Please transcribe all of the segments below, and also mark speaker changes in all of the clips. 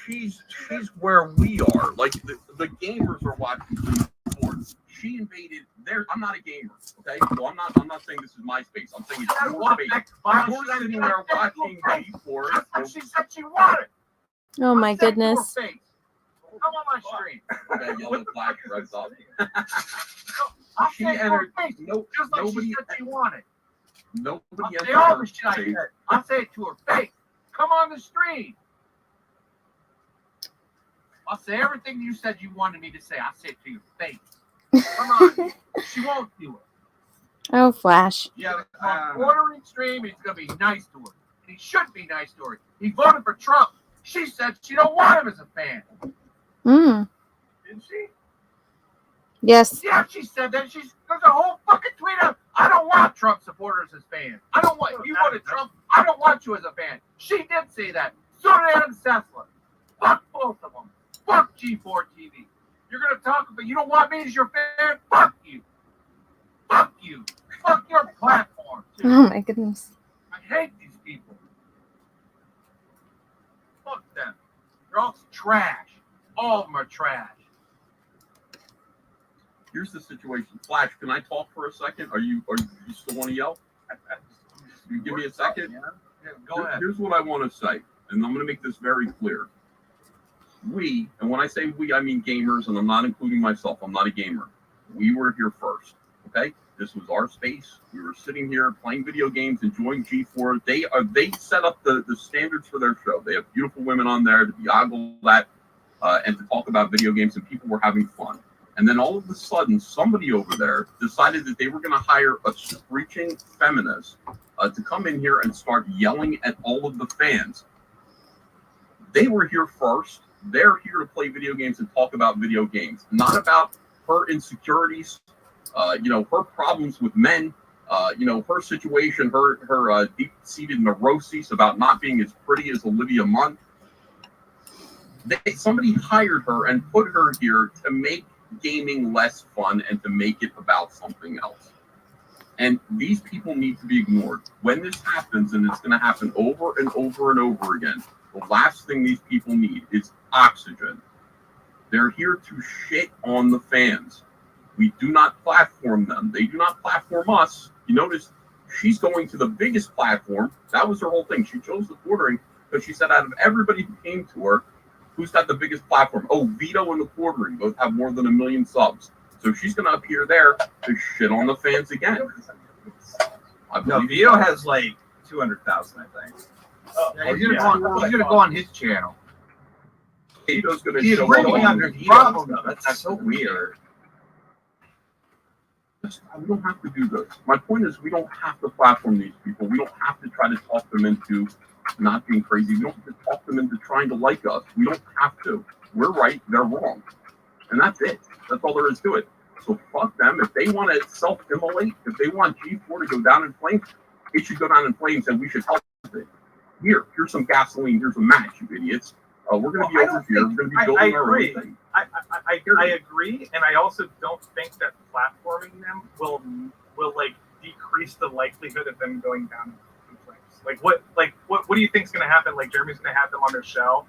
Speaker 1: She's where we are. Like the gamers are watching sports. She invaded there. I'm not a gamer, okay? So I'm not saying this is my space. I'm saying it's your space. You're sitting there watching sports.
Speaker 2: That's what she said she wanted.
Speaker 3: Oh my goodness.
Speaker 2: Come on my stream.
Speaker 1: That yellow flash revs up.
Speaker 2: She entered. Just like she said she wanted.
Speaker 1: Nobody
Speaker 2: entered her face. I'll say it to her face. Come on the stream. I'll say everything you said you wanted me to say. I'll say it to your face. Come on. She won't do it.
Speaker 3: Oh, Flash.
Speaker 2: Yeah, ordering stream, he's going to be nice to her. And he should be nice to her. He voted for Trump. She said she don't want him as a fan. Didn't she?
Speaker 3: Yes.
Speaker 2: Yeah, she said that. There's a whole fucking tweet of, I don't want Trump supporters as fans. I don't want, you voted Trump. I don't want you as a fan. She did say that. So did Adam Sessler. Fuck both of them. Fuck G4 TV. You're going to talk about, you don't want me as your fan? Fuck you. Fuck you. Fuck your platform, too.
Speaker 3: Oh my goodness.
Speaker 2: I hate these people. Fuck them. They're all trash. All of them are trash.
Speaker 1: Here's the situation. Flash, can I talk for a second? Are you still want to yell? You give me a second?
Speaker 2: Yeah, go ahead.
Speaker 1: Here's what I want to say, and I'm going to make this very clear. We, and when I say we, I mean gamers, and I'm not including myself. I'm not a gamer. We were here first, okay? This was our space. We were sitting here playing video games, enjoying G4. They set up the standards for their show. They have beautiful women on there to be ogled at and to talk about video games, and people were having fun. And then all of a sudden, somebody over there decided that they were going to hire a screeching feminist to come in here and start yelling at all of the fans. They were here first. They're here to play video games and talk about video games, not about her insecurities, her problems with men, her situation, her deep-seated neuroses about not being as pretty as Olivia Munn. Somebody hired her and put her here to make gaming less fun and to make it about something else. And these people need to be ignored. When this happens, and it's going to happen over and over and over again, the last thing these people need is oxygen. They're here to shit on the fans. We do not platform them. They do not platform us. You notice she's going to the biggest platform. That was her whole thing. She chose the quartering because she said out of everybody who came to her, who's got the biggest platform? Oh, Vito and the quartering both have more than 1 million subs. So she's going to appear there to shit on the fans again.
Speaker 4: No, Vito has like 200,000, I think.
Speaker 2: Yeah, he's gonna go on his channel.
Speaker 1: Vito's going to
Speaker 2: He's
Speaker 1: show
Speaker 2: bringing
Speaker 1: up.
Speaker 2: on their problem, though.
Speaker 4: That's so weird.
Speaker 1: We don't have to do this. My point is, we don't have to platform these people. We don't have to try to talk them into not being crazy. We don't have to talk them into trying to like us. We don't have to. We're right, they're wrong. And that's it. That's all there is to it. So fuck them. If they want to self-immolate, if they want G4 to go down in flames, it should go down in flames and we should help it. Here's some gasoline. Here's a match, you idiots. We're going to be over here. We're going to be building our own thing.
Speaker 5: I agree, and I also don't think that platforming them will like decrease the likelihood of them going down in flames. What do you think is going to happen? Like Jeremy's going to have them on their show,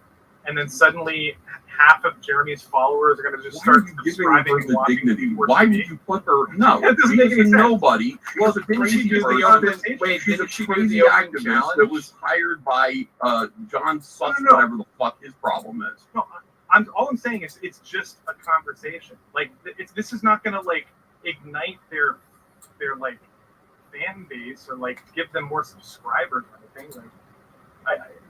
Speaker 5: and then suddenly half of Jeremy's followers are going to just start subscribing and watching.
Speaker 1: Dignity? Why would you put her? No,
Speaker 5: that doesn't make any sense.
Speaker 1: Nobody.
Speaker 4: Well, didn't she do the open? Wait,
Speaker 1: she's a
Speaker 4: didn't she do
Speaker 1: crazy
Speaker 4: the open
Speaker 1: activist
Speaker 4: challenge?
Speaker 1: that was hired by John Suss,
Speaker 5: No.
Speaker 1: whatever the fuck his problem is.
Speaker 5: No, all I'm saying is it's just a conversation. Like this is not going to like ignite their like fan base or like give them more subscribers or anything. Like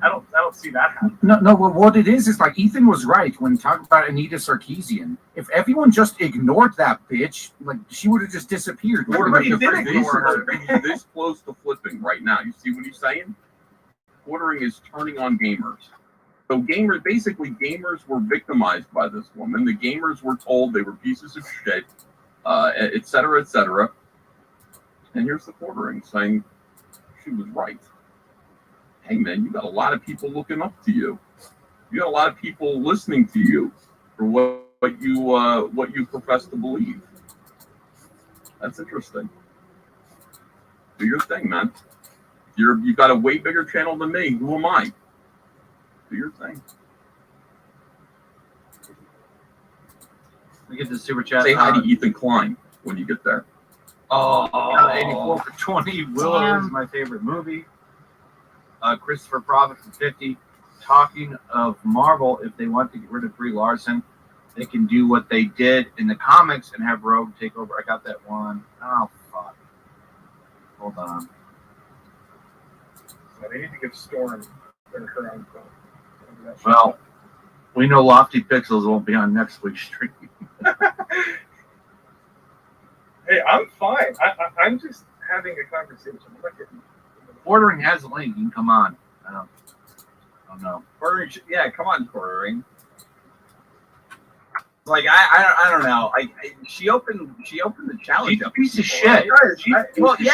Speaker 5: I don't see that happening.
Speaker 6: No. Well, what it is like Ethan was right when he talked about Anita Sarkeesian. If everyone just ignored that bitch, like she would have just disappeared.
Speaker 5: Everybody did ignore her.
Speaker 1: He's this close to flipping right now. You see what he's saying? Ordering is turning on gamers. So gamers were victimized by this woman. The gamers were told they were pieces of shit, et cetera, et cetera. And here's the quartering saying she was right. Hey man, you got a lot of people looking up to you. You got a lot of people listening to you for what you profess to believe. That's interesting. Do your thing, man. You've got a way bigger channel than me. Who am I? Do your thing.
Speaker 2: We get the super chat.
Speaker 1: Say hi to Ethan Klein when you get there.
Speaker 2: Oh, 84 for 20. Willow
Speaker 3: Damn.
Speaker 2: is my favorite movie. Christopher Prophet for 50. Talking of Marvel, if they want to get rid of Brie Larson, they can do what they did in the comics and have Rogue take over. I got that one. Oh, fuck. Hold on.
Speaker 5: So they need to give Storm her own film.
Speaker 2: Well, we know Lofty Pixels won't be on next week's stream.
Speaker 5: Hey, I'm fine. I'm just having a conversation. I'm not getting.
Speaker 2: Ordering has a link. You can come on. I don't know.
Speaker 4: Quartering, yeah, come on, quartering. Like I don't know. She opened the challenge.
Speaker 2: She's a
Speaker 4: up
Speaker 2: piece
Speaker 4: to
Speaker 2: of
Speaker 4: people,
Speaker 2: shit.
Speaker 4: right? Well,
Speaker 2: piece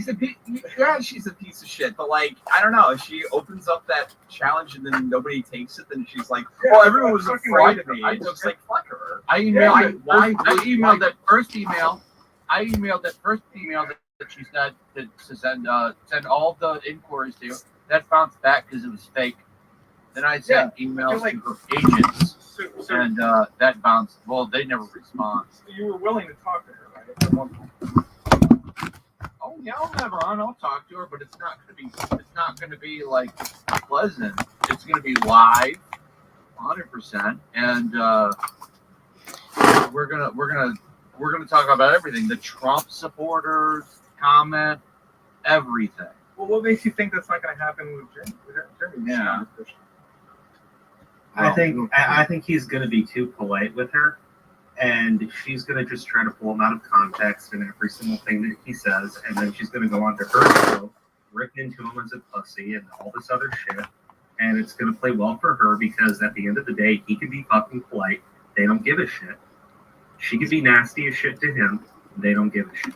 Speaker 2: of
Speaker 4: yeah,
Speaker 2: shit.
Speaker 4: she's a piece of shit. But like, I don't know. If she opens up that challenge and then nobody takes it, then she's like,
Speaker 5: Yeah,
Speaker 4: well, everyone was
Speaker 5: fucking
Speaker 4: afraid of
Speaker 5: right.
Speaker 4: me.
Speaker 2: I
Speaker 4: It's just like, fuck her.
Speaker 2: I emailed
Speaker 1: Why-
Speaker 2: it.
Speaker 1: why-
Speaker 2: I emailed that first email. I emailed that first email that she said to send all the inquiries to. That bounced back because it was fake. Then I sent emails
Speaker 5: like-
Speaker 2: to her agents,
Speaker 5: So
Speaker 2: and that bounced. Well, they never respond.
Speaker 5: you were willing to talk to her, right? At one point.
Speaker 2: Oh yeah, I'll have her on. I'll talk to her, but it's not going to be like pleasant. It's going to be live, 100%, and we're gonna talk about everything. The Trump supporters, comment, everything.
Speaker 5: Well, what makes you think that's not going to happen with Jeremy?
Speaker 4: Yeah.
Speaker 7: I think he's going to be too polite with her, and she's going to just try to pull him out of context in every single thing that he says, and then she's going to go on to her show, rip into him as a pussy and all this other shit, and it's going to play well for her because at the end of the day, he can be fucking polite. They don't give a shit. She can be nasty as shit to him. They don't give a shit.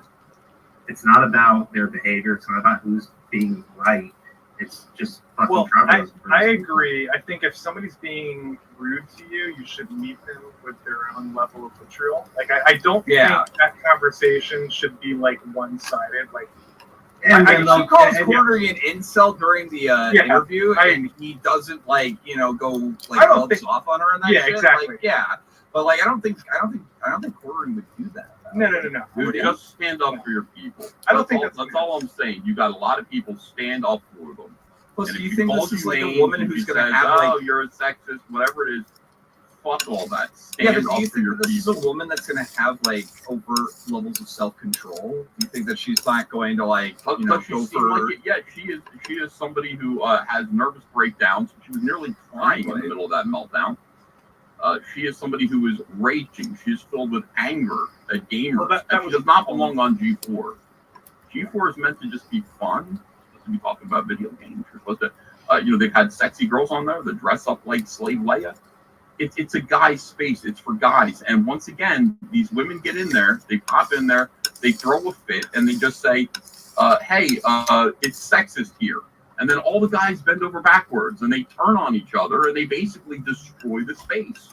Speaker 7: It's not about their behavior. It's not about who's being right. It's just fucking
Speaker 5: Well,
Speaker 7: tribalism.
Speaker 5: I agree. I think if somebody's being rude to you, you should meet them with their own level of vitriol. Like, I don't think that conversation should be like one-sided. Like,
Speaker 7: And then
Speaker 4: She
Speaker 7: they'll-
Speaker 4: calls
Speaker 7: and-
Speaker 4: Quartering an incel during the interview, and he doesn't go like
Speaker 5: I don't
Speaker 4: gloves
Speaker 5: think-
Speaker 4: off on her and that
Speaker 5: Yeah,
Speaker 4: shit.
Speaker 5: exactly.
Speaker 4: Like, yeah, but like I don't think Quartering would do that.
Speaker 5: no.
Speaker 1: Dude, just stand up for your people.
Speaker 5: I don't think
Speaker 1: that's all I'm saying. You got a lot of people, stand up for them.
Speaker 4: Plus,
Speaker 1: And
Speaker 4: do
Speaker 1: if
Speaker 4: you think
Speaker 1: calls
Speaker 4: this is
Speaker 1: you
Speaker 4: like a
Speaker 1: names
Speaker 4: woman
Speaker 1: and
Speaker 4: who's
Speaker 1: she
Speaker 4: going to
Speaker 1: says,
Speaker 4: have like?
Speaker 1: oh, you're a sexist, whatever it is, fuck all that.
Speaker 4: Yeah,
Speaker 1: Stand
Speaker 4: but do
Speaker 1: up
Speaker 4: you
Speaker 1: for
Speaker 4: think
Speaker 1: your
Speaker 4: that this is
Speaker 1: people.
Speaker 4: a woman that's going to have like overt levels of self-control? Do you think that she's not going to like
Speaker 1: But
Speaker 4: go
Speaker 1: she seemed
Speaker 4: for?
Speaker 1: like it. Yeah, she is somebody who has nervous breakdowns. She was nearly crying in the middle of that meltdown. She is somebody who is raging. She is filled with anger at gamers.
Speaker 5: Well, that
Speaker 1: and
Speaker 5: was
Speaker 1: she does not belong on G4. G4 is meant to just be fun. Supposed to be talking about video games. You're supposed to, they've had sexy girls on there that dress up like Slave Leia. It's a guy's space. It's for guys. And once again, these women get in there. They pop in there. They throw a fit, and they just say, "Hey, it's sexist here." And then all the guys bend over backwards and they turn on each other and they basically destroy the space.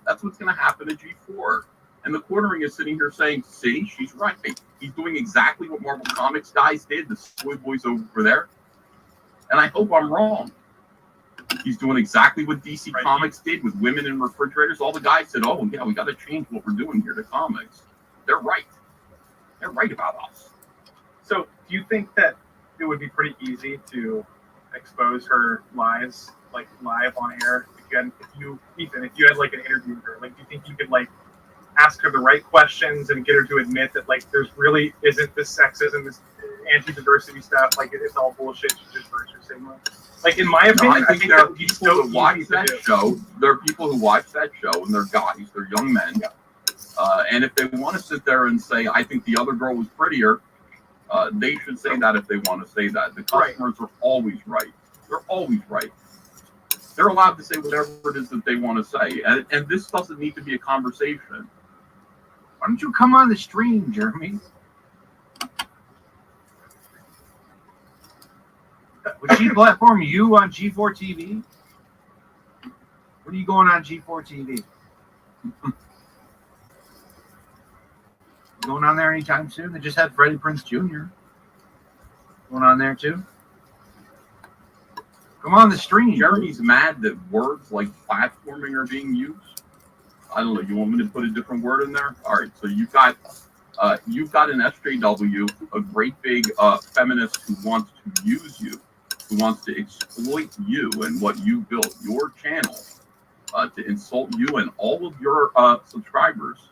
Speaker 1: That's what's going to happen at G4. And the Quartering is sitting here saying, see, she's right. He's doing exactly what Marvel Comics guys did, the soy boys over there. And I hope I'm wrong. He's doing exactly what DC Comics did with women in refrigerators. All the guys said, oh, yeah, we got to change what we're doing here to comics. They're right. They're right about us.
Speaker 5: So, do you think that it would be pretty easy to expose her lies, like live on air? If you had like an interview with her, like, do you think you could like ask her the right questions and get her to admit that like there's really isn't this sexism, this anti-diversity stuff, like it's all bullshit? She's just virtue signaling. Like, in my opinion,
Speaker 1: I think there are
Speaker 5: that'd be
Speaker 1: people
Speaker 5: so
Speaker 1: who watch
Speaker 5: easy to
Speaker 1: that
Speaker 5: do.
Speaker 1: show. There are people who watch that show, and they're guys, they're young men. And if they want to sit there and say, I think the other girl was prettier, they should say that if they want to say that. The customers are always right. They're always right. They're allowed to say whatever it is that they want to say. And this doesn't need to be a conversation.
Speaker 2: Why don't you come on the stream, Jeremy? Would she platform you on G4 TV? When are you going on G4 TV? Going on there anytime soon? They just had Freddie Prinze Jr. going on there too.
Speaker 6: Come on the stream.
Speaker 1: Jeremy's mad that words like platforming are being used. I don't know. You want me to put a different word in there? All right. So you've got an SJW, a great big feminist who wants to use you, who wants to exploit you and what you built, your channel, to insult you and all of your subscribers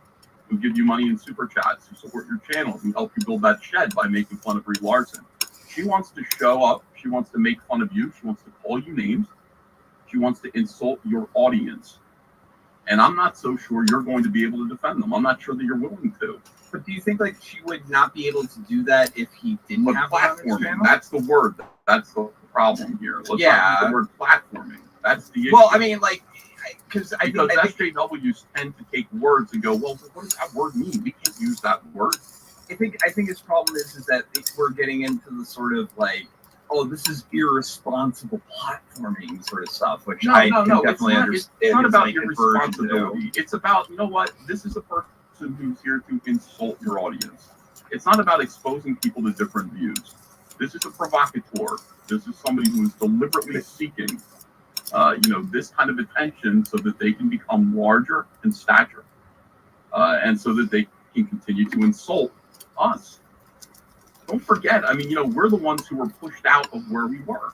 Speaker 1: who give you money in super chats, who support your channel, who help you build that shed by making fun of Brie Larson. She wants to show up. She wants to make fun of you. She wants to call you names. She wants to insult your audience. And I'm not so sure you're going to be able to defend them. I'm not sure that you're willing to.
Speaker 4: But do you think like she would not be able to do that if he didn't
Speaker 1: But
Speaker 4: have one on his
Speaker 1: platforming,
Speaker 4: channel?
Speaker 1: that's the word. That's the problem here. Let's
Speaker 4: Yeah.
Speaker 1: not use the word platforming. That's the issue.
Speaker 4: Well, I mean, like, because I think
Speaker 1: SJWs tend to take words and go, well, what does that word mean? We can't use that word.
Speaker 4: I think his problem is that we're getting into the sort of like, oh, this is irresponsible platforming sort of stuff, which I can definitely understand.
Speaker 1: It's not about
Speaker 4: like
Speaker 1: your
Speaker 4: aversion to.
Speaker 1: responsibility. It's about, you know what? This is a person who's here to insult your audience. It's not about exposing people to different views. This is a provocateur. This is somebody who is deliberately seeking, this kind of attention so that they can become larger in stature, and so that they can continue to insult us. Don't forget, I mean, we're the ones who were pushed out of where we were.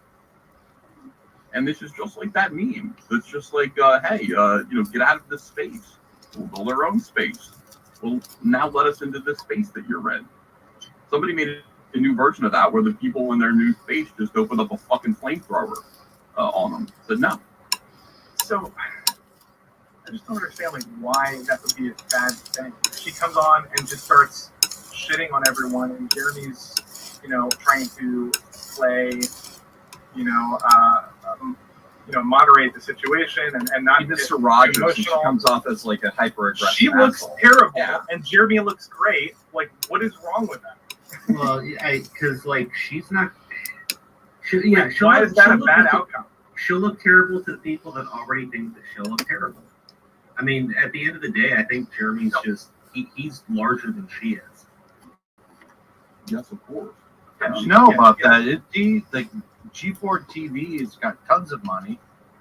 Speaker 1: And this is just like that meme. It's just like, hey, get out of this space. We'll build our own space. Well, now let us into this space that you're in. Somebody made a new version of that where the people in their new space just opened up a fucking flamethrower on them. Said no.
Speaker 5: So I just don't understand like why that would be a bad thing. She comes on and just starts shitting on everyone, and Jeremy's, trying to play, moderate the situation and not get
Speaker 4: Mr. Rogers, and she
Speaker 5: emotional.
Speaker 4: comes off as like a hyper aggressive.
Speaker 5: She looks
Speaker 4: asshole.
Speaker 5: terrible,
Speaker 4: Yeah.
Speaker 5: and Jeremy looks great. Like, what is wrong with that?
Speaker 7: Well, because like she's not.
Speaker 5: Why is that a bad outcome?
Speaker 7: She'll look terrible to the people that already think that she'll look terrible. I mean, at the end of the day, I think Jeremy's just he's larger than she is.
Speaker 1: Yes, of course.
Speaker 6: You know about that. The G4 TV has got tons of money.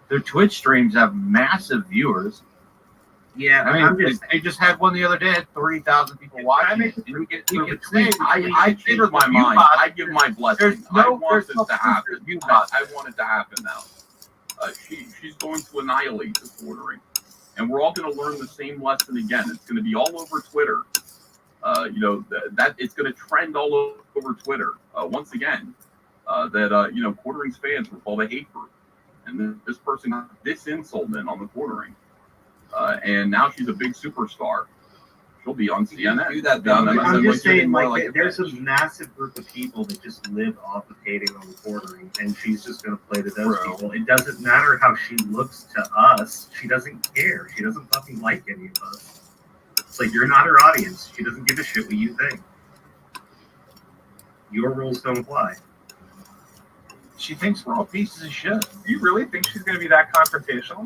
Speaker 6: Their Twitch streams have massive viewers.
Speaker 7: Yeah,
Speaker 6: I mean, they just had one the other day, had 30,000 people watching.
Speaker 1: I changed my mind. I give my blessing. I want this to happen. I want it to happen now. She's going to annihilate this ordering. And we're all going to learn the same lesson again. It's going to be all over Twitter. That it's going to trend all over Twitter once again. Quartering's fans were called a hate group, and this person got this insult in on the Quartering, and now she's a big superstar. She'll be on CNN.
Speaker 4: Do that,
Speaker 7: I'm just saying,
Speaker 4: like
Speaker 7: there's a massive group of people that just live off of hating on the Quartering, and she's just going to play to those people. It doesn't matter how she looks to us. She doesn't care. She doesn't fucking like any of us. It's like, you're not her audience. She doesn't give a shit what you think. Your rules don't apply.
Speaker 6: She thinks we're all pieces of shit.
Speaker 5: Do you really think she's going to be that confrontational?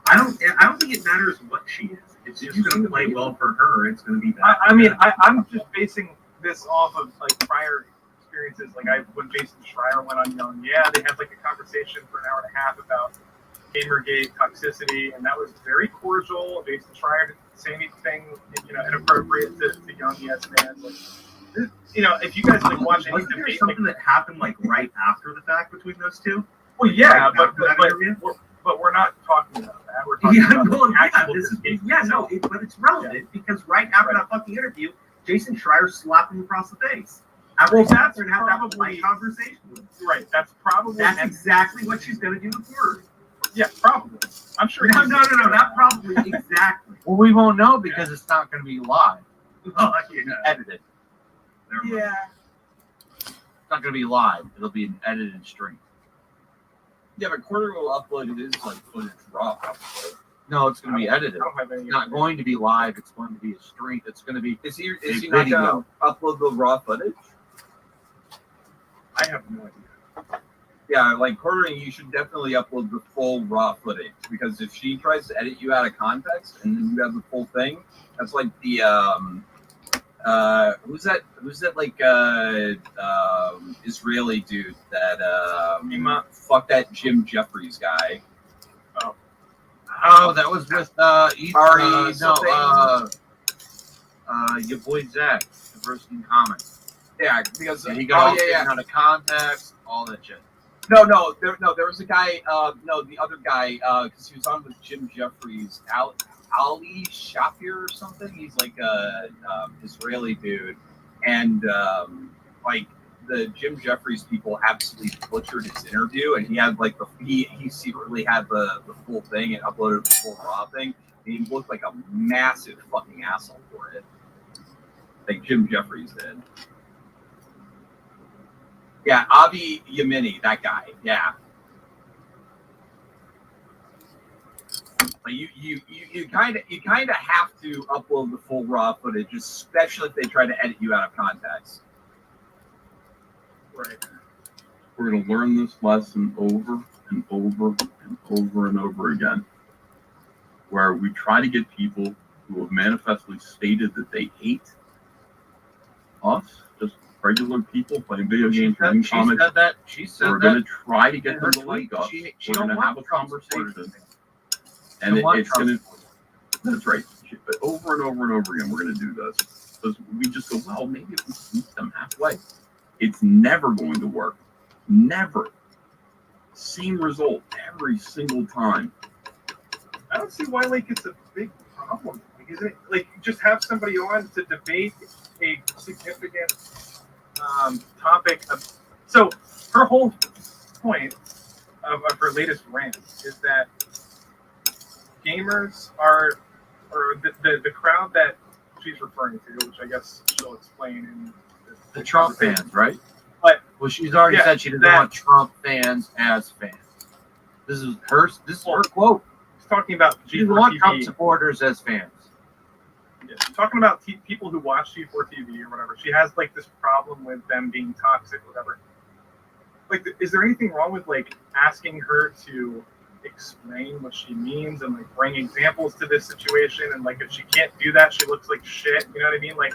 Speaker 7: I don't think it matters what she is. It's just going to play well for her. It's going to be bad.
Speaker 5: I'm just basing this off of like prior experiences. Like when Jason Schreier went on Young, they had like a conversation for an hour and a half about Gamergate toxicity, and that was very cordial. Jason Schreier didn't say anything, inappropriate to Young Yes fans. Like, if you guys like watch any
Speaker 7: Wasn't there
Speaker 5: debate,
Speaker 7: something that happened like right after the fact between those two?
Speaker 5: well, yeah,
Speaker 7: right
Speaker 5: but
Speaker 7: after that interview?
Speaker 5: we're not talking about that. We're talking about the actual debate.
Speaker 7: But it's relevant because right after that fucking interview, Jason Schreier slapped him across the face.
Speaker 5: Well, that's
Speaker 7: and have that
Speaker 5: probably
Speaker 7: polite conversation with him.
Speaker 5: right. That's probably
Speaker 7: That's exactly what she's going to do with Word.
Speaker 5: yeah, probably. I'm sure.
Speaker 7: No, not probably exactly.
Speaker 6: Well, we won't know because it's not going to be live.
Speaker 7: Oh,
Speaker 6: It's edited.
Speaker 5: Yeah.
Speaker 6: It's not going to be live. It'll be an edited stream.
Speaker 4: Yeah, but Quartering will upload his like footage raw.
Speaker 6: No, it's going to be edited.
Speaker 5: I don't have any.
Speaker 6: It's not going to be live. It's going to be a stream. It's going to be.
Speaker 4: Is he
Speaker 6: a
Speaker 4: not
Speaker 6: video.
Speaker 4: going to upload the raw footage?
Speaker 5: I have no idea.
Speaker 4: Yeah, like Quartering, you should definitely upload the full raw footage, because if she tries to edit you out of context and then you have the full thing, that's like the Who's that like Israeli dude that fuck that Jim Jeffries guy?
Speaker 2: Oh, that was with
Speaker 4: Ari
Speaker 2: your boy Zach, Diversity Comics.
Speaker 4: Yeah, because
Speaker 2: And he got all taken out of context, all that shit.
Speaker 4: No, there was a guy. The other guy, because he was on with Jim Jeffries, Ali Shafir or something. He's like a Israeli dude, and like the Jim Jeffries people absolutely butchered his interview, and he had like he secretly had the full thing and uploaded the full raw thing, and he looked like a massive fucking asshole for it, like Jim Jeffries did. Yeah, Avi Yemini, that guy. Yeah. Like you kind of have to upload the full raw footage, especially if they try to edit you out of context.
Speaker 5: Right.
Speaker 1: We're going to learn this lesson over and over and over and over again, where we try to get people who have manifestly stated that they hate us, just regular people playing video games, reading comics.
Speaker 2: She said
Speaker 1: We're going to try to get them to like us. We're going to have a conversation. And it's going to, that's right. But over and over and over again, we're going to do this. Because we just go, well, maybe if we meet them halfway. It's never going to work. Never. Same result every single time.
Speaker 5: I don't see why like it's a big problem. Because like just have somebody on to debate a significant topic of. So her whole point of her latest rant is that gamers are, or the crowd that she's referring to, which I guess she'll explain in
Speaker 2: The Trump fans, right?
Speaker 5: But
Speaker 2: well, she's already said she doesn't want Trump fans as fans. This is her quote.
Speaker 5: She's talking about
Speaker 2: She doesn't want Trump supporters as fans.
Speaker 5: Yeah, she's talking about people who watch G4 TV or whatever. She has like this problem with them being toxic, whatever. Like, is there anything wrong with like asking her to explain what she means and like bring examples to this situation? And like, if she can't do that, she looks like shit. You know what I mean? Like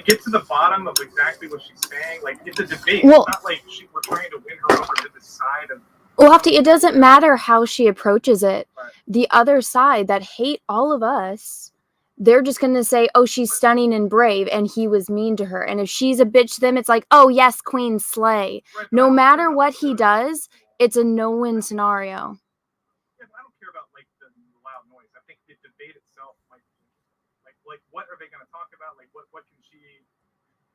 Speaker 5: get to the bottom of exactly what she's saying. Like, it's a debate.
Speaker 3: Well,
Speaker 5: it's not like we're trying to win her over to the side of.
Speaker 3: Well, it doesn't matter how she approaches it.
Speaker 5: Right.
Speaker 3: The other side that hate all of us, they're just going to say, oh, she's stunning and brave, and he was mean to her. And if she's a bitch to them, it's like, oh, yes, queen, slay.
Speaker 5: Right,
Speaker 3: No matter what he does, it's a no-win scenario.
Speaker 5: Yeah, but I don't care about like the loud noise. I think the debate itself might be like what are they going to talk about? Like what can she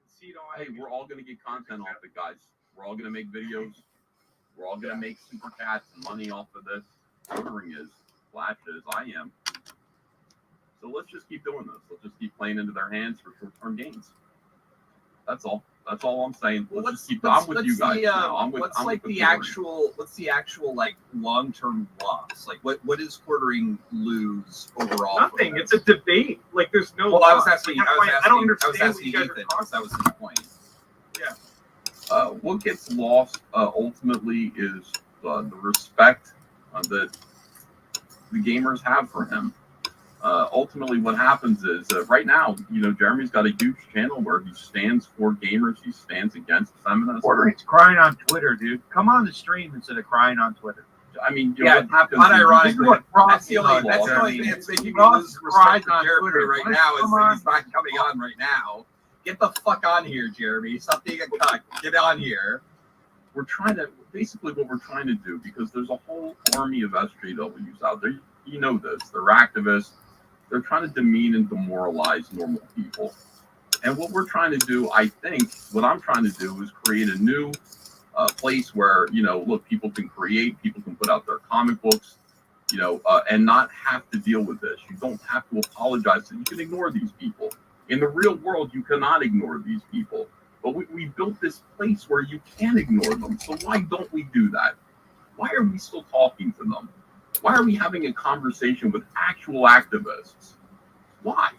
Speaker 5: concede on?
Speaker 1: Hey, we're all going to get content off it, guys. We're all going to make videos. We're all going to make super chats and money off of this. Ordering is, Flash is, I am. So let's just keep doing this. Let's just keep playing into their hands for short-term gains. That's all. That's all I'm saying. Let's just keep. I'm with you guys.
Speaker 4: What's the actual like long-term loss? Like what is quartering lose overall?
Speaker 5: Nothing. It's a debate. Like there's no.
Speaker 4: Well, I was asking.
Speaker 5: I don't understand what you guys
Speaker 4: Ethan.
Speaker 5: are talking.
Speaker 4: That was his point.
Speaker 5: Yeah.
Speaker 1: What gets lost ultimately is the respect that the gamers have for him. Ultimately, what happens is right now, Jeremy's got a huge channel where he stands for gamers. He stands against feminism.
Speaker 2: Quartering's crying on Twitter, dude. Come on the stream instead of crying on Twitter.
Speaker 1: I mean,
Speaker 4: what
Speaker 1: happens?
Speaker 4: Unironically, that's the only
Speaker 2: Jeremy.
Speaker 4: thing that's making me
Speaker 2: Ross
Speaker 4: lose respect
Speaker 2: cries
Speaker 4: for Jeremy
Speaker 2: on Twitter.
Speaker 4: right
Speaker 2: Let's
Speaker 4: now is
Speaker 2: come
Speaker 4: that
Speaker 2: on.
Speaker 4: he's not coming on right now. Get the fuck on here, Jeremy. Stop being a cuck. Get on here.
Speaker 1: We're trying to basically what we're trying to do, because there's a whole army of SJWs out there. You know this. They're activists. They're trying to demean and demoralize normal people. And what we're trying to do, I think, what I'm trying to do is create a new place where, look, people can create, people can put out their comic books, and not have to deal with this. You don't have to apologize. You can ignore these people. In the real world, you cannot ignore these people. But we built this place where you can ignore them. So why don't we do that? Why are we still talking to them? Why are we having a conversation with actual activists? Why?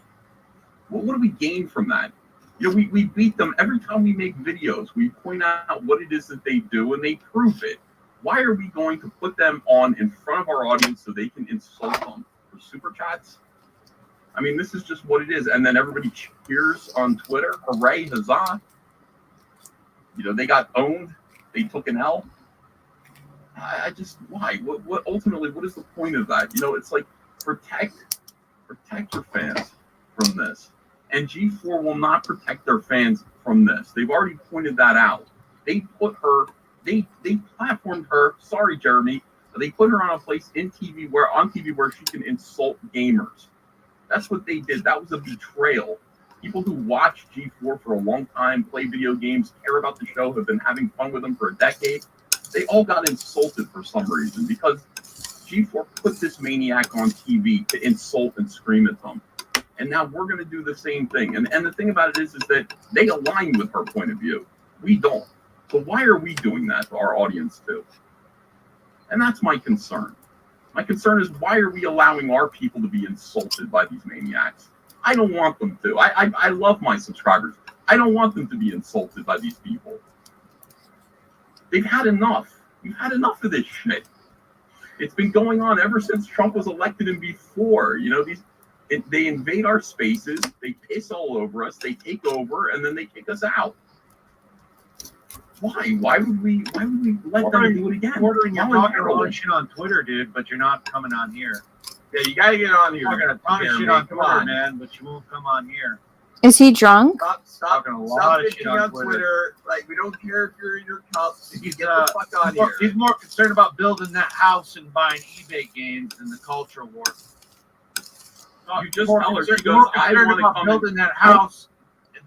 Speaker 1: Well, what do we gain from that? We beat them every time we make videos. We point out what it is that they do, and they prove it. Why are we going to put them on in front of our audience so they can insult them for super chats? I mean, this is just what it is. And then everybody cheers on Twitter. Hooray, huzzah. You know, they got owned. They took an L. I just, why? What ultimately, what is the point of that? You know, it's like, protect your fans from this. And G4 will not protect their fans from this. They've already pointed that out. They put her, they platformed her, sorry, Jeremy, but they put her on a place on TV where she can insult gamers. That's what they did. That was a betrayal. People who watch G4 for a long time, play video games, care about the show, have been having fun with them for a decade, they all got insulted for some reason because G4 put this maniac on TV to insult and scream at them. And now we're going to do the same thing. And the thing about it is that they align with her point of view. We don't. So why are we doing that to our audience too? And that's my concern. My concern is, why are we allowing our people to be insulted by these maniacs? I don't want them to. I love my subscribers. I don't want them to be insulted by these people. They've had enough. We've had enough of this shit. It's been going on ever since Trump was elected and before. You know, they invade our spaces, they piss all over us, they take over, and then they kick us out. Why? Why would we let them do it again?
Speaker 2: You're talking a lot of shit on Twitter, dude, but you're not coming on here.
Speaker 4: Yeah, you gotta get on here.
Speaker 2: You're talking a ton of
Speaker 4: Jeremy.
Speaker 2: shit on
Speaker 4: Come
Speaker 2: Twitter,
Speaker 4: on.
Speaker 2: man, but you won't come on here.
Speaker 3: Is he drunk?
Speaker 4: Stop
Speaker 2: Talking a lot of shit
Speaker 4: bitching
Speaker 2: on
Speaker 4: on
Speaker 2: Twitter.
Speaker 4: Twitter. Like, we don't care if you're in your cups.
Speaker 2: He's,
Speaker 4: Get the fuck on here.
Speaker 2: He's more concerned about building that house and buying eBay games than the culture war.
Speaker 1: You just
Speaker 2: More
Speaker 1: tell her,
Speaker 2: concerned-
Speaker 1: she goes,
Speaker 2: more
Speaker 1: I
Speaker 2: concerned
Speaker 1: want to
Speaker 2: about
Speaker 1: come
Speaker 2: building that house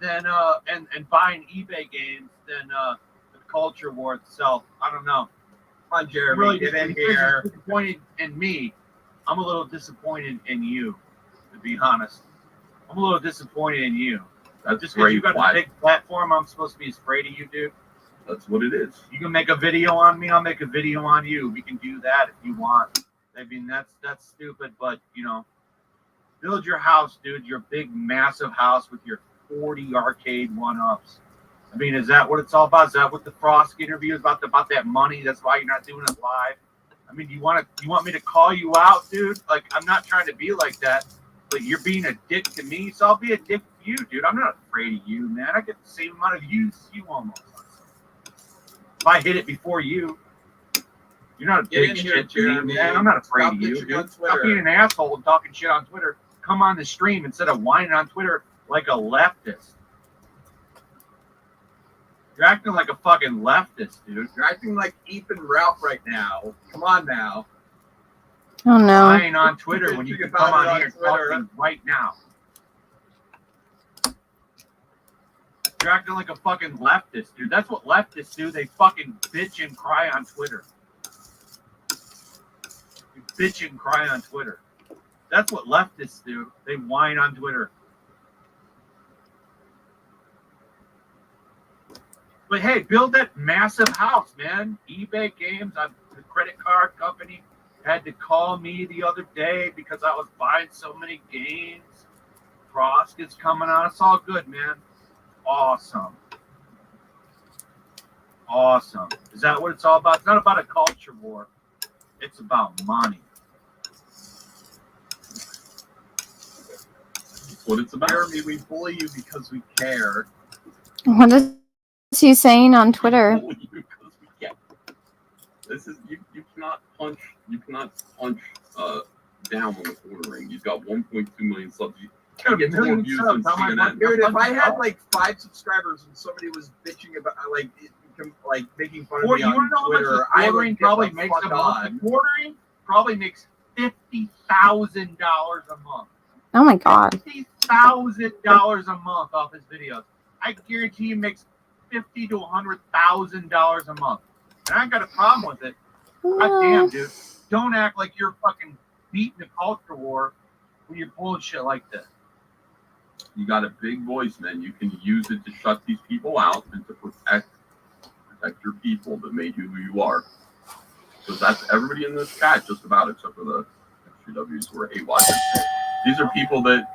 Speaker 2: than and buying eBay games than the culture war itself. I don't know.
Speaker 4: Come on, Jeremy,
Speaker 2: Really
Speaker 4: get in here.
Speaker 2: disappointed in me. I'm a little disappointed in you, to be honest. I'm a little disappointed in you.
Speaker 1: That's
Speaker 2: Just because
Speaker 1: great.
Speaker 2: you got
Speaker 1: Why?
Speaker 2: a big platform, I'm supposed to be afraid of you, dude.
Speaker 1: That's what it is.
Speaker 2: You can make a video on me, I'll make a video on you. We can do that if you want. I mean, that's stupid, but, you know, build your house, dude. Your big, massive house with your 40 arcade one-ups. I mean, is that what it's all about? Is that what the Frost interview is about that money? That's why you're not doing it live? I mean, you want me to call you out, dude? Like, I'm not trying to be like that, but you're being a dick to me, so I'll be a dick to you, dude. I'm not afraid of you, man. I get the same amount of views as you almost. If I hit it before you, you're not a
Speaker 4: Get
Speaker 2: big
Speaker 4: in here,
Speaker 2: shit to me,
Speaker 4: Jeremy.
Speaker 2: man. I'm not afraid
Speaker 4: Stop
Speaker 2: of you,
Speaker 4: bitching
Speaker 2: dude.
Speaker 4: on
Speaker 2: Stop
Speaker 4: Twitter.
Speaker 2: being an asshole and talking shit on Twitter. Come on the stream instead of whining on Twitter like a leftist. You're acting like a fucking leftist, dude.
Speaker 4: You're acting like Ethan Ralph right now. Come on now.
Speaker 3: Oh no.
Speaker 2: Lying on Twitter when you can come
Speaker 4: About it
Speaker 2: on
Speaker 4: on
Speaker 2: here and
Speaker 4: Twitter.
Speaker 2: talk to me right now. You're acting like a fucking leftist, dude. That's what leftists do. They fucking bitch and cry on Twitter. You bitch and cry on Twitter. That's what leftists do. They whine on Twitter. But hey, build that massive house, man. eBay games. The credit card company had to call me the other day because I was buying so many games. Frost is coming on. It's all good, man. Awesome. Awesome. Is that what it's all about? It's not about a culture war. It's about money.
Speaker 1: That's what it's about.
Speaker 4: Jeremy, we bully you because we care.
Speaker 3: What is he saying on Twitter?
Speaker 1: This is you cannot punch down on the corner ring. He's got 1.2 million subs.
Speaker 2: Got a
Speaker 1: He gets more
Speaker 2: million
Speaker 1: views
Speaker 2: subs
Speaker 1: than
Speaker 2: on my
Speaker 1: CNN.
Speaker 4: Dude, if I had like 5 subscribers and somebody was bitching about like making fun of
Speaker 2: Or
Speaker 4: me
Speaker 2: you
Speaker 4: on
Speaker 2: want to know how much
Speaker 4: Twitter,
Speaker 2: the
Speaker 4: I
Speaker 2: quartering
Speaker 4: would
Speaker 2: probably
Speaker 4: get the
Speaker 2: makes a
Speaker 4: fuck
Speaker 2: month?
Speaker 4: on.
Speaker 2: The quartering probably makes $50,000 a month.
Speaker 3: Oh my god.
Speaker 2: $50,000 a month off his videos. I guarantee he makes $50,000 to $100,000 a month. And I ain't got a problem with it. God damn, dude. Don't act like you're fucking beating the culture war when you're pulling shit like this.
Speaker 1: You got a big voice, man. You can use it to shut these people out and to protect your people that made you who you are. So that's everybody in this chat, just about, except for the SJWs who are hate watchers. These are people that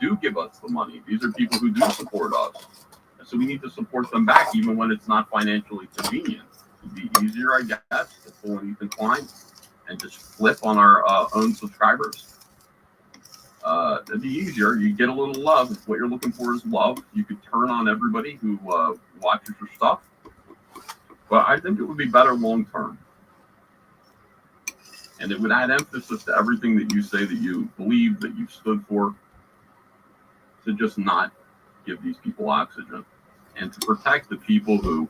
Speaker 1: do give us the money. These are people who do support us. So we need to support them back, even when it's not financially convenient. It'd be easier, I guess, to pull an Ethan Klein and just flip on our own subscribers. it'd be easier. You get a little love. If what you're looking for is love, you could turn on everybody who watches your stuff. But I think it would be better long term. And it would add emphasis to everything that you say that you believe, that you stood for, to just not give these people oxygen. And to protect the people who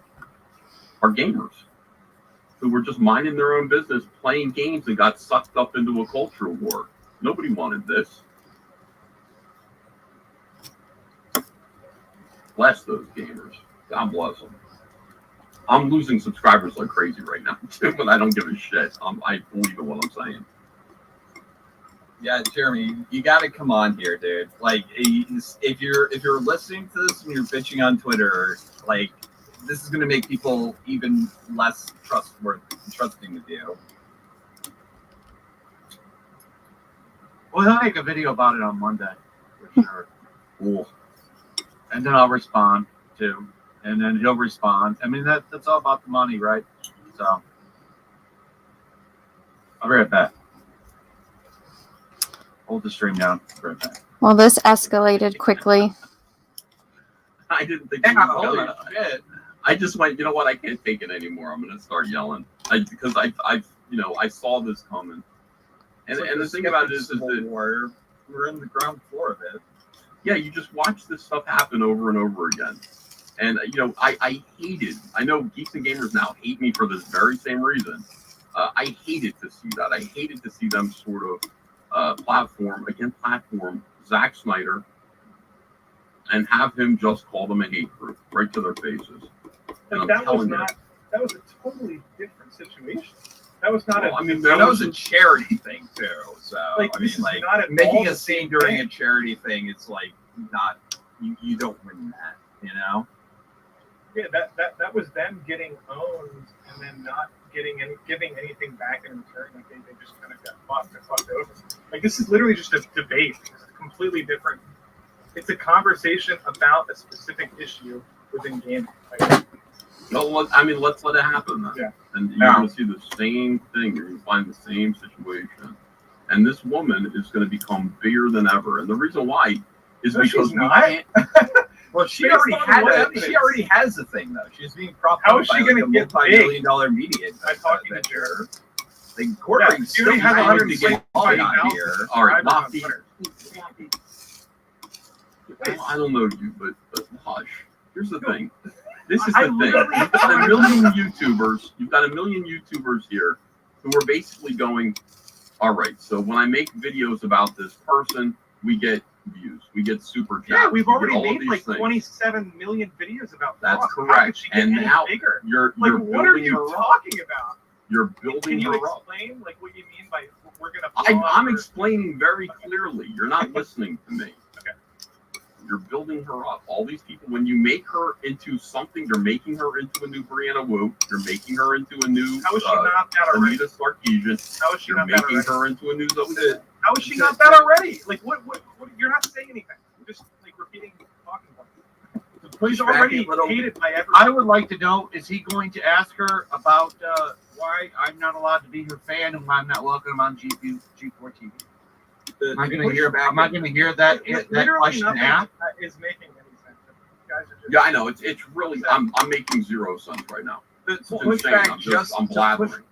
Speaker 1: are gamers, who were just minding their own business, playing games, and got sucked up into a cultural war. Nobody wanted this. Bless those gamers. God bless them. I'm losing subscribers like crazy right now, too, but I don't give a shit. I believe in what I'm saying.
Speaker 4: Yeah, Jeremy, you got to come on here, dude. Like, if you're listening to this and you're bitching on Twitter, like, this is going to make people even less trusting with you.
Speaker 2: Well, he'll make a video about it on Monday, for sure.
Speaker 4: Cool.
Speaker 2: And then I'll respond too. And then he'll respond. I mean, that's all about the money, right? So, I'll be right back. Hold the stream down. I'll be right back.
Speaker 3: Well, this escalated quickly.
Speaker 1: I didn't think
Speaker 2: Yeah,
Speaker 1: it was
Speaker 2: holy
Speaker 1: gonna.
Speaker 2: shit.
Speaker 1: I just went, you know what? I can't take it anymore. I'm going to start yelling. Because I saw this coming. And,
Speaker 4: It's like
Speaker 1: and the
Speaker 4: this
Speaker 1: thing about it is
Speaker 4: Civil
Speaker 1: that,
Speaker 4: War. We're in the ground floor of it.
Speaker 1: yeah, you just watch this stuff happen over and over again. And, I hated, I know Geeks and Gamers now hate me for this very same reason. I hated to see that. I hated to see them sort of platform Zack Snyder and have him just call them a hate group right to their faces. And
Speaker 5: But that was a totally different situation. That was not
Speaker 1: Well, I mean,
Speaker 4: That
Speaker 1: there
Speaker 4: was a charity thing too. So
Speaker 5: Like,
Speaker 4: I mean,
Speaker 5: this is
Speaker 4: like
Speaker 5: not at all
Speaker 4: making
Speaker 5: the
Speaker 4: a scene
Speaker 5: same
Speaker 4: during
Speaker 5: thing.
Speaker 4: a charity thing, it's like not you don't win that, you know.
Speaker 5: Yeah, that was them getting owned and then not giving anything back in return. Like they just kind of got fucked over. Like this is literally just a debate. It's completely different. It's a conversation about a specific issue within gaming. Like,
Speaker 1: No, let's let it happen then.
Speaker 5: Yeah.
Speaker 1: And you're going to see the same thing. You're going to find the same situation. And this woman is going to become bigger than ever. And the reason why is
Speaker 5: No,
Speaker 1: because
Speaker 5: she's
Speaker 1: we
Speaker 5: not.
Speaker 1: can't.
Speaker 4: Well, she
Speaker 5: Based
Speaker 4: already
Speaker 5: on
Speaker 4: had
Speaker 5: what
Speaker 4: a,
Speaker 5: evidence?
Speaker 4: she already has a thing though. She's being propped
Speaker 5: How
Speaker 4: up
Speaker 5: is
Speaker 4: by
Speaker 5: she
Speaker 4: like
Speaker 5: gonna
Speaker 4: a
Speaker 5: get
Speaker 4: multi-million-dollar media.
Speaker 5: by talking to
Speaker 4: venture.
Speaker 5: Jared.
Speaker 4: Like Courtney
Speaker 5: Yeah, she already has
Speaker 4: trying to get
Speaker 5: 125,000
Speaker 4: on out here.
Speaker 1: All right,
Speaker 5: subscribers on
Speaker 1: Lofty.
Speaker 5: Twitter.
Speaker 1: I don't know you, but hush. Here's the thing. This is
Speaker 5: I
Speaker 1: the thing.
Speaker 5: literally-
Speaker 1: You've got a million YouTubers. You've got a million YouTubers here who are basically going, all right, so when I make videos about this person, we get views. We get super chats.
Speaker 5: Yeah, we've
Speaker 1: we get
Speaker 5: already
Speaker 1: all of
Speaker 5: made
Speaker 1: these
Speaker 5: like
Speaker 1: things.
Speaker 5: 27 million videos about
Speaker 1: That's
Speaker 5: Frost. How
Speaker 1: correct.
Speaker 5: could she get
Speaker 1: And
Speaker 5: any
Speaker 1: now
Speaker 5: bigger?
Speaker 1: You're
Speaker 5: Like, what are
Speaker 1: building
Speaker 5: you
Speaker 1: her up.
Speaker 5: talking about?
Speaker 1: You're
Speaker 5: Can
Speaker 1: building
Speaker 5: you
Speaker 1: her up.
Speaker 5: explain like what you mean by we're gonna?
Speaker 1: I'm explaining very clearly. You're not listening to me.
Speaker 5: Okay.
Speaker 1: You're building her up. All these people, when you make her into something, you're making her into a new Brianna Wu. You're making her into a new
Speaker 5: How is she not that already?
Speaker 1: Anita Sarkeesian.
Speaker 5: How is she
Speaker 1: You're
Speaker 5: not that
Speaker 1: making
Speaker 5: already?
Speaker 1: her into a new Zoe.
Speaker 5: How is she not that already? Like what? You're not saying anything. You're just like repeating talking points. She's already hated by everyone.
Speaker 2: I would like to know, is he going to ask her about why I'm not allowed to be her fan and why I'm not welcome on G4 TV? Am I going to hear that
Speaker 5: Literally
Speaker 2: question
Speaker 5: nothing
Speaker 2: asked?
Speaker 5: is making any sense. You guys are just,
Speaker 1: Yeah, I know. It's really. I'm making zero sense right now. It's insane. I'm blabbering.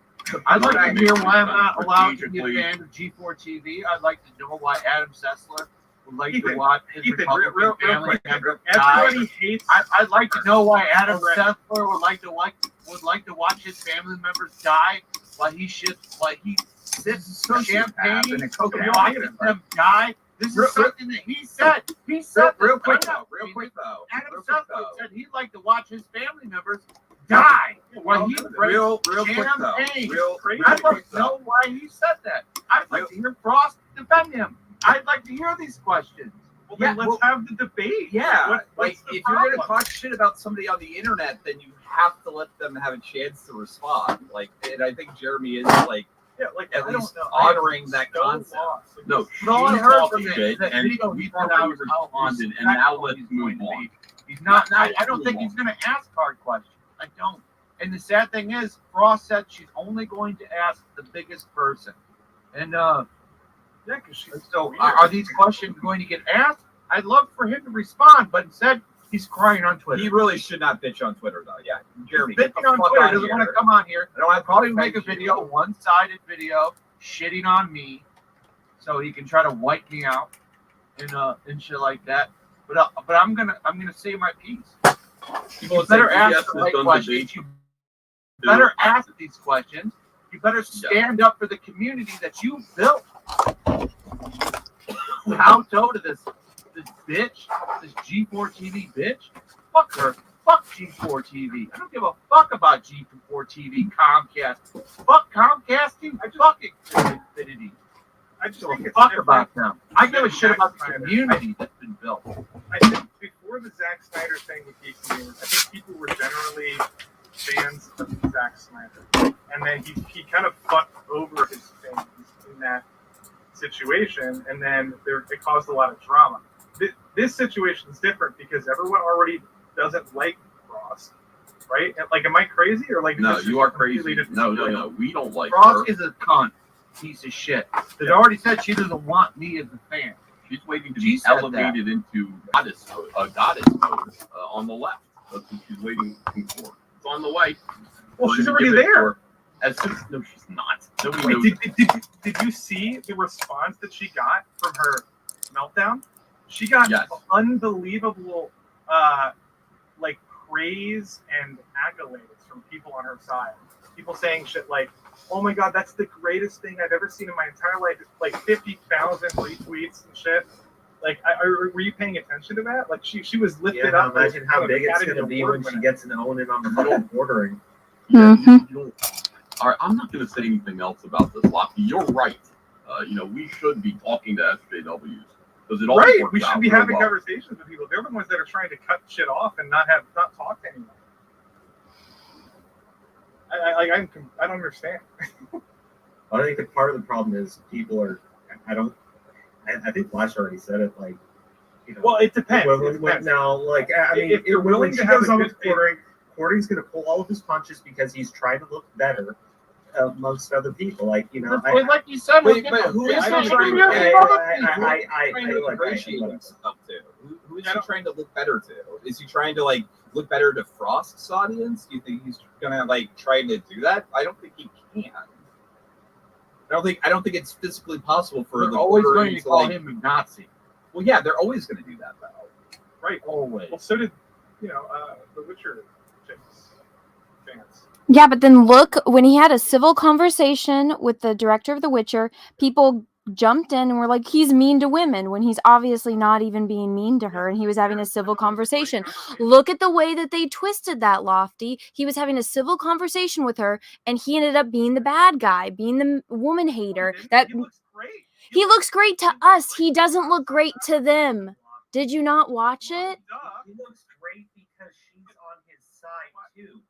Speaker 2: I'd like to hear why I'm not
Speaker 1: Strategically-
Speaker 2: allowed to be a fan of G4 TV. I'd like to know why Adam Sessler would like to
Speaker 5: Ethan,
Speaker 2: watch his
Speaker 5: Ethan,
Speaker 2: Republican
Speaker 5: real
Speaker 2: family
Speaker 5: quick.
Speaker 2: member die.
Speaker 5: Everybody hates.
Speaker 2: I'd like to know why Adam
Speaker 5: Already.
Speaker 2: Sessler would like to watch his family members die while he sips champagne
Speaker 4: and a Coke
Speaker 2: and
Speaker 4: and
Speaker 2: watches them die. This is something that he said. He said
Speaker 4: Real
Speaker 2: this.
Speaker 4: quick
Speaker 2: I'm
Speaker 4: though.
Speaker 2: not
Speaker 4: Real
Speaker 2: reading
Speaker 4: quick
Speaker 2: it.
Speaker 4: though.
Speaker 2: Adam
Speaker 4: Real quick,
Speaker 2: Sessler
Speaker 4: though.
Speaker 2: said he'd like to watch his family members die while he drinks
Speaker 4: Real quick though.
Speaker 2: champagne.
Speaker 4: Real
Speaker 2: I'd like
Speaker 4: quick
Speaker 2: to
Speaker 4: though.
Speaker 2: know why he said that. I'd like to hear Frost defend him. I'd like to hear these questions.
Speaker 5: Well, then
Speaker 4: Yeah,
Speaker 5: let's have the debate.
Speaker 4: Yeah,
Speaker 5: What's
Speaker 4: like
Speaker 5: the
Speaker 4: if you're gonna
Speaker 5: problem?
Speaker 4: talk shit about somebody on the internet, then you have to let them have a chance to respond. Like, and I think Jeremy is like
Speaker 5: Yeah, like
Speaker 4: at
Speaker 5: I
Speaker 4: least
Speaker 5: don't know.
Speaker 4: honoring
Speaker 5: I'm
Speaker 4: that
Speaker 5: so
Speaker 4: concept.
Speaker 5: lost. Like,
Speaker 1: No,
Speaker 2: But all I
Speaker 1: she's
Speaker 2: heard
Speaker 1: talking
Speaker 2: from
Speaker 1: shit,
Speaker 2: that
Speaker 1: and
Speaker 2: video
Speaker 1: we
Speaker 2: he put
Speaker 1: thoroughly
Speaker 2: out was how
Speaker 1: responded, and now
Speaker 2: respectful
Speaker 1: let's
Speaker 2: he's
Speaker 1: move
Speaker 2: going to
Speaker 1: on.
Speaker 2: be. He's not.
Speaker 1: Now
Speaker 2: I
Speaker 1: let's
Speaker 2: don't
Speaker 1: move
Speaker 2: think
Speaker 1: on.
Speaker 2: he's going to ask hard questions. I don't. And the sad thing is, Frost said she's only going to ask the biggest person. And
Speaker 5: Yeah, because she's
Speaker 2: So
Speaker 5: weird.
Speaker 2: are these questions going to get asked? I'd love for him to respond, but instead he's crying on Twitter.
Speaker 4: He really should not bitch on Twitter, though. Yeah, Jeremy,
Speaker 2: He's
Speaker 4: get the
Speaker 2: bitching on
Speaker 4: fuck
Speaker 2: Twitter.
Speaker 4: out
Speaker 2: Doesn't
Speaker 4: of
Speaker 2: want to
Speaker 4: here.
Speaker 2: come on here.
Speaker 4: I don't have to
Speaker 2: Probably make a
Speaker 4: defend
Speaker 2: video,
Speaker 4: you.
Speaker 2: one-sided video, shitting on me, so he can try to wipe me out and shit like that. But I'm gonna say my piece. You better ask the right questions. You better ask these questions. You better stand up for the community that you built. Kowtow to this bitch, this G4 TV bitch. Fuck her. Fuck G4 TV. I don't give a fuck about G4 TV, Comcast. Fuck Comcast too. Fuck Xfinity.
Speaker 5: I just
Speaker 2: Give
Speaker 5: think
Speaker 2: a
Speaker 5: it's
Speaker 2: fuck
Speaker 5: different.
Speaker 2: about them. I give a shit
Speaker 5: Zack
Speaker 2: about the
Speaker 5: Snyder.
Speaker 2: community that's been built.
Speaker 5: I think before the Zack Snyder thing with DC Gamers, I think people were generally fans of Zack Snyder, and then he kind of fucked over his fans in that situation, and then it caused a lot of drama. This situation is different because everyone already doesn't like Frost, right? Like, am I crazy or like?
Speaker 1: No,
Speaker 5: this
Speaker 1: you
Speaker 5: is
Speaker 1: are
Speaker 5: completely
Speaker 1: crazy.
Speaker 5: different
Speaker 1: No,
Speaker 5: situation?
Speaker 1: we don't like
Speaker 2: Frost
Speaker 1: her.
Speaker 2: is a cunt. Piece of shit. They already said she doesn't want me as a fan.
Speaker 1: She's waiting to
Speaker 2: She
Speaker 1: be
Speaker 2: said
Speaker 1: elevated into goddess mode on the left. That's what she's waiting for. It's on the way.
Speaker 5: Well,
Speaker 1: We're
Speaker 5: she's
Speaker 1: gonna
Speaker 5: already
Speaker 1: give it to
Speaker 5: there.
Speaker 1: her. No, she's not. Nobody knows.
Speaker 5: Wait, did you see the response that she got from her meltdown? She got
Speaker 1: Yes.
Speaker 5: unbelievable like praise and accolades from people on her side. People saying shit like, "Oh my god, that's the greatest thing I've ever seen in my entire life." It's like 50,000 retweets and shit. Like, were you paying attention to that? Like, she was lifted up.
Speaker 7: Imagine how
Speaker 5: as
Speaker 7: big it's
Speaker 5: Academy
Speaker 7: going to be
Speaker 5: Award
Speaker 7: when she
Speaker 5: winner.
Speaker 7: gets an own in on the middle ordering.
Speaker 3: Mhm.
Speaker 1: All right, I'm not going to say anything else about this, Lockie. You're right. We should be talking to SJWs because it all
Speaker 5: Right,
Speaker 1: works
Speaker 5: we should
Speaker 1: out
Speaker 5: be
Speaker 1: real
Speaker 5: having
Speaker 1: well.
Speaker 5: conversations with people. They're the ones that are trying to cut shit off and not talk to anyone. I don't understand.
Speaker 7: I think that part of the problem is people are. I think Flash already said it. Like,
Speaker 5: Well, it depends.
Speaker 7: Now, like, I mean,
Speaker 5: If you're willing
Speaker 7: when
Speaker 5: to
Speaker 7: she
Speaker 5: have
Speaker 7: goes
Speaker 5: a
Speaker 7: on
Speaker 5: good
Speaker 7: with Quartering's going to pull all of his punches because he's trying to look better amongst other people. Like,
Speaker 2: Like you said,
Speaker 4: Wait, but who is
Speaker 2: I don't
Speaker 4: she
Speaker 2: agree
Speaker 4: trying
Speaker 2: with
Speaker 4: to
Speaker 7: I
Speaker 4: trying to negotiate up to? Who is he trying to look better to? Is he trying to like look better to Frost's audience? Do you think he's gonna like try to do that? I don't think he can. I don't think it's physically possible for
Speaker 2: They're
Speaker 4: the
Speaker 2: always
Speaker 4: Quartering
Speaker 2: going to call
Speaker 4: like,
Speaker 2: him a Nazi.
Speaker 4: Well, yeah, they're always going to do that though.
Speaker 5: Right.
Speaker 2: Always.
Speaker 5: Well, so did the Witcher fans.
Speaker 3: Yeah, but then look, when he had a civil conversation with the director of The Witcher, people jumped in and were like, he's mean to women, when he's obviously not even being mean to her, and he was having a civil conversation. Look at the way that they twisted that, Lofty. He was having a civil conversation with her, and he ended up being the bad guy, being the woman hater. That
Speaker 5: He looks great.
Speaker 3: he looks great to us. He doesn't look great to them. Did you not watch it?
Speaker 7: He looks great because she's on his side too.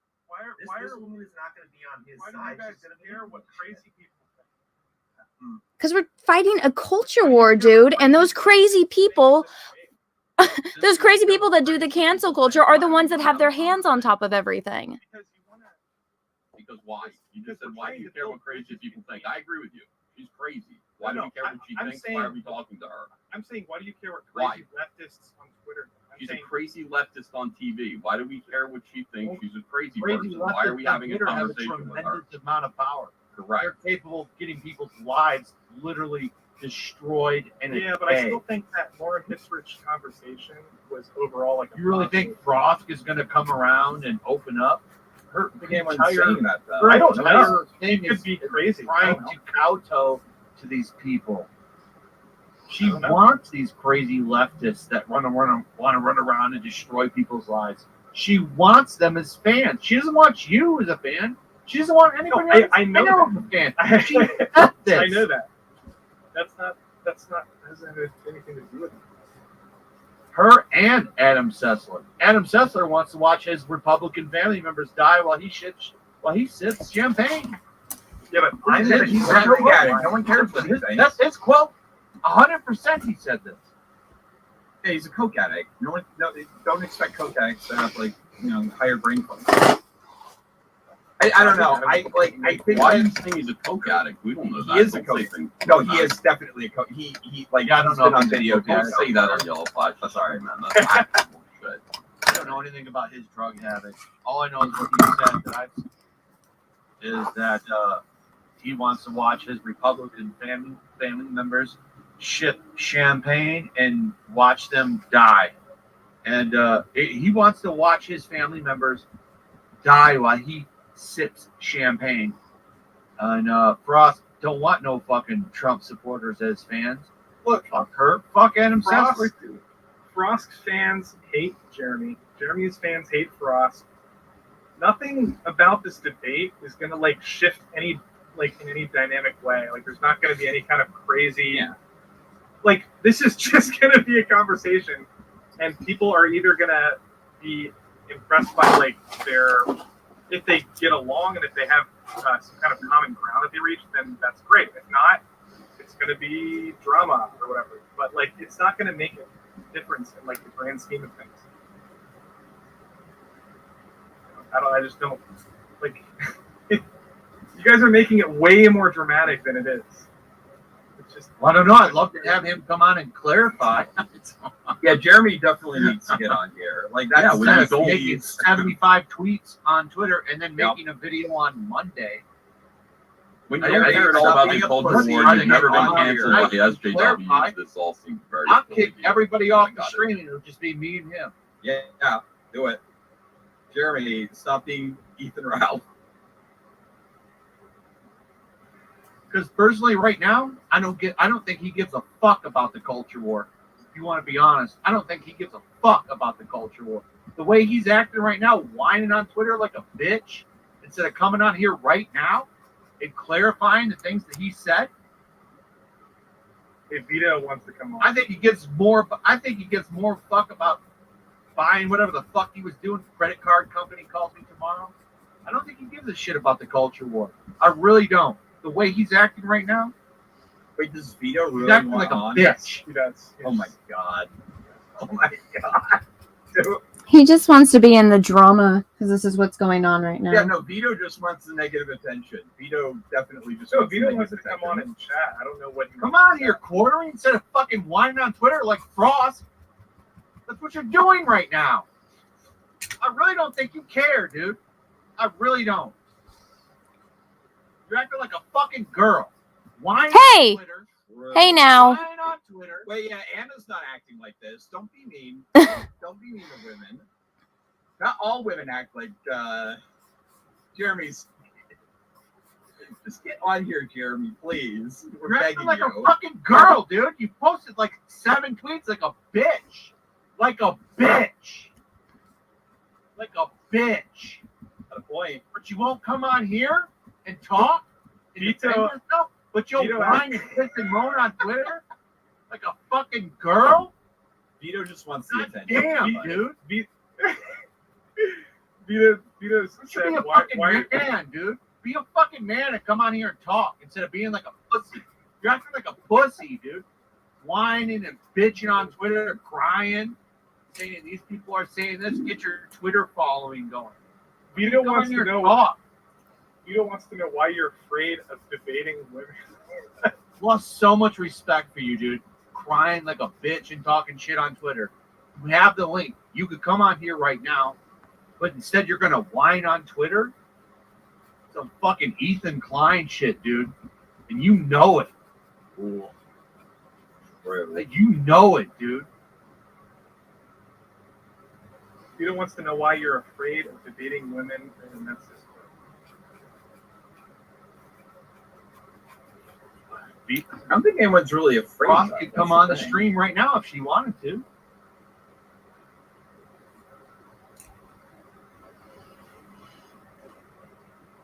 Speaker 7: This woman is not going to be on his
Speaker 5: Why do
Speaker 7: side.
Speaker 5: you guys
Speaker 7: She's going to be
Speaker 5: care what crazy people think?
Speaker 3: Because we're fighting a culture war, dude, and those crazy people that do the cancel culture are the ones that have their hands on top of everything.
Speaker 1: Because why? You just said, why do you care what crazy people think? I agree with you. She's crazy. Why do we care what she thinks? Why are we talking to her?
Speaker 5: I'm saying, why do you care what
Speaker 1: Why?
Speaker 5: crazy leftists on Twitter?
Speaker 1: She's a crazy leftist on TV. Why do we care what she thinks? She's a crazy person. Why are we having a conversation with her?
Speaker 2: Tremendous amount of power.
Speaker 1: Correct.
Speaker 2: They're capable of getting people's lives literally destroyed in a
Speaker 5: Yeah, but I
Speaker 2: day.
Speaker 5: still think that Laura Hissrich conversation was overall like a
Speaker 2: You really think Frost is going to come around and open up? Her
Speaker 4: Anyone's
Speaker 2: entire,
Speaker 4: saying that though.
Speaker 2: her
Speaker 5: I don't know.
Speaker 2: entire thing
Speaker 5: It
Speaker 2: is
Speaker 5: could be crazy. I
Speaker 2: trying
Speaker 5: don't know.
Speaker 2: to kowtow to these people. She
Speaker 5: I don't know.
Speaker 2: wants these crazy leftists that want to run around and destroy people's lives. She wants them as fans. She doesn't want you as a fan. She doesn't want anybody
Speaker 5: No, I-
Speaker 2: else
Speaker 5: I know
Speaker 2: as a fan. She got this.
Speaker 5: I know that. That's not doesn't have anything to do with it.
Speaker 2: Her and Adam Sessler. Adam Sessler wants to watch his Republican family members die while he sips champagne.
Speaker 5: Yeah, but
Speaker 4: He's a drug addict. No one cares what he thinks.
Speaker 2: That's his quote. 100% he said this.
Speaker 4: Yeah, he's a coke addict. Don't expect coke addicts to have like higher brain function. I don't know. I think
Speaker 1: Why are you
Speaker 4: that,
Speaker 1: saying he's a coke addict? We don't know that.
Speaker 4: He is a
Speaker 1: Don't say
Speaker 4: coke-
Speaker 1: things
Speaker 4: no,
Speaker 1: like
Speaker 4: he
Speaker 1: that.
Speaker 4: is definitely a coach. He like
Speaker 2: Yeah, I don't
Speaker 4: he's
Speaker 2: know
Speaker 4: been
Speaker 2: if
Speaker 4: on
Speaker 2: he's a
Speaker 4: video.
Speaker 2: coke
Speaker 1: Don't
Speaker 2: addict.
Speaker 1: say that on Yellow Flash. That's all right, man. That's not bullshit.
Speaker 2: I don't know anything about his drug habit. All I know is what he said is that he wants to watch his Republican family members ship champagne and watch them die. And he wants to watch his family members die while he sips champagne. And Frost don't want no fucking Trump supporters as fans.
Speaker 5: Look,
Speaker 2: Fuck her. Fuck Adam Sessler.
Speaker 5: Frost fans hate Jeremy. Jeremy's fans hate Frost. Nothing about this debate is gonna like shift any in any dynamic way. Like there's not gonna be any kind of crazy.
Speaker 4: Yeah.
Speaker 5: Like this is just gonna be a conversation, and people are either gonna be impressed by like if they get along and if they have some kind of common ground that they reach, then that's great. If not, it's gonna be drama or whatever. But like it's not gonna make a difference in like the grand scheme of things. I just don't like. You guys are making it way more dramatic than it is. It's just.
Speaker 2: I don't know. I'd love to have him come on and clarify.
Speaker 4: Yeah, Jeremy definitely needs to get on here. Like that's
Speaker 1: Yeah, we
Speaker 2: Instead
Speaker 1: just
Speaker 2: of
Speaker 1: don't-
Speaker 2: making 75 tweets on Twitter and then making a video on Monday.
Speaker 1: When
Speaker 2: I
Speaker 1: you're
Speaker 2: heard
Speaker 1: hearing all
Speaker 2: stop
Speaker 1: about
Speaker 2: being
Speaker 1: the
Speaker 2: a
Speaker 1: culture
Speaker 2: pussy.
Speaker 1: war,
Speaker 2: I
Speaker 1: you've
Speaker 2: think
Speaker 1: never
Speaker 2: I'm
Speaker 1: been
Speaker 2: on
Speaker 1: canceled by the
Speaker 2: here. Clarify.
Speaker 1: SJWs. This all seems very.
Speaker 2: I'll kick everybody off the
Speaker 1: Got it.
Speaker 2: stream and it'll just be me and him.
Speaker 4: yeah, do it. Jeremy, stop being Ethan Ralph.
Speaker 2: Because personally, right now, I don't think he gives a fuck about the culture war. If you want to be honest, I don't think he gives a fuck about the culture war. The way he's acting right now, whining on Twitter like a bitch, instead of coming on here right now and clarifying the things that he said,
Speaker 5: If Vito wants to come on,
Speaker 2: I think he gives more. I think he gives more fuck about buying whatever the fuck he was doing. Credit card company calls me tomorrow. I don't think he gives a shit about the culture war. I really don't. The way he's acting right now,
Speaker 4: Wait, does Vito
Speaker 2: he's
Speaker 4: really
Speaker 2: acting
Speaker 4: want
Speaker 2: like a
Speaker 4: on?
Speaker 2: bitch.
Speaker 5: he does.
Speaker 4: Oh my god. Oh my god. Dude.
Speaker 3: He just wants to be in the drama because this is what's going on right now.
Speaker 4: Yeah, no, Vito just wants the negative attention. Vito definitely just
Speaker 5: So
Speaker 4: wants
Speaker 5: Vito
Speaker 4: the
Speaker 5: wants to
Speaker 4: negative
Speaker 5: come on
Speaker 4: attention.
Speaker 5: and chat. I don't know what.
Speaker 2: Come on here, quartering instead of fucking whining on Twitter like Frost. That's what you're doing right now. I really don't think you care, dude. I really don't. You're acting like a fucking girl. Whining
Speaker 3: Hey!
Speaker 2: on Twitter.
Speaker 3: Hey now.
Speaker 2: Whining on Twitter.
Speaker 4: Wait, yeah, Anna's not acting like this. Don't be mean. Don't be mean to women. Not all women act like Jeremy's. Just get on here, Jeremy, please. We're
Speaker 2: You're acting
Speaker 4: begging
Speaker 2: like
Speaker 4: you.
Speaker 2: a fucking girl, dude. You posted like 7 tweets like a bitch. Like a bitch. Like a bitch.
Speaker 4: At a point.
Speaker 2: But you won't come on here and talk and
Speaker 5: Vito-
Speaker 2: defend yourself, but you'll
Speaker 5: Vito
Speaker 2: whine and piss and moan on Twitter like a fucking girl.
Speaker 4: Vito just wants the
Speaker 2: God
Speaker 4: attention.
Speaker 2: damn, dude.
Speaker 5: Vito
Speaker 2: You should
Speaker 5: said,
Speaker 2: be a
Speaker 5: why?
Speaker 2: fucking man, dude. Be a fucking man and come on here and talk instead of being like a pussy. You're acting like a pussy, dude. Whining and bitching on Twitter, crying, saying these people are saying this. Get your Twitter following going.
Speaker 5: Vito
Speaker 2: Come
Speaker 5: wants
Speaker 2: on here
Speaker 5: to
Speaker 2: and
Speaker 5: know.
Speaker 2: talk.
Speaker 5: Vito wants to know why you're afraid of debating women.
Speaker 2: Lost so much respect for you, dude. Crying like a bitch and talking shit on Twitter. We have the link. You could come on here right now, but instead you're gonna whine on Twitter. Some fucking Ethan Klein shit, dude. And you know it.
Speaker 4: Ooh. Rude.
Speaker 2: Like, you know it, dude.
Speaker 5: Vito wants to know why you're afraid of debating women, and that's just.
Speaker 2: Be-
Speaker 4: I don't think anyone's really afraid.
Speaker 2: Frost
Speaker 4: of it.
Speaker 2: could come
Speaker 4: That's
Speaker 2: on the
Speaker 4: thing.
Speaker 2: stream right now if she wanted to.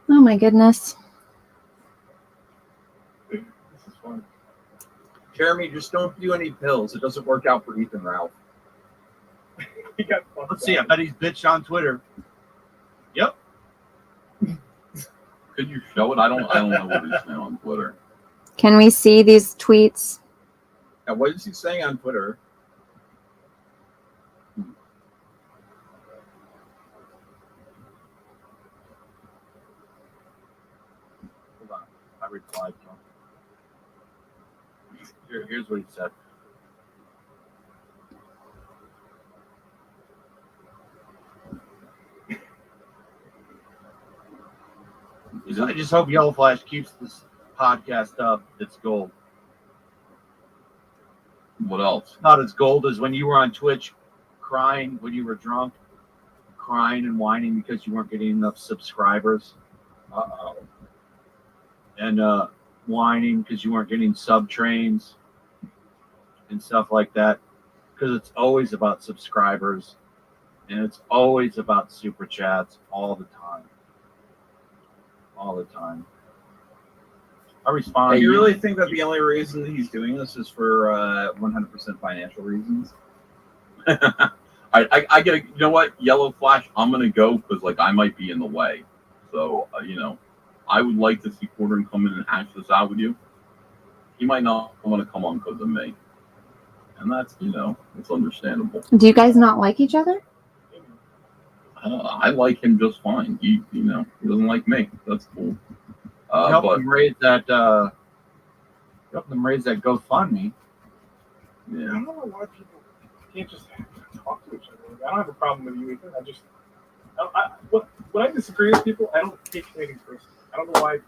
Speaker 3: Oh my goodness.
Speaker 5: This is fun.
Speaker 4: Jeremy, just don't do any pills. It doesn't work out for Ethan Ralph.
Speaker 5: He got fucked
Speaker 2: Let's see. I
Speaker 5: up.
Speaker 2: bet he's bitched on Twitter. Yep.
Speaker 1: Could you show it? I don't know what he's saying on Twitter.
Speaker 3: Can we see these tweets?
Speaker 4: Now, what is he saying on Twitter?
Speaker 8: replied to him. Here's what he said. I just hope Yellow Flash keeps this podcast up. It's gold.
Speaker 1: What else?
Speaker 8: Not as gold as when you were on Twitch crying when you were drunk, crying and whining because you weren't getting enough subscribers. Uh-oh. And whining because you weren't getting sub trains and stuff like that. Because it's always about subscribers and it's always about super chats all the time. All the time. I respond.
Speaker 4: Do you really think that the only reason that he's doing this is for 100% financial reasons?
Speaker 1: I get you know what, Yellow Flash, I'm gonna go because like I might be in the way. So you know, I would like to see Quartering come in and hash this out with you. He might not want to come on because of me, and that's it's understandable.
Speaker 3: Do you guys not like each other?
Speaker 1: I like him just fine. He doesn't like me. That's cool.
Speaker 8: Help
Speaker 1: But
Speaker 8: them raise that. Help them raise that GoFundMe.
Speaker 5: I
Speaker 1: yeah,
Speaker 5: don't know why people can't just talk to each other. Like, I don't have a problem with you either. When I disagree with people, I don't take anything personally. I don't know why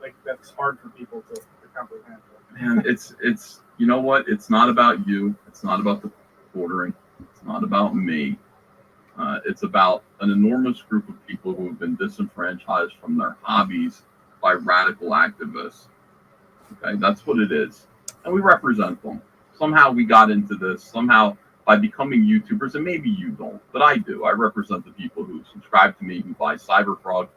Speaker 5: like that's hard for people to comprehend.
Speaker 1: man, it's you know what? It's not about you. It's not about the Quartering. It's not about me. It's about an enormous group of people who have been disenfranchised from their hobbies by radical activists. Okay, that's what it is. And we represent them. Somehow we got into this. Somehow by becoming YouTubers, and maybe you don't, but I do. I represent the people who subscribe to me, who buy Cyberfrog.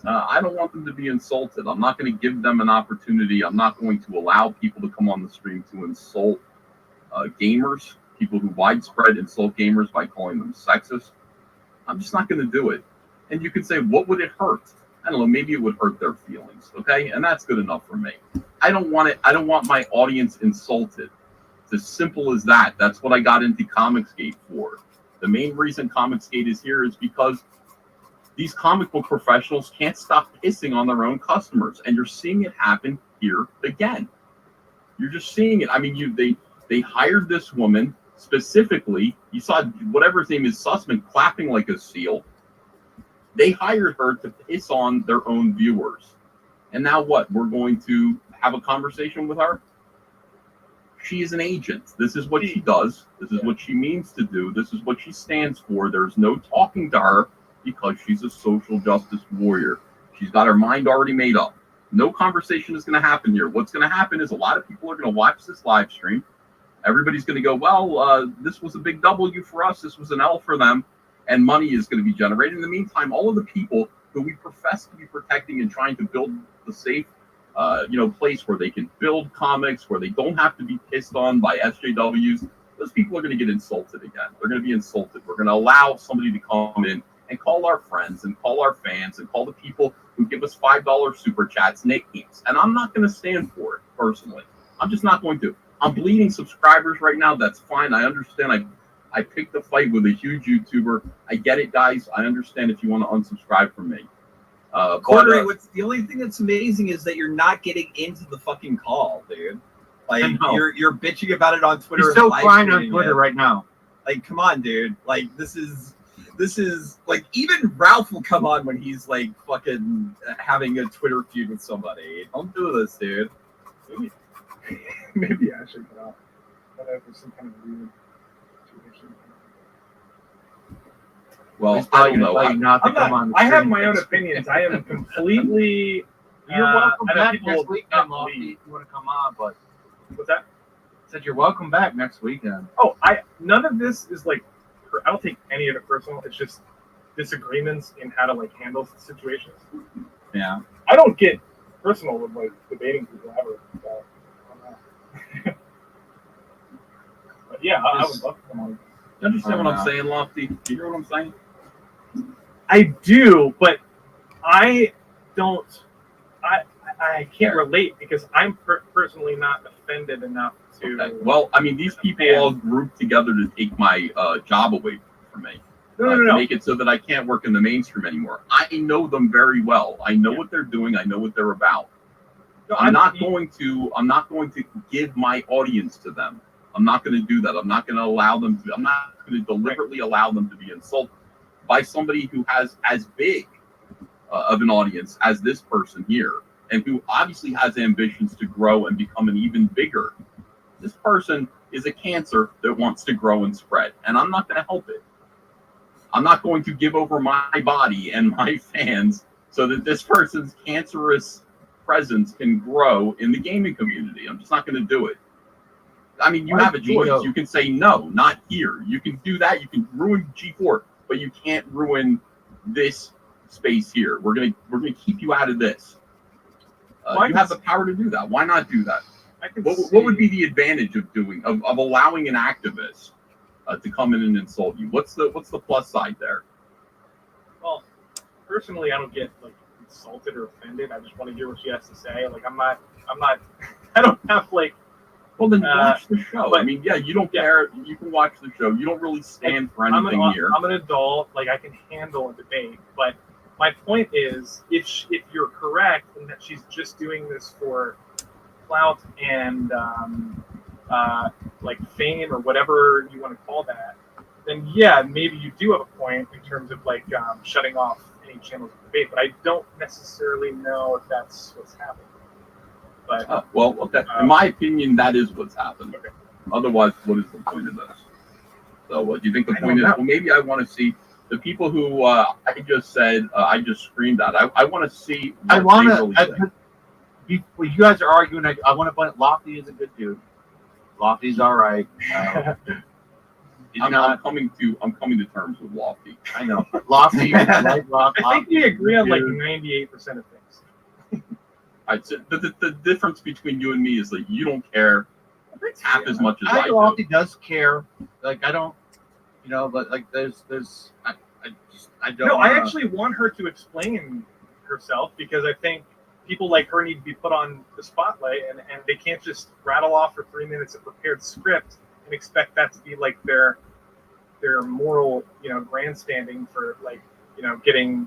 Speaker 1: I don't want them to be insulted. I'm not going to give them an opportunity. I'm not going to allow people to come on the stream to insult gamers, people who widespread insult gamers by calling them sexist. I'm just not going to do it. And you could say, what would it hurt? I don't know, maybe it would hurt their feelings, okay? And that's good enough for me. I don't want it. I don't want my audience insulted. It's as simple as that. That's what I got into Comicsgate for. The main reason Comicsgate is here is because these comic book professionals can't stop pissing on their own customers, and you're seeing it happen here again. You're just seeing it. I mean, they hired this woman specifically. You saw whatever his name is, Sussman, clapping like a seal. They hired her to piss on their own viewers. And now what? We're going to have a conversation with her? She is an agent. This is what she does. This is what she means to do. This is what she stands for. There's no talking to her because she's a social justice warrior. She's got her mind already made up. No conversation is going to happen here. What's going to happen is a lot of people are going to watch this live stream. Everybody's going to go, well, this was a big W for us. This was an L for them. And money is going to be generated. In the meantime, all of the people who we profess to be protecting and trying to build the safe, place where they can build comics, where they don't have to be pissed on by SJWs, those people are going to get insulted again. They're going to be insulted. We're going to allow somebody to come in and call our friends and call our fans and call the people who give us $5 super chats nicknames. And I'm not going to stand for it personally. I'm just not going to. I'm bleeding subscribers right now. That's fine. I understand. I picked a fight with a huge YouTuber. I get it, guys. I understand if you want to unsubscribe from me.
Speaker 4: Quartering, what's the only thing that's amazing is that you're not getting into the fucking call, dude. Like you're bitching about it on Twitter.
Speaker 8: He's still crying on Twitter right now.
Speaker 4: Like, come on, dude. Like this is like even Ralph will come on when he's like fucking having a Twitter feud with somebody. Don't do this, dude.
Speaker 5: Maybe I should get off. But there's some kind of weird situation.
Speaker 1: Well, I don't know.
Speaker 5: I have my own opinions. I am completely.
Speaker 8: You're welcome back
Speaker 5: people
Speaker 8: next weekend, Lofty, if you want to come on. But
Speaker 5: what's that?
Speaker 8: I said you're welcome back next weekend.
Speaker 5: Oh, none of this is like. I don't take any of it personal. It's just disagreements in how to like handle situations.
Speaker 8: Yeah.
Speaker 5: I don't get personal with like debating people ever. So, but yeah, I would love to come on.
Speaker 1: You understand what I'm saying, Lofty? Do you hear what I'm saying?
Speaker 5: I do, but I don't. I can't relate because I'm personally not offended enough to.
Speaker 1: Okay. Well, I mean, these people all grouped together to take my job away from me.
Speaker 5: No.
Speaker 1: To make it so that I can't work in the mainstream anymore. I know them very well. I know what they're doing. I know what they're about.
Speaker 5: No,
Speaker 1: I'm not going to give my audience to them. I'm not going to do that. I'm not going to allow them to. I'm not going to deliberately allow them to be insulted by somebody who has as big of an audience as this person here, and who obviously has ambitions to grow and become an even bigger. This person is a cancer that wants to grow and spread, and I'm not going to help it. I'm not going to give over my body and my fans so that this person's cancerous presence can grow in the gaming community. I'm just not going to do it. I mean, you have a choice. You can say no, not here. You can do that. You can ruin G4, but you can't ruin this space here. We're gonna keep you out of this. You have the power to do that. Why not do that? What would be the advantage of allowing an activist to come in and insult you? What's the plus side there?
Speaker 5: Well, personally, I don't get like insulted or offended. I just want to hear what she has to say. Like I'm not. I don't have like.
Speaker 1: Well, then watch the show. I mean, yeah, you don't care. You can watch the show. You don't really stand for anything here.
Speaker 5: I'm an adult. Like I can handle a debate. But my point is, if you're correct in that she's just doing this for clout and like fame or whatever you want to call that, then yeah, maybe you do have a point in terms of like shutting off any channels of debate. But I don't necessarily know if that's what's happening. But
Speaker 1: well, okay. In my opinion, that is what's happened.
Speaker 5: Okay.
Speaker 1: Otherwise, what is the point of this? So, what do you think the point is? Well, maybe I want to see the people who I just said I just screamed at. I want to see.
Speaker 8: I want to. You guys are arguing. I want to point out Lofty is a good dude. Lofty's all right.
Speaker 1: I'm coming to terms with Lofty.
Speaker 8: I know Lofty.
Speaker 5: I think we agree on like 98% of things.
Speaker 1: The difference between you and me is like you don't care half as much as I do.
Speaker 8: Lofty does care. Like I don't, but like there's I don't.
Speaker 5: No, I actually want her to explain herself because I think people like her need to be put on the spotlight and they can't just rattle off for 3 minutes a prepared script and expect that to be like their moral, grandstanding for like, getting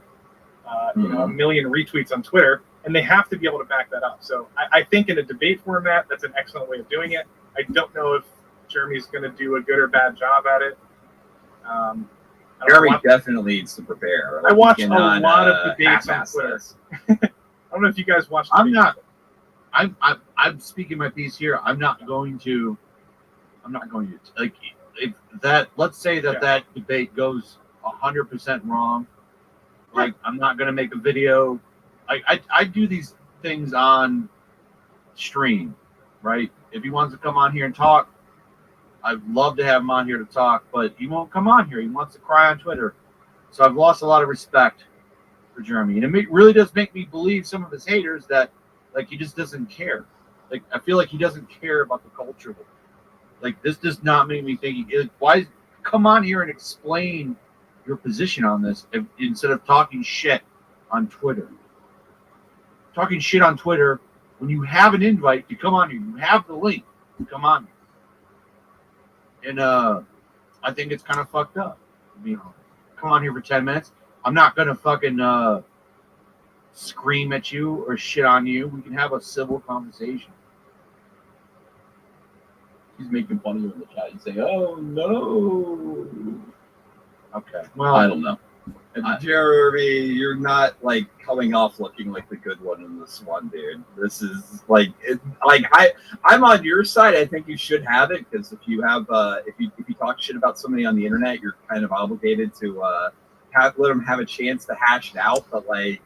Speaker 5: a million retweets on Twitter. And they have to be able to back that up. So I think in a debate format, that's an excellent way of doing it. I don't know if Jeremy's going to do a good or bad job at it.
Speaker 4: Jeremy definitely needs to prepare.
Speaker 5: I watch a lot of debates on Twitter. I don't know if you guys watch.
Speaker 8: I'm speaking my piece here. I'm not going to like if that. Let's say that debate goes 100% wrong. Like I'm not going to make a video. I do these things on stream, right? If he wants to come on here and talk, I'd love to have him on here to talk, but he won't come on here. He wants to cry on Twitter. So I've lost a lot of respect for Jeremy. And it really does make me believe some of his haters that, like, he just doesn't care. Like, I feel like he doesn't care about the culture. Like, this does not make me think, why come on here and explain your position on this instead of talking shit on Twitter? Talking shit on Twitter when you have an invite to come on here. You have the link to come on here. And I think it's kind of fucked up. Come on here for 10 minutes. I'm not going to fucking scream at you or shit on you. We can have a civil conversation.
Speaker 1: He's making fun of you in the chat. You say, oh, no.
Speaker 8: Okay. Well,
Speaker 1: I don't know.
Speaker 4: Jeremy, you're not like coming off looking like the good one in this one, dude. This is I'm on your side. I think you should have it because if you talk shit about somebody on the internet, you're kind of obligated to let them have a chance to hash it out. But like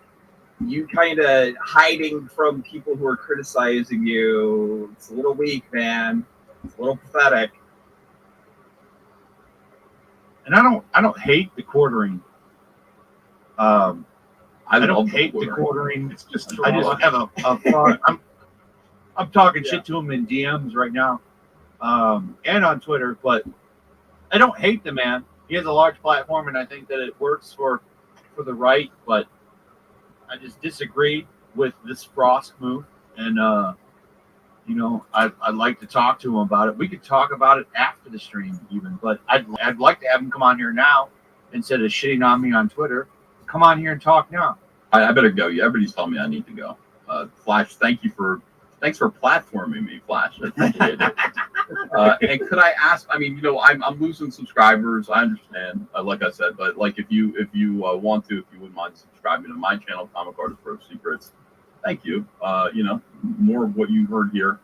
Speaker 4: you kind of hiding from people who are criticizing you, it's a little weak, man. It's a little pathetic.
Speaker 8: And I don't hate the quartering. I don't hate the quartering.
Speaker 5: It's just
Speaker 8: I just have a fun. I'm talking shit to him in DMs right now, and on Twitter. But I don't hate the man. He has a large platform, and I think that it works for the right. But I just disagree with this Frost move, and I'd like to talk to him about it. We could talk about it after the stream, even. But I'd like to have him come on here now instead of shitting on me on Twitter. Come on here and talk now.
Speaker 1: I better go. Yeah, everybody's telling me I need to go. Flash, thanks for platforming me, Flash. I appreciate it. And could I ask? I mean, I'm losing subscribers. I understand, like I said, but like if you want to, if you wouldn't mind subscribing to my channel, Comic Artist Pro Secrets. Thank you. More of what you heard here.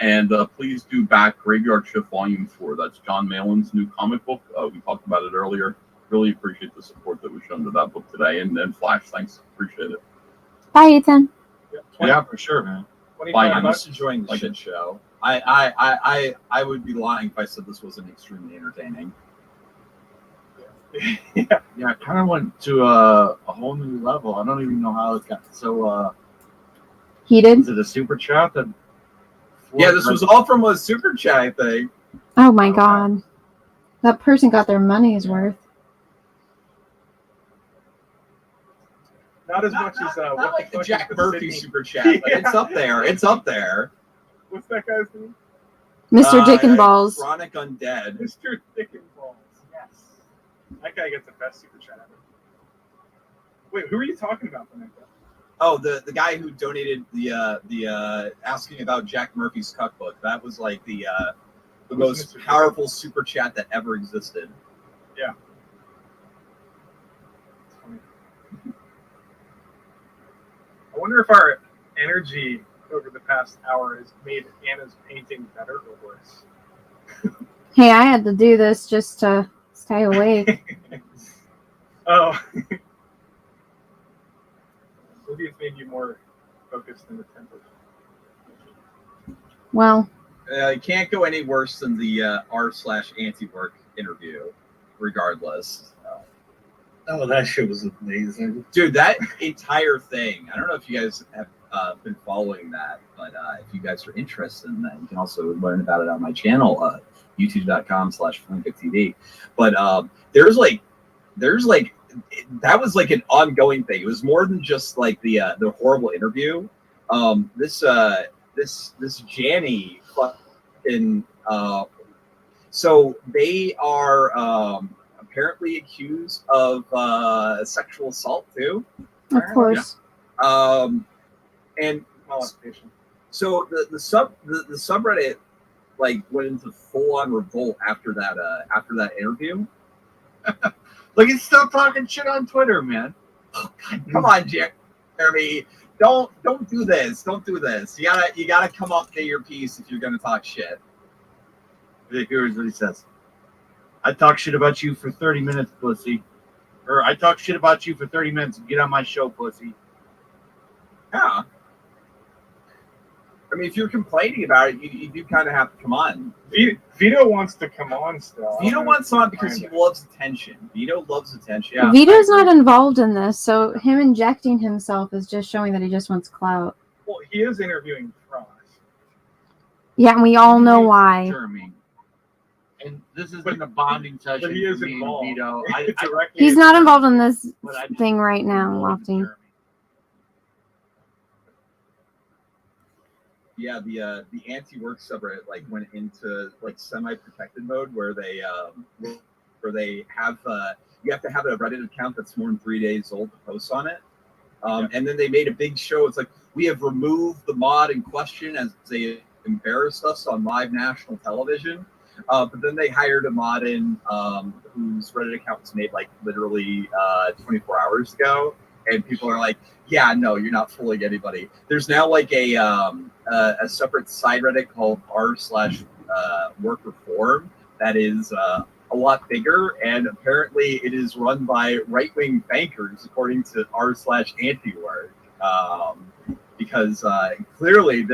Speaker 1: And please do back Graveyard Shift Volume 4. That's John Malin's new comic book. We talked about it earlier. Really appreciate the support that was shown to that book today. And Flash, thanks. Appreciate it.
Speaker 3: Bye, Ethan.
Speaker 8: Yeah, for sure, man.
Speaker 1: Bye,
Speaker 9: I'm
Speaker 1: man.
Speaker 9: just enjoying the shit show. I would be lying if I said this wasn't extremely entertaining.
Speaker 8: Yeah, it kind of went to a whole new level. I don't even know how it got so.
Speaker 3: Heated.
Speaker 8: Is it a super chat that?
Speaker 9: Yeah, this was all from a super chat thing.
Speaker 3: Oh my god, that person got their money's worth.
Speaker 5: Not as much as
Speaker 9: Not
Speaker 5: what
Speaker 9: like
Speaker 5: the
Speaker 9: the
Speaker 5: fuck
Speaker 9: Jack
Speaker 5: is the
Speaker 9: Murphy
Speaker 5: Sydney-
Speaker 9: super chat, but it's up there. It's up there.
Speaker 5: What's that guy's name?
Speaker 3: Mr. Dick and Balls.
Speaker 9: Chronic Undead.
Speaker 5: Mr. Dick and Balls. Yes. That guy gets the best super chat ever. Wait, who are you talking about, Vanessa?
Speaker 9: Oh, the guy who donated the asking about Jack Murphy's cookbook. That was like the most powerful super chat that ever existed.
Speaker 5: Yeah. I wonder if our energy over the past hour has made Anna's painting better or worse.
Speaker 3: Hey, I had to do this just to stay awake.
Speaker 5: Oh. Maybe it's made you more focused and attentive.
Speaker 3: Well,
Speaker 9: It can't go any worse than the r/anti-work interview, regardless.
Speaker 7: Oh, that shit was amazing.
Speaker 9: Dude, that entire thing, I don't know if you guys have been following that, but if you guys are interested in that, you can also learn about it on my channel, youtube.com/FlinkTV. But there's like that was like an ongoing thing. It was more than just like the horrible interview. This Janny fucking so they are apparently accused of sexual assault too.
Speaker 3: of course.
Speaker 9: And
Speaker 5: Molestation.
Speaker 9: so the subreddit like went into full on revolt after that interview.
Speaker 8: Like he's still talking shit on Twitter, man.
Speaker 9: Oh, God, come on, Jeremy. Don't do this. Don't do this. You gotta come up to your piece if you're gonna talk shit.
Speaker 8: Here's what he says. I talk shit about you for 30 minutes, pussy. Or I talk shit about you for 30 minutes. Get on my show, pussy.
Speaker 9: Yeah. I mean, if you're complaining about it, you do kind of have to come on.
Speaker 5: Vito wants to come on still.
Speaker 9: Vito wants on because he loves attention. Vito loves attention.
Speaker 8: Yeah.
Speaker 3: Vito's not involved in this, so him injecting himself is just showing that he just wants clout.
Speaker 5: Well, he is interviewing Frost.
Speaker 3: Yeah, and we all know why.
Speaker 8: Jeremy. And this isn't a bonding session.
Speaker 5: But he is
Speaker 8: for me and
Speaker 5: involved.
Speaker 8: Vito.
Speaker 5: Directly
Speaker 3: He's not involved in this
Speaker 8: but I just-
Speaker 3: thing right now, Lofty.
Speaker 9: Yeah, the anti-work subreddit like went into like semi-protected mode where they have you have to have a Reddit account that's more than 3 days old to post on it. And then they made a big show. It's like, we have removed the mod in question as they embarrassed us on live national television. But then they hired a mod in whose Reddit account was made like literally 24 hours ago. And people are like, yeah, no, you're not fooling anybody. There's now like a separate side Reddit called r/work reform that is a lot bigger, and apparently it is run by right-wing bankers, according to r/anti-work. Because clearly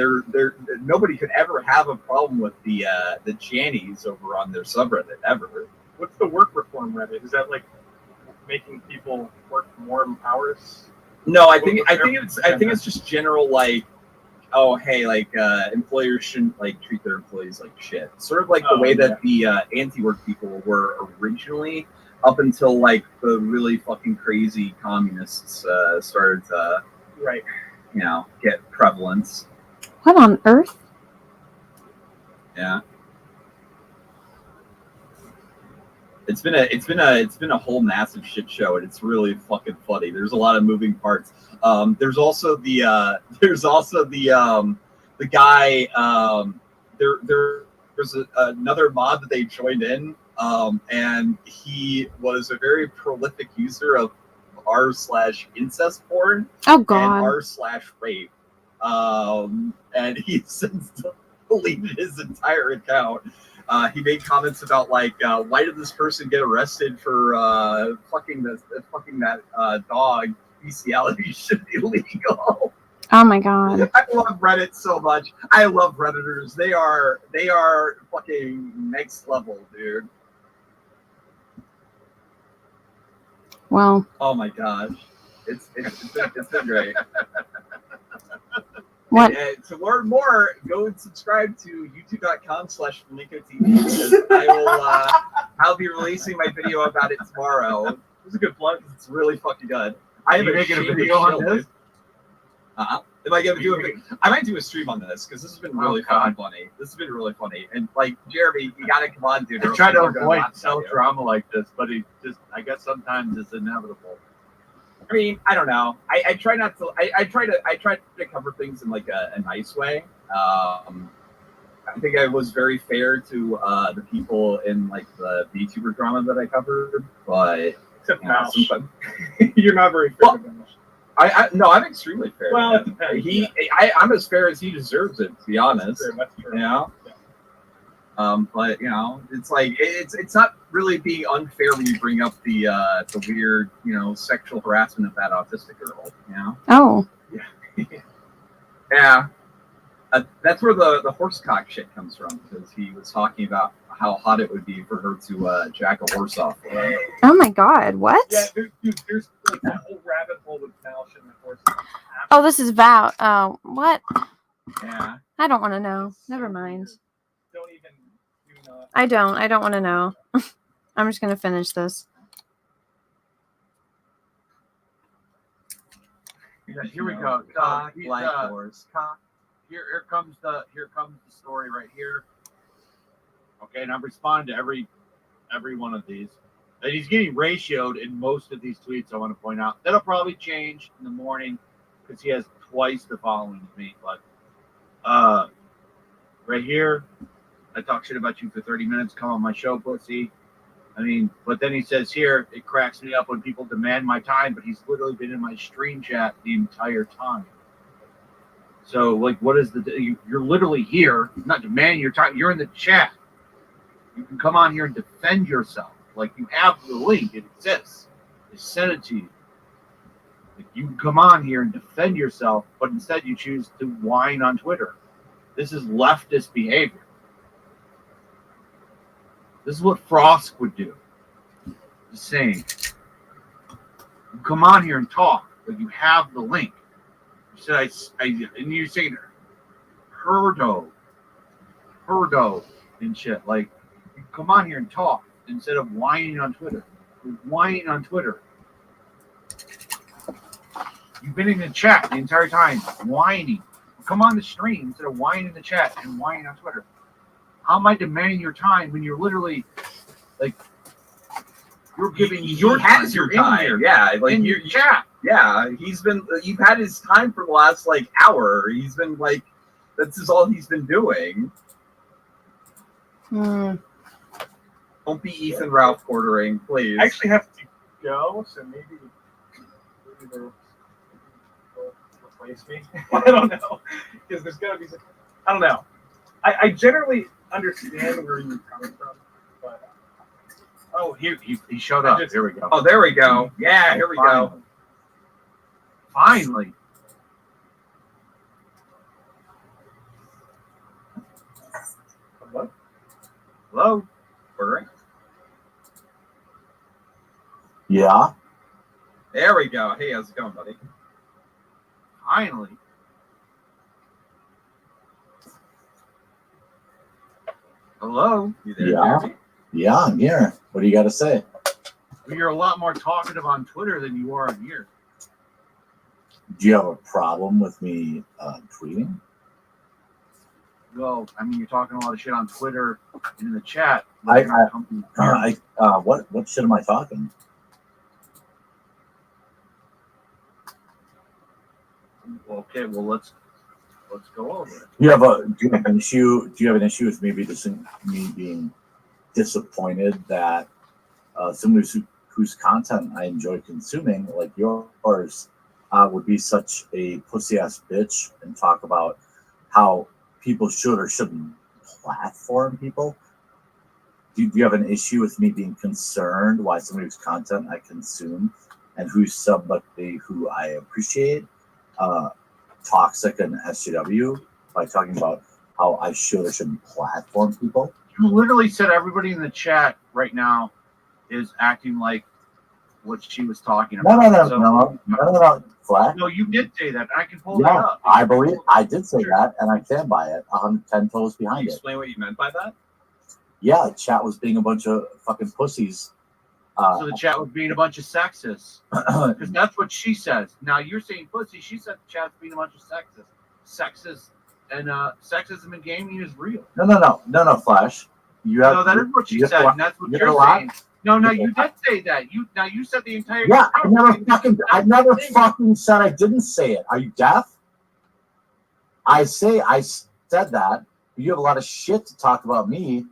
Speaker 9: nobody could ever have a problem with the Jannies over on their subreddit ever.
Speaker 5: What's the work reform Reddit? Is that like making people work more hours?
Speaker 9: No, I think it's just general like, oh hey, like employers shouldn't like treat their employees like shit. Sort of like the way that the anti-work people were originally, up until like the really fucking crazy communists started to
Speaker 5: Right.
Speaker 9: Get prevalence.
Speaker 3: What on earth?
Speaker 9: Yeah. It's been a whole massive shit show, and it's really fucking funny. There's a lot of moving parts. There's also the guy. There's another mod that they joined in, and he was a very prolific user of r/incest porn
Speaker 3: Oh
Speaker 9: and
Speaker 3: God.
Speaker 9: r/rape, and he since deleted his entire account. He made comments about like, why did this person get arrested for fucking that dog? Bestiality should be legal.
Speaker 3: Oh my God.
Speaker 9: I love Reddit so much. I love Redditors. They are fucking next level, dude.
Speaker 3: Well,
Speaker 9: Oh my gosh, it's been great.
Speaker 3: what?
Speaker 9: And to learn more, go and subscribe to youtube.com/FlamingoTV. I will. I'll be releasing my video about it tomorrow. It's a good plug. It's really fucking good. I
Speaker 2: Are you making a video on this?
Speaker 9: If I get to do it, I might do a stream on this because this has been really fucking funny. This has been really funny, and like Jeremy, you gotta come on, dude.
Speaker 2: I try to avoid self-drama like this, but it just, I guess sometimes it's inevitable.
Speaker 9: I mean, I don't know. I try not to. I try to cover things in like a nice way. I think I was very fair to the people in like the VTuber drama that I covered, but
Speaker 5: Except
Speaker 9: you know,
Speaker 5: Mouse.
Speaker 9: sometimes-
Speaker 5: You're not very fair.
Speaker 9: Well,
Speaker 5: to them.
Speaker 9: no, I'm extremely fair.
Speaker 5: Well,
Speaker 9: to
Speaker 5: it
Speaker 9: him.
Speaker 5: depends,
Speaker 9: I'm as fair as he deserves it, to be honest.
Speaker 5: That's true.
Speaker 9: You know. But you know, it's like it's not really being unfair when you bring up the weird, you know, sexual harassment of that autistic girl. You know.
Speaker 3: Oh.
Speaker 9: Yeah. That's where the horsecock shit comes from, because he was talking about how hot it would be for her to jack a horse off.
Speaker 3: Oh my God. What?
Speaker 5: Yeah, there's like that whole rabbit hole with Moush and the horse.
Speaker 3: Oh, this is Val. Oh, what?
Speaker 9: Yeah.
Speaker 3: I don't want to know. Never mind.
Speaker 5: Don't even do not.
Speaker 3: I don't want to know. I'm just gonna finish this.
Speaker 2: Yeah, here we go.
Speaker 9: Cock
Speaker 2: He's,
Speaker 9: like horse.
Speaker 2: here comes the story right here.
Speaker 8: Okay, and I've responded to every one of these. And he's getting ratioed in most of these tweets, I want to point out. That'll probably change in the morning because he has twice the following of me. But right here, I talk shit about you for 30 minutes, come on my show, pussy. I mean, but then he says here, it cracks me up when people demand my time, but he's literally been in my stream chat the entire time. So, like, what is you're literally here, not demanding your time, you're in the chat. You can come on here and defend yourself. Like, you have the link, it exists. They sent it to you. Like, you can come on here and defend yourself, but instead you choose to whine on Twitter. This is leftist behavior. This is what Frost would do. Just saying. You come on here and talk, but you have the link. You said and you're saying herdo and shit. Like, you come on here and talk instead of whining on Twitter. You're whining on Twitter. You've been in the chat the entire time, whining. Come on the stream instead of whining in the chat and whining on Twitter. How am I demanding your time when you're literally, like, you're giving your time.
Speaker 9: Has your
Speaker 8: You're in
Speaker 9: time.
Speaker 8: there.
Speaker 9: Yeah, like
Speaker 8: in your chat.
Speaker 9: Yeah, you've had his time for the last like hour. He's been like, this is all he's been doing. Don't be Ethan Ralph quartering, please.
Speaker 5: I actually have to go, so maybe they'll replace me. I don't know, because there's gonna be some, I don't know. I generally understand where you're coming from, but
Speaker 8: Oh, he showed up. Here we go.
Speaker 9: Oh, there we go. Yeah, here we go.
Speaker 8: Finally.
Speaker 5: what?
Speaker 9: Hello? Ordering?
Speaker 10: Yeah.
Speaker 9: There we go. Hey, how's it going, buddy?
Speaker 8: Finally. Hello?
Speaker 9: You there,
Speaker 10: Yeah.
Speaker 9: Jeremy?
Speaker 10: Yeah, I'm here. What do you got to say?
Speaker 8: Well, you're a lot more talkative on Twitter than you are on here.
Speaker 10: Do you have a problem with me tweeting?
Speaker 8: Well, I mean, you're talking a lot of shit on Twitter and in the chat.
Speaker 10: What shit am I talking?
Speaker 8: Okay, well let's go over it.
Speaker 10: Do you have an issue? Do you have an issue with me being disappointed that somebody whose content I enjoy consuming, like yours, would be such a pussy ass bitch and talk about how people should or shouldn't platform people? Do you have an issue with me being concerned why somebody whose content I consume and who's somebody who I appreciate toxic and SJW by talking about how I should or shouldn't platform people?
Speaker 8: You literally said everybody in the chat right now is acting like what she was talking about.
Speaker 10: No, Flash.
Speaker 8: No, you did say that. I can pull that
Speaker 10: Yeah,
Speaker 8: up.
Speaker 10: I believe I did say that, and I stand by it. 110 toes
Speaker 9: Can
Speaker 10: behind
Speaker 9: you
Speaker 10: it.
Speaker 9: explain what you meant by that?
Speaker 10: Yeah, chat was being a bunch of fucking pussies.
Speaker 8: So the chat was being a bunch of sexists. Because that's what she says. Now you're saying pussy. She said the chat's being a bunch of sexists. Sexist and sexism in gaming is real.
Speaker 10: No, Flash.
Speaker 8: No, that is what she said, and that's what you're saying. No, you did say that. You said the entire.
Speaker 10: Yeah, I never fucking said I didn't say it. Are you deaf? I said that. But you have a lot of shit to talk about me,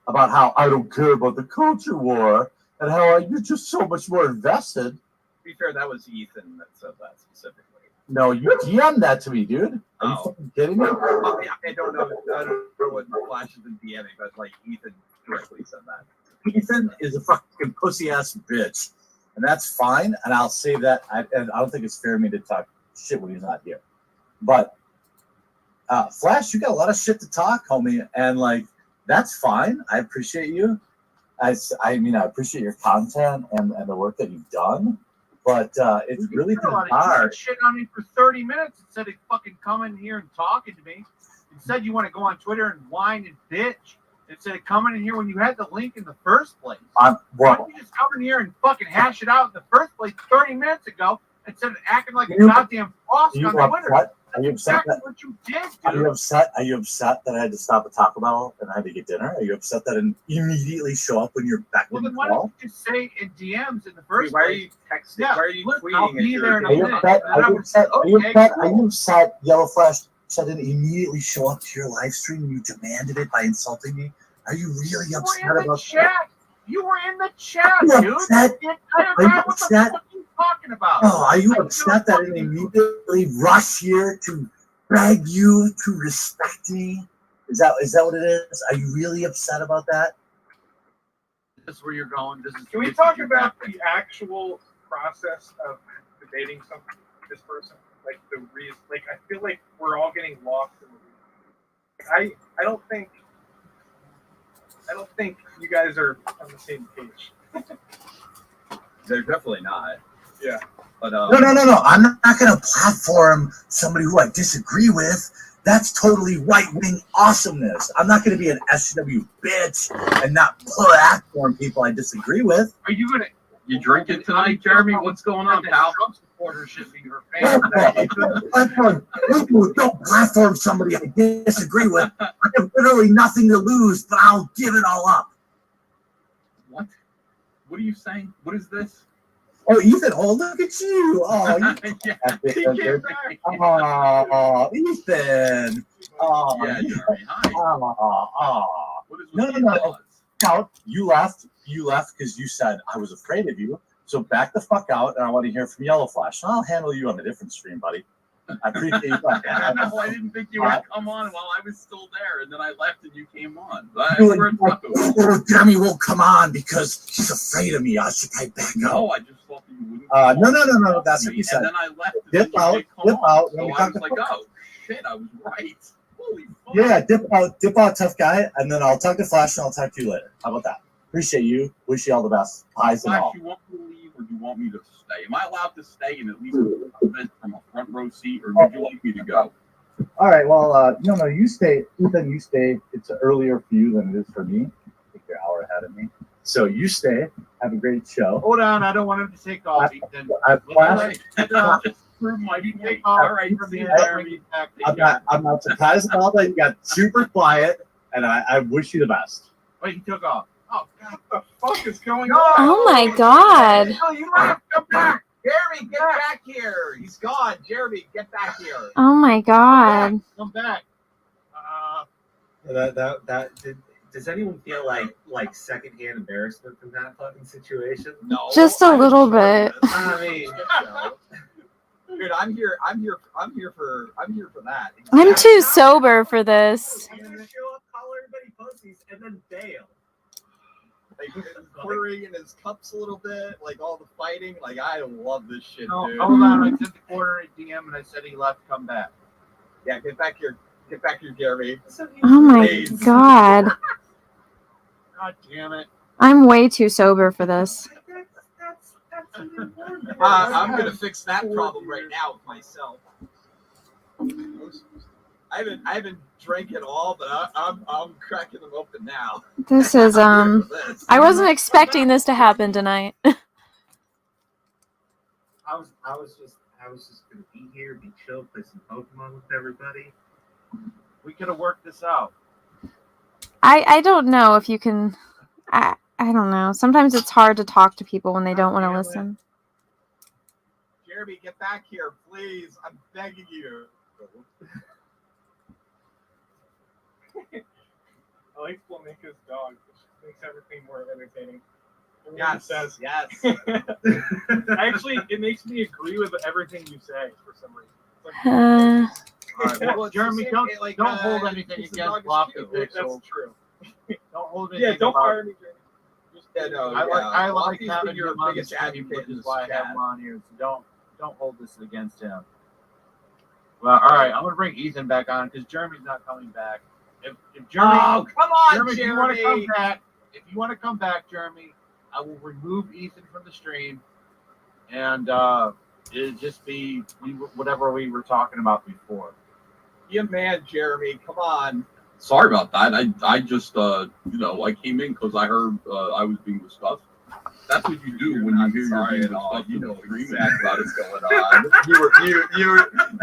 Speaker 10: about how I don't care about the culture war and how you're just so much more invested.
Speaker 9: To be fair, that was Ethan that said that specifically.
Speaker 10: No, you DM'd that to me, dude. Are you fucking kidding me?
Speaker 9: Well, yeah, I don't know what Flash has been DMing, but like Ethan directly said that.
Speaker 10: Ethan is a fucking pussy ass bitch, and that's fine. And I'll say that. And I don't think it's fair of me to talk shit when he's not here. But Flash, you got a lot of shit to talk, homie, and like that's fine. I appreciate you. I mean, I appreciate your content and the work that you've done. But it's really hard.
Speaker 8: You shit on me for 30 minutes instead of fucking coming here and talking to me. Instead, you want to go on Twitter and whine and bitch instead of coming in here when you had the link in the first place. Why don't you just come in here and fucking hash it out in the first place 30 minutes ago instead of acting like a goddamn boss on Twitter?
Speaker 10: Are you upset?
Speaker 8: What you did, dude.
Speaker 10: Are you upset that I had to stop at Taco Bell and I had to get dinner? Are you upset that I didn't immediately show up when you're back in the
Speaker 8: then why don't you just say in DMs in the first
Speaker 9: Why are
Speaker 8: place?
Speaker 9: you texting?
Speaker 8: Yeah,
Speaker 9: Why are you
Speaker 8: look,
Speaker 9: tweeting?
Speaker 8: I'll be there in a minute.
Speaker 10: Are you upset? Yellow Flash said didn't immediately show up to your live stream and you demanded it by insulting me. Are you really upset about that?
Speaker 8: You were in the chat, dude.
Speaker 10: Upset?
Speaker 8: The entire time. What the fuck are you talking about?
Speaker 10: Oh, are you upset that I didn't immediately rush here to beg you to respect me? Is that what it is? Are you really upset about that?
Speaker 8: This is where you're going.
Speaker 5: Can we talk about the actual process of debating this person? Like the reason, like I feel like we're all getting lost in the reason. I don't think you guys are on the same page.
Speaker 9: They're definitely not.
Speaker 5: Yeah.
Speaker 9: But
Speaker 10: No. I'm not going to platform somebody who I disagree with. That's totally right-wing awesomeness. I'm not going to be an SW bitch and not platform people I disagree with.
Speaker 8: Are you gonna?
Speaker 1: You drinking tonight, Jeremy? What's going on, pal?
Speaker 8: Trump supporters should be your fans.
Speaker 10: Don't platform somebody I disagree with. I have literally nothing to lose, but I'll give it all up.
Speaker 1: What? What are you saying? What is this?
Speaker 10: Oh, Ethan! Oh, look at you! Oh, oh, Ethan! Oh,
Speaker 1: Yeah, Jeremy. Hi. What is with
Speaker 10: No. Out. You left because you said I was afraid of you. So back the fuck out, and I want to hear from Yellow Flash. And I'll handle you on a different stream, buddy. I appreciate you.
Speaker 1: No, I didn't think you would come on while I was still there, and then I left and you came on.
Speaker 10: Jeremy won't come on because he's afraid of me. I should back up.
Speaker 1: No, I just thought that you wouldn't.
Speaker 10: No. That's what you said.
Speaker 1: And then I left.
Speaker 10: Dip out.
Speaker 1: So I was like, oh shit, I was right. Holy fuck.
Speaker 10: Yeah, dip out, tough guy, and then I'll talk to Flash and I'll talk to you later. How about that? Appreciate you. Wish you all the best. Highs and all.
Speaker 1: Flash, you want me to leave or do you want me to stay? Am I allowed to stay and at least event from a front row seat, or would you like me to go?
Speaker 10: All right. Well, no. You stay, Ethan. You stay. It's earlier for you than it is for me. I think you're an hour ahead of me. So you stay. Have a great show.
Speaker 8: Hold on, I don't want him to take off. Ethan.
Speaker 1: prove my point.
Speaker 5: All
Speaker 1: All right,
Speaker 5: from
Speaker 1: see
Speaker 5: the
Speaker 1: you, Jeremy.
Speaker 10: I'm not surprised at all that you got super quiet, and I wish you the best.
Speaker 2: Wait, he took off. Oh God.
Speaker 5: What the fuck is going
Speaker 2: No!
Speaker 5: on?
Speaker 3: Oh my god.
Speaker 2: No, you left. Come back.
Speaker 4: Jeremy, get back here. He's gone. Jeremy, get back here.
Speaker 3: Oh my god.
Speaker 2: Come back.
Speaker 7: Does anyone feel like secondhand embarrassment from that fucking situation?
Speaker 4: No,
Speaker 3: Just a
Speaker 4: I
Speaker 3: little
Speaker 4: enjoy
Speaker 3: bit.
Speaker 4: this.
Speaker 7: I mean,
Speaker 4: Dude, I'm here for that.
Speaker 3: I'm too sober for this.
Speaker 7: you just show up, call everybody pussies, and then bail.
Speaker 4: Like quartering in his cups a little bit, like all the fighting. Like I love this shit,
Speaker 2: No,
Speaker 4: dude.
Speaker 2: hold on. I sent the quarter a DM and I said he left. Come back.
Speaker 4: Yeah, get back here, Jeremy.
Speaker 3: Oh my
Speaker 4: Please.
Speaker 3: god.
Speaker 2: God damn it.
Speaker 3: I'm way too sober for this.
Speaker 4: I'm gonna fix that problem right now with myself. I haven't drank at all, but I'm cracking them open now.
Speaker 3: This is
Speaker 4: I'm here for this.
Speaker 3: I wasn't expecting this to happen tonight.
Speaker 7: I was just gonna be here, be chill, play some Pokemon with everybody.
Speaker 2: We could have worked this out.
Speaker 3: I don't know if you can I don't know. Sometimes it's hard to talk to people when they don't want to listen.
Speaker 4: Jeremy, get back here, please. I'm begging you.
Speaker 5: I like Flamingo's dog. It makes everything more entertaining.
Speaker 4: Yes,
Speaker 5: Says.
Speaker 4: yes.
Speaker 5: Actually, it makes me agree with everything you say for some reason. It's like,
Speaker 2: All right, well,
Speaker 4: Well, it's
Speaker 2: Jeremy,
Speaker 4: the same
Speaker 2: don't
Speaker 4: way, like,
Speaker 2: don't hold anything
Speaker 4: it's the
Speaker 2: against
Speaker 4: dog is
Speaker 2: Lofty
Speaker 4: cute.
Speaker 2: Pixel.
Speaker 5: that's true.
Speaker 2: Don't hold anything.
Speaker 5: Yeah, don't
Speaker 2: about
Speaker 5: fire me, Jeremy. Just-
Speaker 4: Yeah, no,
Speaker 2: I like
Speaker 4: Lofty's
Speaker 2: having
Speaker 4: been your
Speaker 2: him on the
Speaker 4: biggest
Speaker 2: stream,
Speaker 4: advocate
Speaker 2: which
Speaker 4: in
Speaker 2: is
Speaker 4: this
Speaker 2: why I have
Speaker 4: chat.
Speaker 2: him on here. So don't hold this against him. Well, all right, I'm gonna bring Ethan back on because Jeremy's not coming back. If Jeremy,
Speaker 4: Oh, come on,
Speaker 2: Jeremy, if you want to come
Speaker 4: Jeremy.
Speaker 2: back, Jeremy, I will remove Ethan from the stream, and it'll just be whatever we were talking about before.
Speaker 4: Be a man, Jeremy. Come on.
Speaker 1: Sorry about that. I just I came in because I heard I was being discussed. That's what you do when you hear you're being discussed.
Speaker 4: You know
Speaker 1: exactly
Speaker 4: exactly what is going on.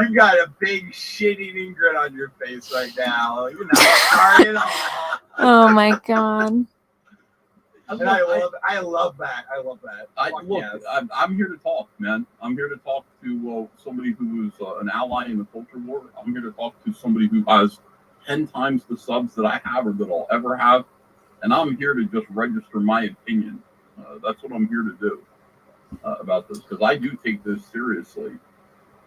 Speaker 4: You got a big shit-eating grin on your face right now. You're not sorry at all.
Speaker 3: Oh my god.
Speaker 4: And I love that. I love that. Fuck
Speaker 1: Look,
Speaker 4: yes.
Speaker 1: I'm here to talk, man. I'm here to talk to somebody who is an ally in the culture war. I'm here to talk to somebody who has 10 times the subs that I have or that I'll ever have. And I'm here to just register my opinion. That's what I'm here to do about this, because I do take this seriously.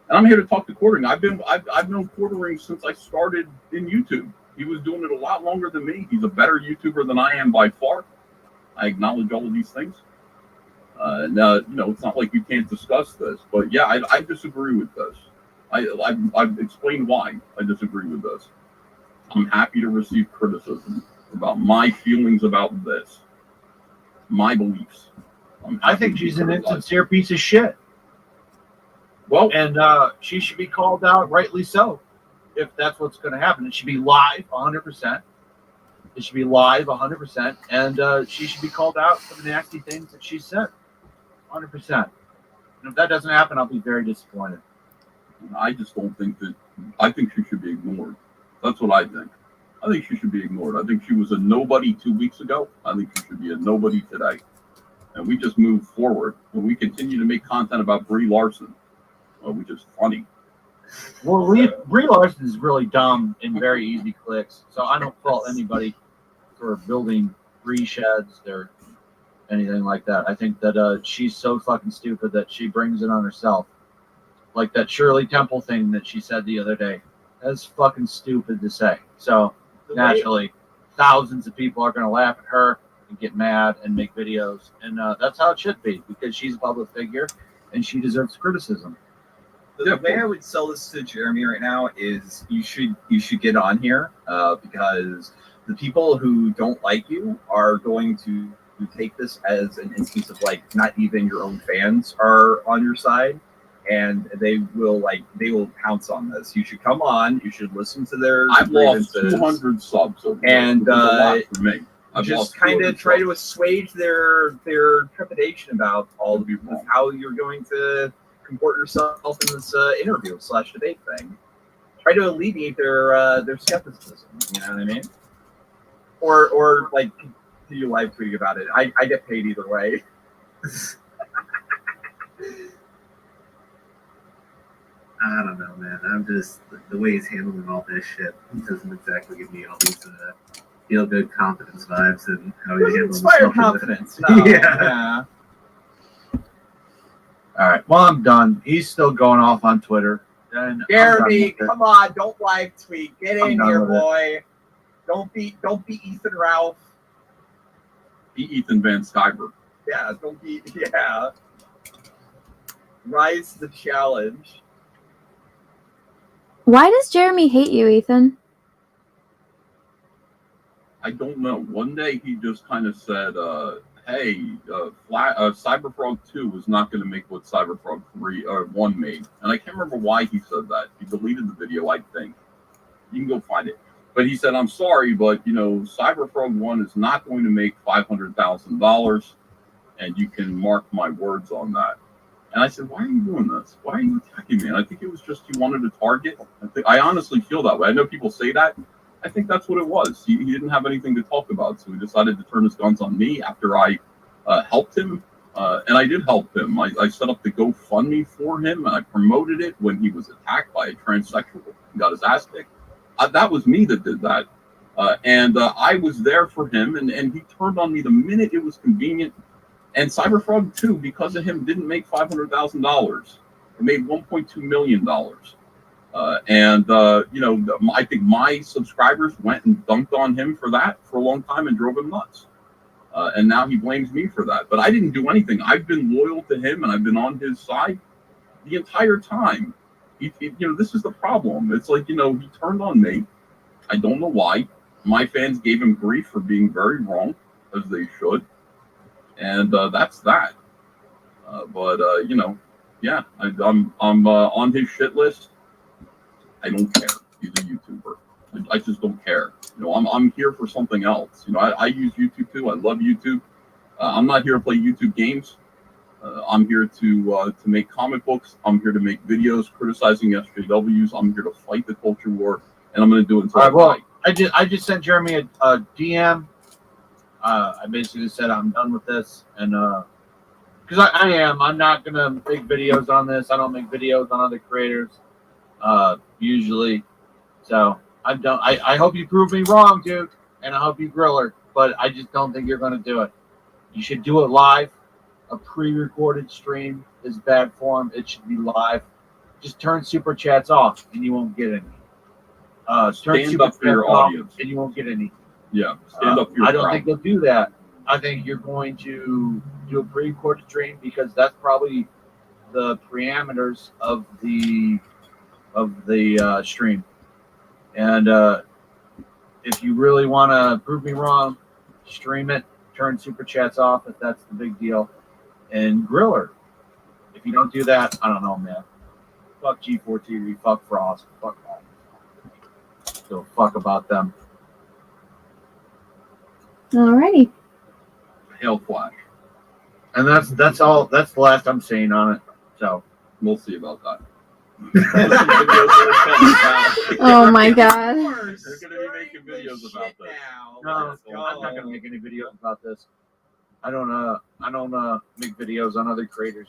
Speaker 1: And I'm here to talk to Quartering. I've known Quartering since I started in YouTube. He was doing it a lot longer than me. He's a better YouTuber than I am by far. I acknowledge all of these things. It's not like we can't discuss this, but yeah, I disagree with this. I've explained why I disagree with this. I'm happy to receive criticism about my feelings about this, my beliefs.
Speaker 2: I think she's an insincere piece of shit,
Speaker 1: Well,
Speaker 2: and she should be called out, rightly so, if that's what's going to happen. It should be live, 100%. It should be live, 100%, and she should be called out for the nasty things that she said, 100%. And if that doesn't happen, I'll be very disappointed.
Speaker 1: I just don't think that. I think she should be ignored. That's what I think. I think she should be ignored. I think she was a nobody 2 weeks ago. I think she should be a nobody today. And we just move forward, and we continue to make content about Brie Larson, which is funny.
Speaker 2: Well, Brie Larson is really dumb and very easy clicks, so I don't fault anybody for building Brie sheds or anything like that. I think that she's so fucking stupid that she brings it on herself. Like that Shirley Temple thing that she said the other day. That's fucking stupid to say. So naturally, thousands of people are going to laugh at her and get mad and make videos, and that's how it should be, because she's a public figure and she deserves criticism.
Speaker 4: The way I would sell this to Jeremy right now is you should get on here because the people who don't like you are going to take this as an instance of like not even your own fans are on your side, and they will pounce on this. You should come on. You should listen to their
Speaker 1: I've lost
Speaker 4: grievances,
Speaker 1: 200 subs,
Speaker 4: and
Speaker 1: a lot for me. I've
Speaker 4: just
Speaker 1: lost
Speaker 4: kind of
Speaker 1: 200
Speaker 4: try
Speaker 1: subs.
Speaker 4: to assuage their trepidation about all of how you're going to
Speaker 9: comport yourself in this interview / debate thing. Try to alleviate their skepticism. You know what I mean? Or like continue live tweeting about it. I get paid either way.
Speaker 7: I don't know, man. I'm just the way he's handling all this shit doesn't exactly give me all these feel good confidence vibes and how he handles
Speaker 9: Inspire
Speaker 7: himself.
Speaker 9: confidence. No,
Speaker 7: Yeah.
Speaker 8: All right. Well, I'm done. He's still going off on Twitter. And I'm done
Speaker 9: Jeremy,
Speaker 8: with it.
Speaker 9: come on, don't live tweet. Get
Speaker 8: I'm
Speaker 9: in
Speaker 8: done
Speaker 9: here,
Speaker 8: with it.
Speaker 9: boy. Don't be Ethan Ralph.
Speaker 1: Be Ethan Van Sciver.
Speaker 9: Yeah, don't be Rise to the challenge.
Speaker 3: Why does Jeremy hate you, Ethan?
Speaker 1: I don't know. One day he just kind of said, hey, Cyberfrog 2 was not going to make what Cyberfrog 1 made. And I can't remember why he said that. He deleted the video, I think. You can go find it. But he said, I'm sorry, but, Cyberfrog 1 is not going to make $500,000, and you can mark my words on that. And I said, why are you doing this? Why are you attacking me? And I think it was just he wanted to target. I honestly feel that way. I know people say that. I think that's what it was. He didn't have anything to talk about, so he decided to turn his guns on me after I helped him. And I did help him. I set up the GoFundMe for him, and I promoted it when he was attacked by a transsexual and got his ass kicked. That was me that did that. And I was there for him, and he turned on me the minute it was convenient. And Cyberfrog 2, because of him, didn't make $500,000. It made $1.2 million. I think my subscribers went and dunked on him for that for a long time and drove him nuts. And now he blames me for that. But I didn't do anything. I've been loyal to him, and I've been on his side the entire time. This is the problem. It's like, he turned on me. I don't know why. My fans gave him grief for being very wrong, as they should. And that's that. I'm on his shit list. I don't care. He's a YouTuber. I just don't care. I'm here for something else. I use YouTube too. I love YouTube. I'm not here to play YouTube games. I'm here to make comic books. I'm here to make videos criticizing SJWs. I'm here to fight the culture war, and I'm going to do it until I die.
Speaker 8: I just sent Jeremy a DM. I basically said I'm done with this, and because I'm not gonna make videos on this. I don't make videos on other creators usually, so I'm done. I hope you prove me wrong, dude, and I hope you grill her, but I just don't think you're gonna do it. You should do it live. A pre-recorded stream is bad form. It should be live. Just turn super chats off, and you won't get any.
Speaker 1: Stand up for your audience,
Speaker 8: and you won't get any.
Speaker 1: Yeah, stand up for your
Speaker 8: I don't
Speaker 1: crowd.
Speaker 8: think you'll do that. I think you're going to do a pre-recorded stream because that's probably the parameters of the stream. And if you really want to prove me wrong, stream it, turn super chats off if that's the big deal, and grill her. If you don't do that, I don't know, man. Fuck G4TV, fuck Frost, fuck all. So fuck about them.
Speaker 3: Alrighty.
Speaker 1: Hail Flash.
Speaker 8: And that's all. That's the last I'm saying on it. So
Speaker 1: We'll see about that.
Speaker 3: Oh my god.
Speaker 1: They're going to be making videos about this.
Speaker 8: no, I'm not gonna make any videos about this. I don't make videos on other creators.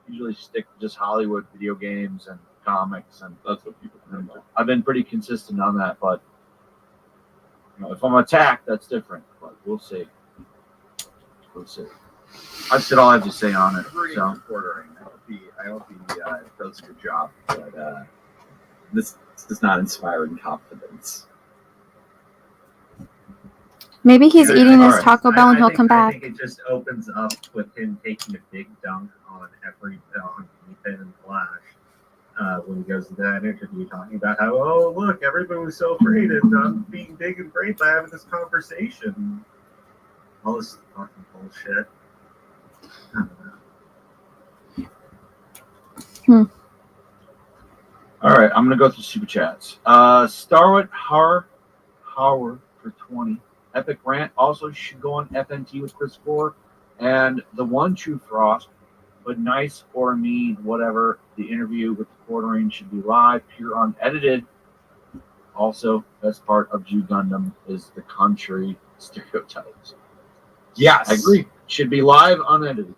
Speaker 8: Usually stick to just Hollywood video games and comics, and
Speaker 1: That's what people think about.
Speaker 8: I've been pretty consistent on that. But if I'm attacked, that's different. But we'll see. We'll see. I've said all I have to say on it. So
Speaker 9: Reportering. I hope he does a good job, but this does not inspire confidence.
Speaker 3: Maybe he's
Speaker 7: Yeah,
Speaker 3: eating his
Speaker 8: alright.
Speaker 3: Taco Bell and he'll
Speaker 7: think-
Speaker 3: come
Speaker 7: I
Speaker 3: back.
Speaker 7: think it just opens up with him taking a big dunk on Ethan and Flash when he goes to that interview talking about how, oh, look, everybody was so afraid of being big and brave by having this conversation. All this fucking bullshit. I don't know.
Speaker 8: all right, I'm gonna go through super chats. Starwood Howard for 20. Epic Rant also should go on FNT with Chris Ford and the one true Frost. but nice or mean, whatever. The interview with the quartering should be live, pure unedited. Also, best part of Jew Gundam is the country stereotypes.
Speaker 9: Yes.
Speaker 8: I agree. Should be live, unedited.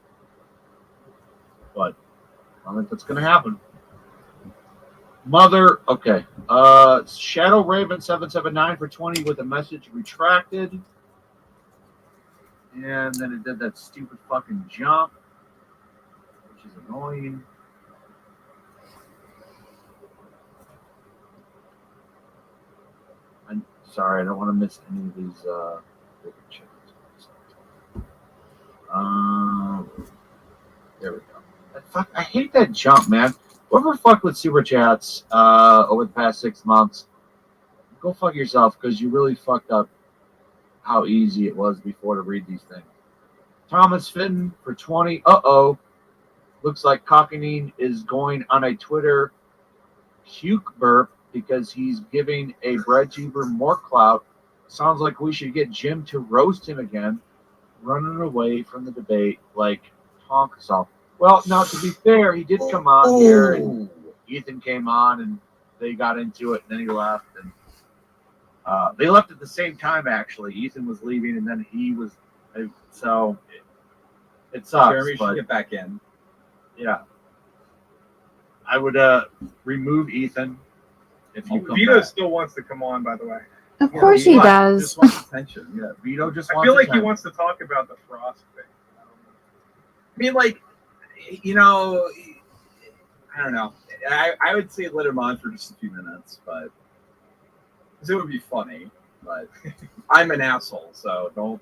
Speaker 8: But I don't think that's going to happen. Mother, okay. Shadow Raven 779 for 20 with a message retracted. And then it did that stupid fucking jump, which is annoying. I'm sorry, I don't want to miss any of these bigger chickens. There we go. I hate that jump, man. Whoever fucked with super chats over the past 6 months, go fuck yourself, because you really fucked up how easy it was before to read these things. Thomas Fitton for 20. Looks like Cockinine is going on a Twitter puke burp because he's giving a breadtuber more clout. Sounds like we should get Jim to roast him again, running away from the debate like honk self. Well, now to be fair, he did come on here, and Ethan came on, and they got into it, and then he left, and they left at the same time. Actually, Ethan was leaving, and then he was. So it sucks.
Speaker 9: Jeremy
Speaker 8: but
Speaker 9: should get back in.
Speaker 8: yeah, I would remove Ethan if you come
Speaker 5: Vito
Speaker 8: back.
Speaker 5: still wants to come on, by the way.
Speaker 3: Of course he does.
Speaker 9: Just wants attention.
Speaker 8: Yeah, Vito just
Speaker 5: I
Speaker 8: wants.
Speaker 5: feel like he
Speaker 8: attention.
Speaker 5: wants to talk about the Frost thing.
Speaker 9: I mean, like, you know, I don't know. I would say let him on for just a few minutes, but because it would be funny. But I'm an asshole, so don't.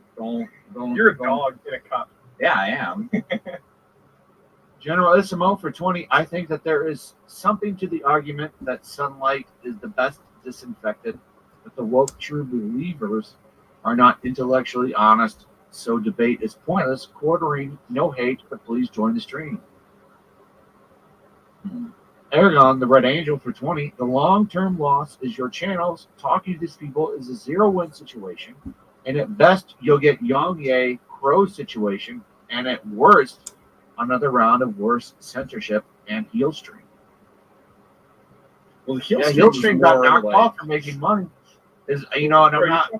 Speaker 5: You're a dog in a cup.
Speaker 9: Yeah, I am.
Speaker 8: General Isamo for 20. I think that there is something to the argument that sunlight is the best disinfectant, but the woke true believers are not intellectually honest, so debate is pointless. Quartering, no hate, but please join the stream. Aragon, the Red Angel for 20. The long-term loss is your channels. Talking to these people is a zero-win situation, and at best you'll get Yang Ye Crow situation, and at worst another round of worse censorship and heel stream.
Speaker 9: Well, the
Speaker 8: Heel stream got
Speaker 9: more
Speaker 8: knocked
Speaker 9: like-
Speaker 8: off for making money. Is and I'm not.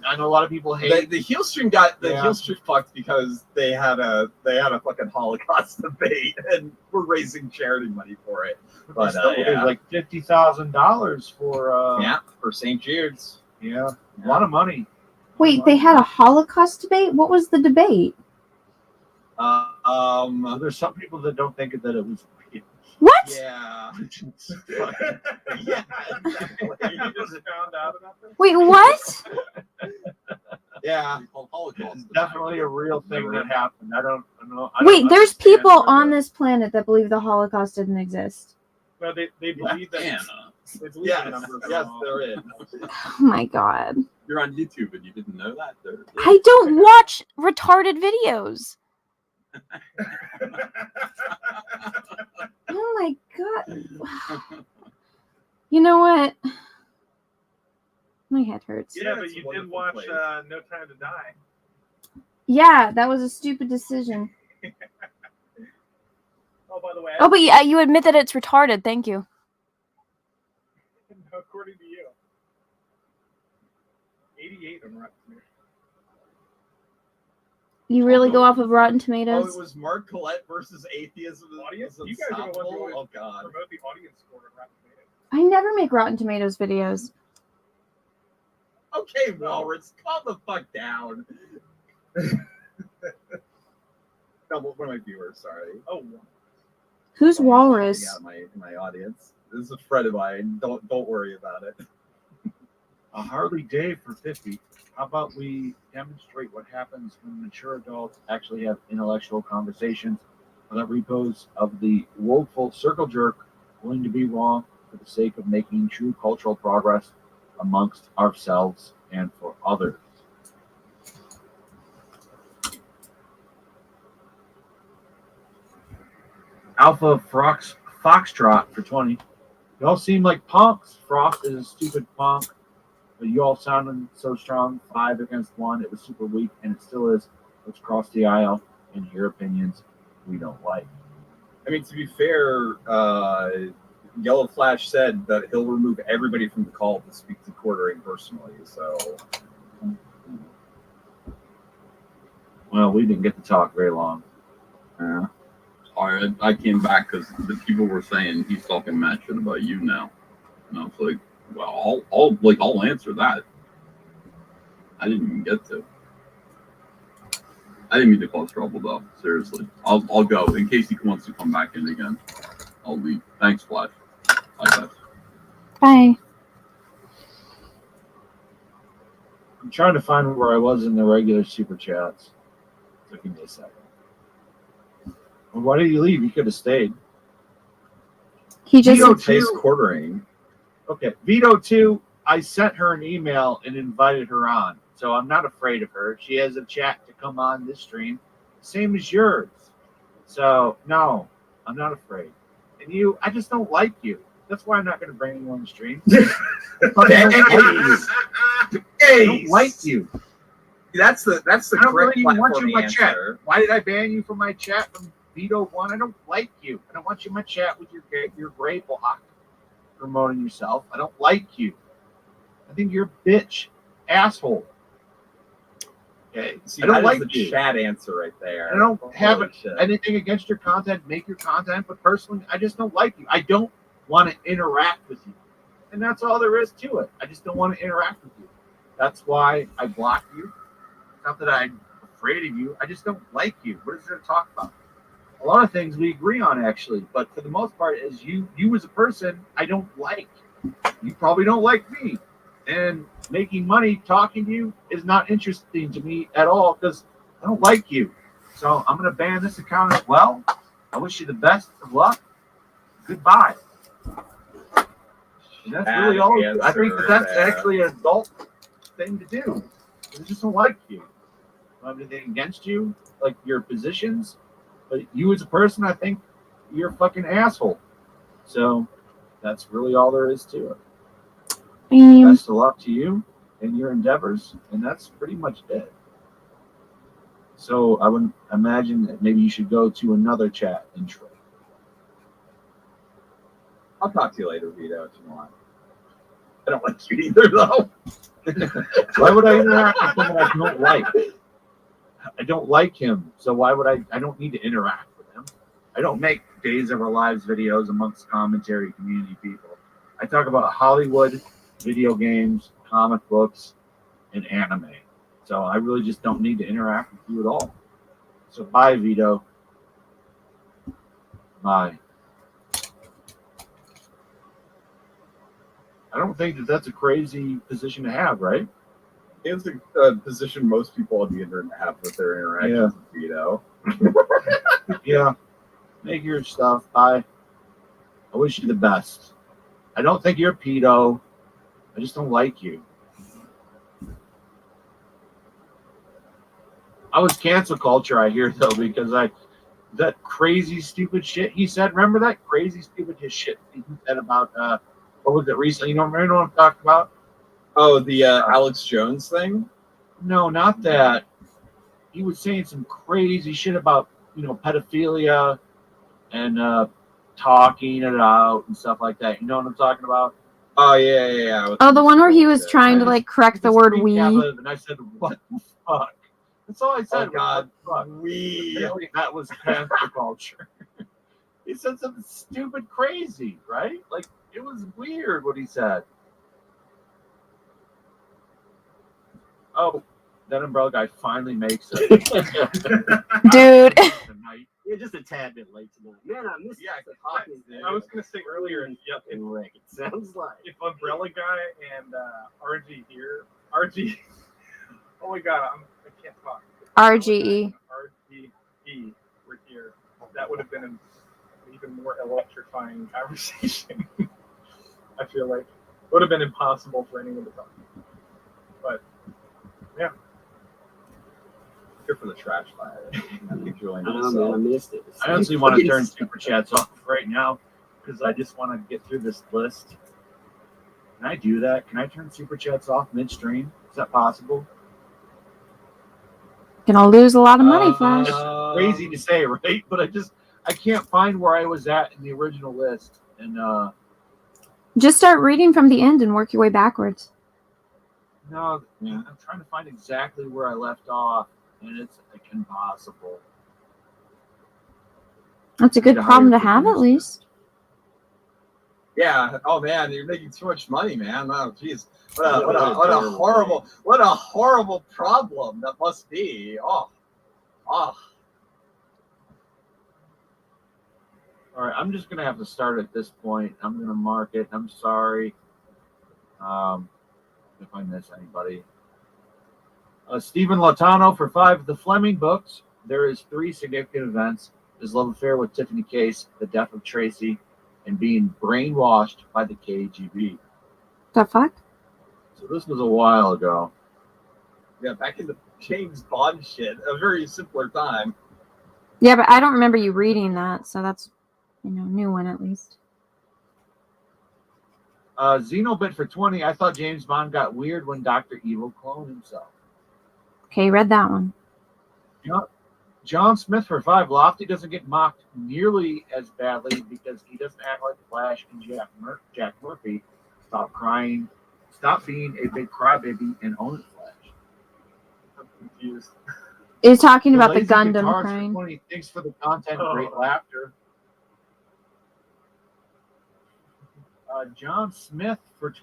Speaker 8: I know a lot of people hate.
Speaker 9: The heel stream got the
Speaker 8: Yeah.
Speaker 9: heel stream fucked because they had a fucking Holocaust debate and we're raising charity money for it. But
Speaker 8: Still, it was like $50,000 for
Speaker 9: for St. Jude's.
Speaker 8: a lot of money.
Speaker 3: Wait, they had a Holocaust debate? What was the debate?
Speaker 8: Well, there's some people that don't think that it was real.
Speaker 3: What?
Speaker 9: Yeah.
Speaker 5: Yeah, exactly. You just found out about this?
Speaker 3: Wait, what?
Speaker 9: Yeah. Holocaust.
Speaker 8: It's definitely a real thing that happened. I don't know.
Speaker 3: Wait, there's people on this planet that believe the Holocaust didn't exist.
Speaker 5: No, they believe that.
Speaker 1: Anna,
Speaker 5: They believe
Speaker 9: Yes,
Speaker 5: the numbers are
Speaker 9: yes,
Speaker 5: wrong.
Speaker 9: there is.
Speaker 3: Oh my god.
Speaker 1: you're on YouTube and you didn't know that?
Speaker 3: I don't watch retarded videos. Oh my god. You know what? My head hurts.
Speaker 5: Yeah,
Speaker 9: it's
Speaker 5: but
Speaker 9: a
Speaker 5: you did
Speaker 9: wonderful
Speaker 5: watch
Speaker 9: place.
Speaker 5: No Time to Die.
Speaker 3: Yeah, that was a stupid decision.
Speaker 5: Oh, by the way,
Speaker 3: Oh, but yeah, you admit that it's retarded. Thank you.
Speaker 5: according to you, 88 on Rotten Tomatoes.
Speaker 3: You really go off of Rotten
Speaker 9: Oh,
Speaker 3: Tomatoes?
Speaker 9: it was Mark Collette versus atheism.
Speaker 5: Audience?
Speaker 9: Was
Speaker 5: You guys are the ones who
Speaker 9: unstoppable?
Speaker 5: always
Speaker 9: Oh god.
Speaker 5: promote the audience score on Rotten Tomatoes.
Speaker 3: I never make Rotten Tomatoes videos.
Speaker 9: Okay, Walrus, calm the fuck down. No, one of my viewers, sorry.
Speaker 5: Oh,
Speaker 3: Who's Walrus?
Speaker 9: Yeah, my audience. This is a friend of mine. Don't worry about it.
Speaker 8: A Harley Dave for 50. How about we demonstrate what happens when mature adults actually have intellectual conversations without repos of the woeful circle jerk willing to be wrong for the sake of making true cultural progress amongst ourselves and for others. Alpha Foxtrot for 20. Y'all seem like punks. Frost is a stupid punk. But you all sounded so strong. 5 against 1. It was super weak, and it still is. Let's cross the aisle and hear opinions.
Speaker 10: we don't like.
Speaker 9: I mean, to be fair, Yellow Flash said that he'll remove everybody from the call to speak to Quartering personally. So,
Speaker 8: Well, we didn't get to talk very long.
Speaker 1: Yeah. I came back because the people were saying he's talking mad shit about you now. And I was like, well, I'll answer that. I didn't even get to. I didn't mean to cause trouble though. Seriously, I'll go in case he wants to come back in again. I'll leave. Thanks, Flash. Bye, guys.
Speaker 3: Bye.
Speaker 8: I'm trying to find where I was in the regular super chats. So give me a second. Well, why did you leave? You could have stayed.
Speaker 3: He just
Speaker 8: Vito
Speaker 9: Chase
Speaker 8: 2.
Speaker 9: Quartering.
Speaker 8: Okay, Vito 2. I sent her an email and invited her on, so I'm not afraid of her. She has a chat to come on this stream, same as yours. So no, I'm not afraid. And you, I just don't like you. That's why I'm not going to bring you on the stream. I don't like you.
Speaker 9: That's the
Speaker 8: I don't
Speaker 9: correct
Speaker 8: really even want you in my
Speaker 9: platforming
Speaker 8: chat.
Speaker 9: answer.
Speaker 8: Why did I ban you from my chat from Vito 1? I don't like you. I don't want you in my chat with your gray block promoting yourself. I don't like you. I think you're a bitch, asshole. Okay,
Speaker 9: See,
Speaker 8: I don't
Speaker 9: that
Speaker 8: like
Speaker 9: is the
Speaker 8: you.
Speaker 9: chat answer right there.
Speaker 8: I don't have
Speaker 9: Holy shit.
Speaker 8: anything against your content. Make your content, but personally, I just don't like you. I don't want to interact with you, and that's all there is to it. I just don't want to interact with you. That's why I block you. Not that I'm afraid of you. I just don't like you. What is there to talk about? A lot of things we agree on, actually, but for the most part, as you as a person, I don't like. You probably don't like me, and making money talking to you is not interesting to me at all because I don't like you. So I'm going to ban this account as well. I wish you the best of luck. Goodbye. And that's really all. I think that's actually an adult thing to do. I just don't like you. I don't have anything against you, like your positions, but you as a person, I think you're a fucking asshole. So that's really all there is to it. Best of luck to you and your endeavors, and that's pretty much it. So I would imagine that maybe you should go to another chat intro.
Speaker 9: I'll talk to you later, Vito, if you want. I don't like you either, though.
Speaker 8: Why would I interact with someone I don't like? I don't like him, so why would I don't need to interact with him. I don't make Days of Our Lives videos amongst commentary community people. I talk about Hollywood, video games, comic books, and anime. So I really just don't need to interact with you at all. So bye, Vito. Bye. I don't think that that's a crazy position to have, right?
Speaker 9: It's a position most people on the internet have with their interactions with Vito.
Speaker 8: Yeah. Make your stuff. Bye. I wish you the best. I don't think you're a pedo. I just don't like you. I was cancel culture, I hear, though, because that crazy, stupid shit he said. Remember that crazy, stupid shit he said about, what was it recently? You know, remember what I'm talking about?
Speaker 9: Oh, the Alex Jones thing?
Speaker 8: No, not that. He was saying some crazy shit about, pedophilia and talking it out and stuff like that. You know what I'm talking about?
Speaker 9: Oh, yeah.
Speaker 3: Oh, the one where he was trying to like correct the word "we."
Speaker 8: And I said, "What the fuck?" That's all I said.
Speaker 9: Oh, God.
Speaker 8: Fuck. Apparently that was cancel culture. He said something stupid, crazy, right? Like it was weird what he said. Oh, that umbrella guy finally makes it.
Speaker 3: Dude.
Speaker 8: Tonight.
Speaker 11: You're just a tad bit late tonight. Man, I missed the talking.
Speaker 5: I was going to say earlier, yep,
Speaker 11: It sounds like.
Speaker 5: if Umbrella Guy and RG here, RG, oh my god, I can't talk.
Speaker 3: RGE.
Speaker 5: RGE were here, that would have been an even more electrifying conversation. I feel like it would have been impossible for anyone to talk. But yeah,
Speaker 9: Here for the trash fire. I'm enjoying
Speaker 11: I don't know, man. I missed it.
Speaker 8: I honestly want to turn super chats off right now because I just want to get through this list. Can I do that? Can I turn super chats off midstream? Is that possible?
Speaker 3: Gonna lose a lot of money, Flash.
Speaker 8: crazy to say, right? But I can't find where I was at in the original list. And
Speaker 3: Just start reading from the end and work your way backwards.
Speaker 8: no, I'm trying to find exactly where I left off, and it's like impossible.
Speaker 3: That's a good problem to have, at least.
Speaker 9: Yeah. Oh man, you're making too much money, man. Oh jeez. What a horrible problem that must be. Oh.
Speaker 8: All right, I'm just gonna have to start at this point. I'm gonna mark it. I'm sorry. If I miss anybody. Stephen Latano for 5 of the Fleming books. There is 3 significant events: his love affair with Tiffany Case, the death of Tracy, and being brainwashed by the KGB.
Speaker 3: The fuck?
Speaker 8: So this was a while ago.
Speaker 9: Yeah, back in the James Bond shit. A very simpler time.
Speaker 3: Yeah, but I don't remember you reading that, so that's, new one at least.
Speaker 8: Xenobit for 20. I thought James Bond got weird when Dr. Evil cloned himself.
Speaker 3: Okay, read that one.
Speaker 8: John Smith for 5. Lofty doesn't get mocked nearly as badly because he doesn't act like Flash and Jack Murphy. Stop crying. Stop being a big crybaby and own it, Flash.
Speaker 5: I'm confused.
Speaker 3: He's talking about the
Speaker 8: Lazy
Speaker 3: Gundam
Speaker 8: Guitars for
Speaker 3: crying.
Speaker 8: 20. Thanks for the content. Great laughter. John Smith for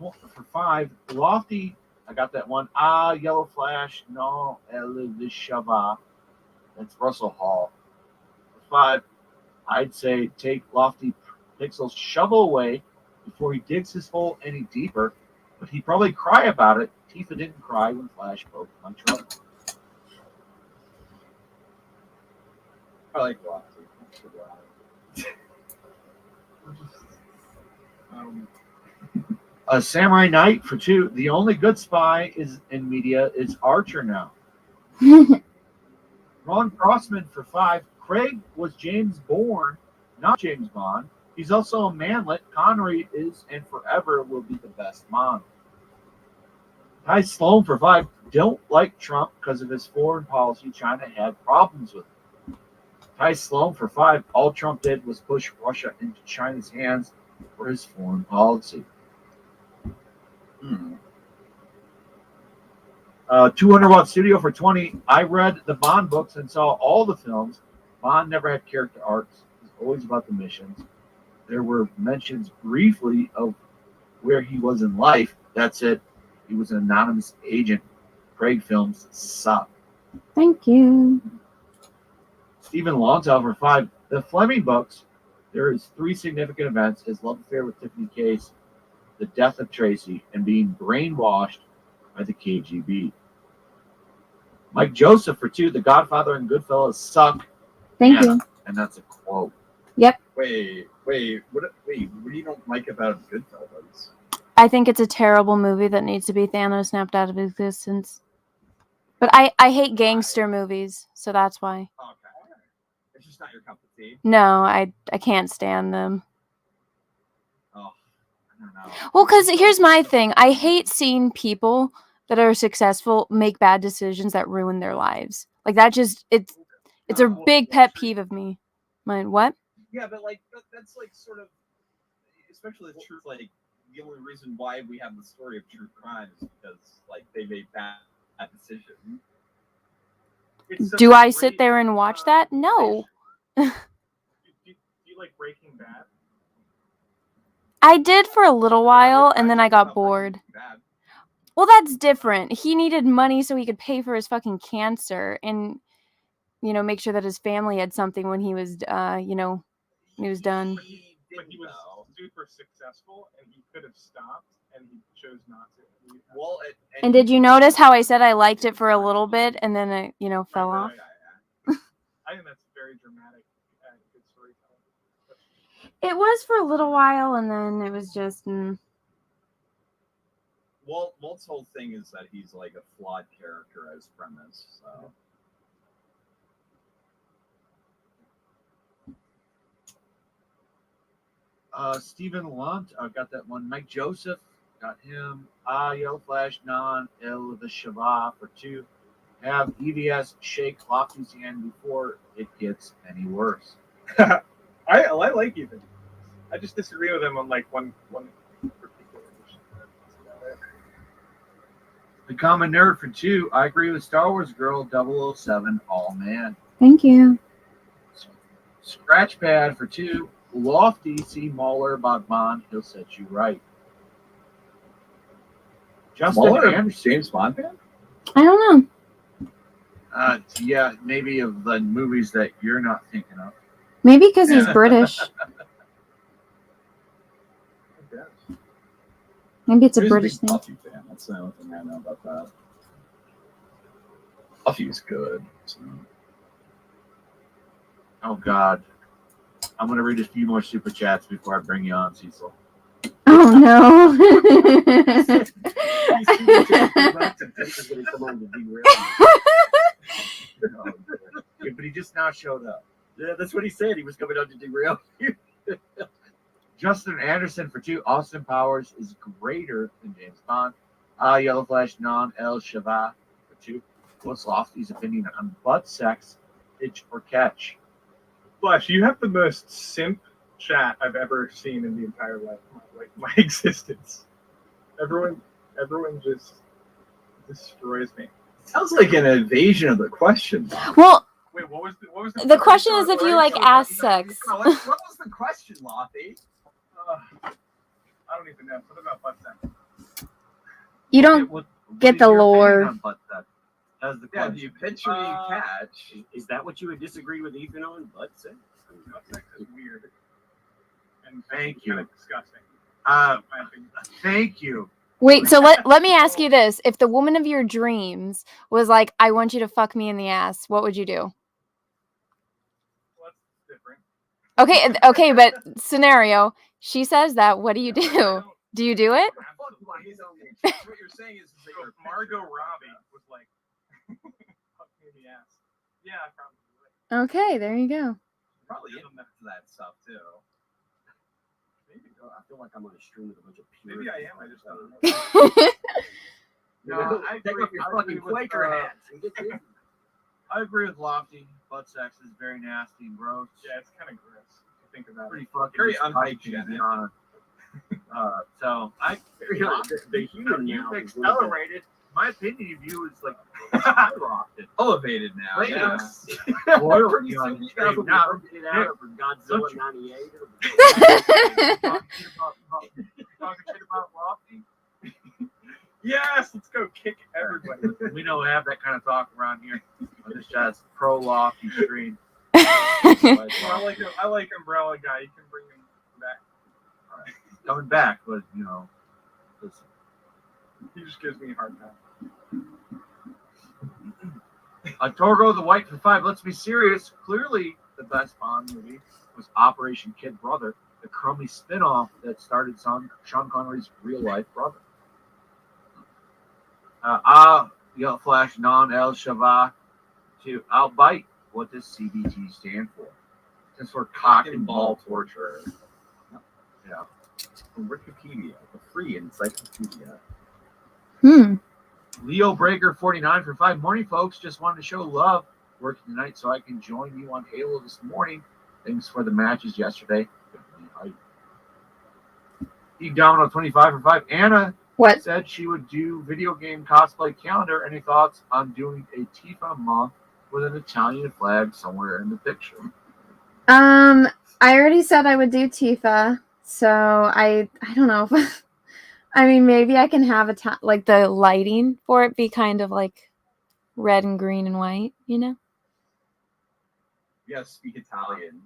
Speaker 8: 5. Lofty, I got that one. Yellow Flash, no, El Shava. That's Russell Hall. For 5, I'd say take Lofty Pixel's shovel away before he digs his hole any deeper, but he'd probably cry about it. Tifa didn't cry when Flash broke my truck.
Speaker 9: I like Lofty.
Speaker 8: Samurai Knight for 2. The only good spy in media is Archer now. Ron Crossman for 5. Craig was James Bourne, not James Bond. He's also a manlet. Connery is and forever will be the best Bond. Ty Sloan for 5. Don't like Trump because of his foreign policy. China had problems with it. Ty Sloan for 5. All Trump did was push Russia into China's hands for his foreign policy. 200-Watt Studio for 20. I read the Bond books and saw all the films. Bond never had character arcs. It was always about the missions. There were mentions briefly of where he was in life. That's it. He was an anonymous agent. Craig films suck.
Speaker 3: Thank you.
Speaker 8: Stephen Longtail for 5. The Fleming books. There is 3 significant events: his love affair with Tiffany Case, the death of Tracy, and being brainwashed by the KGB. Mike Joseph for 2. The Godfather and Goodfellas suck.
Speaker 3: Thank you.
Speaker 8: And that's a quote.
Speaker 3: Yep.
Speaker 9: Wait, what do you don't like about Goodfellas?
Speaker 3: I think it's a terrible movie that needs to be Thanos snapped out of existence. But I hate gangster movies, so that's why.
Speaker 9: Okay. It's just not your cup of tea.
Speaker 3: No, I can't stand them.
Speaker 9: Oh, I don't know.
Speaker 3: Well, because here's my thing. I hate seeing people that are successful make bad decisions that ruin their lives. Like that just it's a big pet peeve of me. Mine, what?
Speaker 9: Yeah, but that's like sort of, especially the truth. Like the only reason why we have the story of true crime is because like they made bad decisions.
Speaker 3: Do I sit there and watch that? No.
Speaker 5: Do you like Breaking Bad?
Speaker 3: I did for a little while, and then I got bored. Well, that's different. He needed money so he could pay for his fucking cancer and, make sure that his family had something when he was, when he was done.
Speaker 5: But he was super successful, and he could have stopped, and he chose not to.
Speaker 9: Well,
Speaker 3: and did you notice how I said I liked it for a little bit, and then it, fell off?
Speaker 5: I think that's very dramatic and good storytelling.
Speaker 3: It was for a little while, and then it was just.
Speaker 9: Walt's whole thing is that he's like a flawed character as premise. So.
Speaker 8: Stephen Lunt, I got that one. Mike Joseph, got him. Yellow Flash, Non, El the Shava for 2. Have EVS shake Lofty's hand before it gets any worse.
Speaker 5: I like Ethan. I just disagree with him on like one particular issue.
Speaker 8: The common nerd for 2. I agree with Star Wars Girl 007. All man.
Speaker 3: Thank you.
Speaker 8: Scratch pad for 2. Lofty, see Mauler about Bond. He'll set you right. Justin
Speaker 9: Smaller
Speaker 8: Anderson.
Speaker 9: James Bond fan?
Speaker 3: I don't know.
Speaker 8: Yeah, maybe of the movies that you're not thinking of.
Speaker 3: Maybe because he's British. Maybe it's a
Speaker 9: Who's
Speaker 3: British
Speaker 9: big
Speaker 3: thing.
Speaker 9: Buffy fan? That's the only thing I know about that. Buffy's good. So.
Speaker 8: Oh, God. I'm going to read a few more super chats before I bring you on, Cecil.
Speaker 3: Oh no.
Speaker 8: Yeah, but he just now showed up.
Speaker 11: Yeah, that's what he said. He was coming out to derail you.
Speaker 8: Justin Anderson for 2. Austin Powers is greater than James Bond. Yellow Flash Non El Shava for 2. What's Lofty's opinion on butt sex, itch or catch?
Speaker 5: Flash, you have the most simp chat I've ever seen in the entire life, my existence. Everyone just destroys me.
Speaker 9: Sounds like an evasion of the question.
Speaker 3: Well,
Speaker 5: Wait, what was
Speaker 3: the question is if you like ass sex.
Speaker 4: What was the question, Lottie?
Speaker 5: I don't even know. Something about butt sex.
Speaker 3: You don't get the lore.
Speaker 8: As the
Speaker 9: Yeah,
Speaker 8: question.
Speaker 9: do you pitch or do you catch?
Speaker 11: Is that what you would disagree with Ethan on? Butt sex?
Speaker 5: Butt sex is weird. And
Speaker 8: Thank
Speaker 5: kind
Speaker 8: you.
Speaker 5: of disgusting.
Speaker 8: Thank you.
Speaker 3: Wait, so let me ask you this. If the woman of your dreams was like, I want you to fuck me in the ass, what would you do?
Speaker 5: Well, that's different.
Speaker 3: Okay, but scenario, she says that, what do you do? Do you do it?
Speaker 9: What you're saying is that
Speaker 5: So if Margot Robbie was like, fuck me in the ass. Yeah, I probably would.
Speaker 3: Okay, there you go.
Speaker 9: probably into that stuff too.
Speaker 11: Maybe. I feel like I'm on a stream with a bunch of pure.
Speaker 5: Maybe I am. I just don't know.
Speaker 8: No, I
Speaker 11: Take
Speaker 8: agree,
Speaker 11: off your
Speaker 8: I
Speaker 11: fucking
Speaker 8: agree with,
Speaker 11: Quaker hats and get busy.
Speaker 8: I agree with Lofty. Butt sex is very nasty and gross.
Speaker 5: Yeah, it's kind of gross. If you think about
Speaker 8: Pretty
Speaker 5: it.
Speaker 8: fucking
Speaker 9: Very
Speaker 8: disgusting,
Speaker 9: unhygienic.
Speaker 8: to be honest. So
Speaker 11: The human
Speaker 8: you've
Speaker 11: now is
Speaker 8: accelerated. My opinion of you is like skyrocketed.
Speaker 9: Elevated now.
Speaker 8: Wait,
Speaker 9: Yes.
Speaker 8: Loyalty
Speaker 11: Pretty
Speaker 8: on
Speaker 11: soon
Speaker 8: the
Speaker 11: you guys will
Speaker 8: street
Speaker 11: be
Speaker 8: now.
Speaker 11: working it out for Godzilla
Speaker 8: Don't you-
Speaker 11: 98.
Speaker 8: Talking shit about Lofty.
Speaker 5: Yes, let's go kick everybody.
Speaker 8: We don't have that kind of talk around here. This guy's pro Lofty stream.
Speaker 5: I like Umbrella Guy. You can bring him back.
Speaker 8: Coming back, but you know, listen.
Speaker 5: He just gives me a hard time.
Speaker 8: Torgo the White for 5. Let's be serious. Clearly, the best Bond movie was Operation Kid Brother, the crummy spin-off that started Sean Connery's real-life brother. Yellow Flash Non El Shava to Outbite. What does CBT stand for? Since we're cock and ball torture. Yeah.
Speaker 9: From Wikipedia, the free encyclopedia.
Speaker 8: Leo Breaker 49 for 5. Morning, folks. Just wanted to show love. Working tonight so I can join you on Halo this morning. Thanks for the matches yesterday. Eve Domino 25 for 5. Anna
Speaker 3: What?
Speaker 8: said she would do video game cosplay calendar. Any thoughts on doing a Tifa month with an Italian flag somewhere in the picture?
Speaker 3: I already said I would do Tifa, so I don't know. I mean, maybe I can have like the lighting for it be kind of like red and green and white, you know?
Speaker 9: You gotta speak Italian.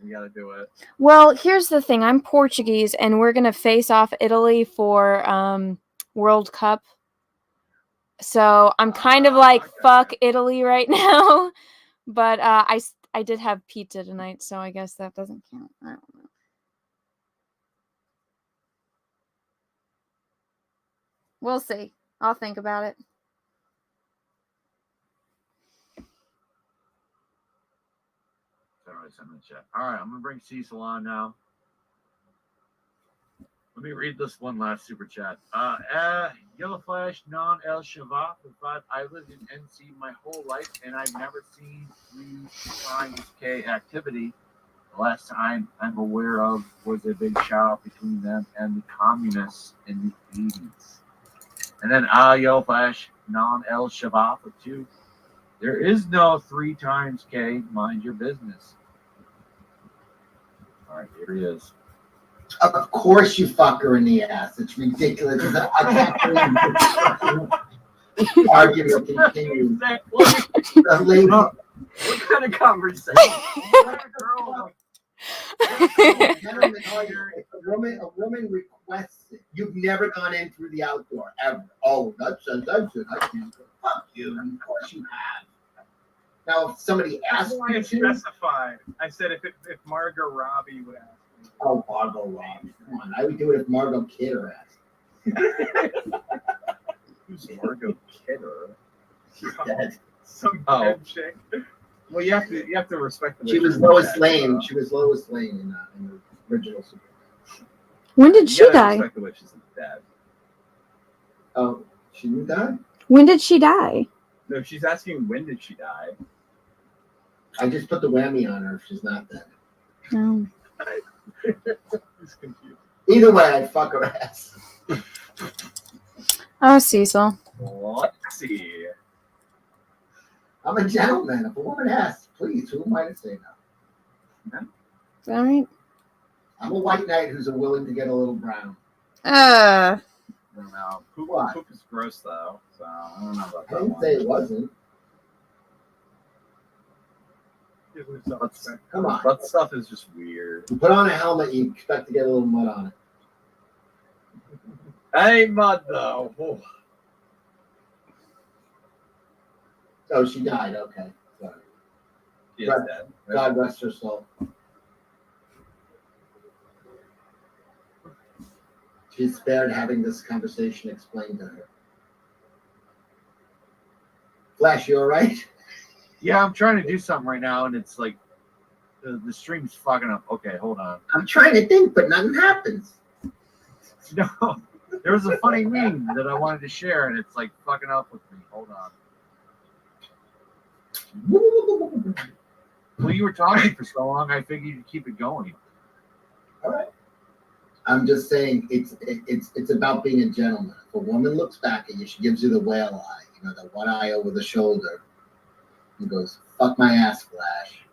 Speaker 9: You gotta do it.
Speaker 3: Well, here's the thing. I'm Portuguese, and we're gonna face off Italy for World Cup. So I'm kind of like fuck Italy right now. But I did have pizza tonight, so I guess that doesn't count. I don't know. We'll see. I'll think about it.
Speaker 8: All right, I'm gonna bring Cecil on now. Let me read this one last super chat. Yellow Flash non El Shavah for 5. I lived in NC my whole life and I've never seen 3x K activity. The last time I'm aware of was a big shout out between them and the communists in the 80s. And then Yellow Flash non El Shavah for 2. There is no 3x K, mind your business. All right, here he is.
Speaker 12: Of course you fuck her in the ass. It's ridiculous. I can't believe the argument continues. The lady,
Speaker 9: What kind of conversation?
Speaker 12: a woman requests it. You've never gone in through the outdoor ever. Oh, that's it. I can't go. Fuck you. Of course you have. Now, if somebody
Speaker 5: That's
Speaker 12: asks
Speaker 5: why
Speaker 12: you
Speaker 5: I
Speaker 12: to,
Speaker 5: specified. I said if Margot Robbie would ask me.
Speaker 12: oh, Margot Robbie, come on. I would do it if Margot Kidder asked.
Speaker 9: Who's Margot Kidder?
Speaker 12: She's dead.
Speaker 5: Some
Speaker 9: Oh.
Speaker 5: dead chick.
Speaker 9: Well, you have to respect the.
Speaker 12: She was Lois Lane. She was Lois Lane in the original Superman.
Speaker 3: When did she
Speaker 9: You gotta
Speaker 3: die?
Speaker 9: respect the witch is dead.
Speaker 12: Oh, she died?
Speaker 3: When did she die?
Speaker 9: No, she's asking when did she die.
Speaker 12: I just put the whammy on her if she's not dead.
Speaker 3: Oh.
Speaker 9: He's confused.
Speaker 12: Either way, I'd fuck her ass.
Speaker 3: Oh, Cecil.
Speaker 9: Let's see.
Speaker 12: I'm a gentleman. If a woman asks, please, who am I to say no?
Speaker 3: All right.
Speaker 12: I'm a white knight who's willing to get a little brown.
Speaker 9: I don't know.
Speaker 12: Why?
Speaker 9: Poop is gross though, so I don't know about
Speaker 12: I
Speaker 9: that
Speaker 12: didn't
Speaker 9: one.
Speaker 12: say it wasn't.
Speaker 5: Give me some respect.
Speaker 12: Come on.
Speaker 9: That stuff is just weird.
Speaker 12: You put on a helmet, you expect to get a little mud on it.
Speaker 9: Hey, mud though. Oh.
Speaker 12: Oh, she died. Okay. Sorry.
Speaker 9: She is
Speaker 12: Right.
Speaker 9: dead.
Speaker 12: God rest her soul. She's spared having this conversation explained to her. Flash, you all right?
Speaker 8: Yeah, I'm trying to do something right now, and it's like the stream's fucking up. Okay, hold on.
Speaker 12: I'm trying to think, but nothing happens.
Speaker 8: No, there was a funny meme that I wanted to share, and it's like fucking up with me. Hold on. Well, you were talking for so long, I figured you'd keep it going.
Speaker 12: All right. I'm just saying it's about being a gentleman. If a woman looks back at you, she gives you the whale eye, you know, the one eye over the shoulder, and goes, "Fuck my ass, Flash."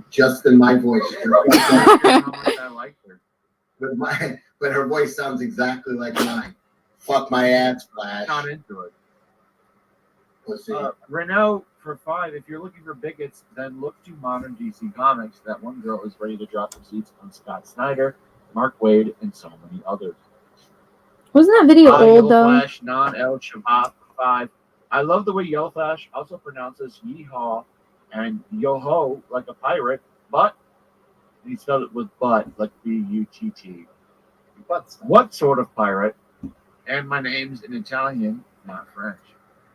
Speaker 12: Just in my voice.
Speaker 8: How much I like her.
Speaker 12: But her voice sounds exactly like mine. Fuck my ass, Flash.
Speaker 8: Not into it.
Speaker 12: Pussy.
Speaker 8: Renault for 5. If you're looking for bigots, then look to modern DC Comics. That one girl is ready to drop receipts on Scott Snyder, Mark Waid, and so many others.
Speaker 3: Wasn't that video old
Speaker 8: Yellow
Speaker 3: though?
Speaker 8: Flash, non-El Shabbat 5. I love the way Yellow Flash also pronounces yeehaw and yo-ho like a pirate, but he spelled it with butt, like B-U-T-T. What sort of pirate? And my name's in Italian, not French.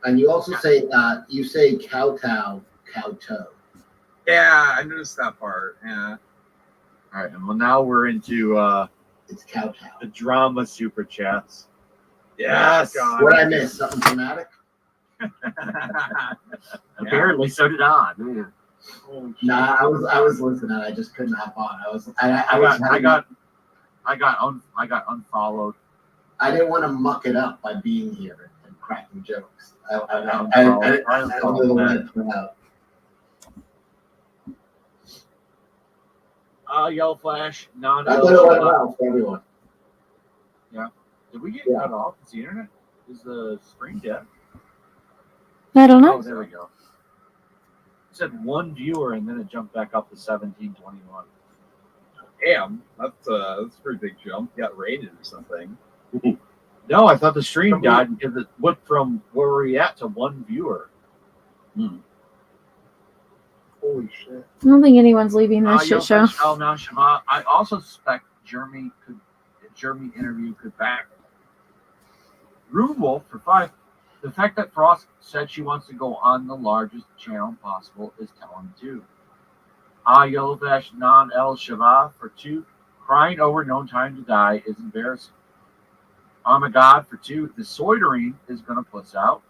Speaker 12: And you also say you say kowtow, kowtow.
Speaker 9: Yeah, I noticed that part. Yeah.
Speaker 8: All right, and well, now we're into
Speaker 12: It's kowtow.
Speaker 8: the drama super chats.
Speaker 9: Yes.
Speaker 5: God.
Speaker 12: What I miss? Something dramatic?
Speaker 8: Apparently, so did I. Man.
Speaker 12: Nah, I was listening. I just couldn't hop on.
Speaker 8: I got unfollowed.
Speaker 12: I didn't want to muck it up by being here and cracking jokes. I really wanted to put out.
Speaker 8: Yellow Flash,
Speaker 12: I thought it went well for everyone.
Speaker 8: Did we get
Speaker 12: Yeah.
Speaker 8: cut off? Is the internet? Is the screen dead?
Speaker 3: I don't
Speaker 8: Oh,
Speaker 3: know.
Speaker 8: there we go. It said 1 viewer, and then it jumped back up to 1721.
Speaker 9: Damn, that's a pretty big jump. You got rated or something.
Speaker 8: No, I thought the stream died because it went from where were we at to 1 viewer.
Speaker 5: Holy shit.
Speaker 3: I don't think anyone's leaving this shit show.
Speaker 8: I also suspect Jeremy interview could back. Rude Wolf for 5. The fact that Frost said she wants to go on the largest channel possible is telling too. Yellow Flash non El Shabbat for 2. Crying over no time to die is embarrassing. Oh my God, for 2, the soitering is going to puss out.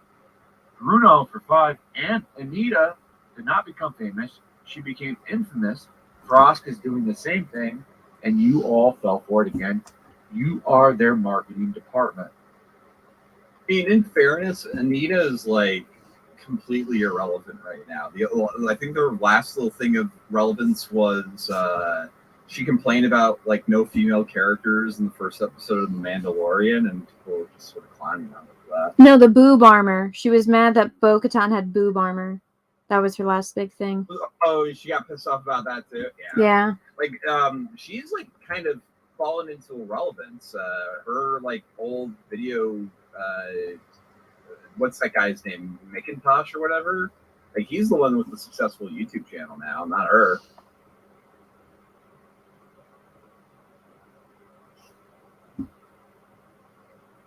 Speaker 8: Bruno for 5, and Anita did not become famous. She became infamous. Frost is doing the same thing, and you all fell for it again. You are their marketing department.
Speaker 9: I mean, in fairness, Anita is like completely irrelevant right now. I think their last little thing of relevance was she complained about like no female characters in the first episode of The Mandalorian, and people were just sort of clowning on that.
Speaker 3: No, the boob armor. She was mad that Bo-Katan had boob armor. That was her last big thing.
Speaker 9: Oh, she got pissed off about that too.
Speaker 3: Yeah.
Speaker 9: Like, she's like kind of fallen into irrelevance. Her like old video, what's that guy's name, McIntosh or whatever? Like, he's the one with the successful YouTube channel now, not her.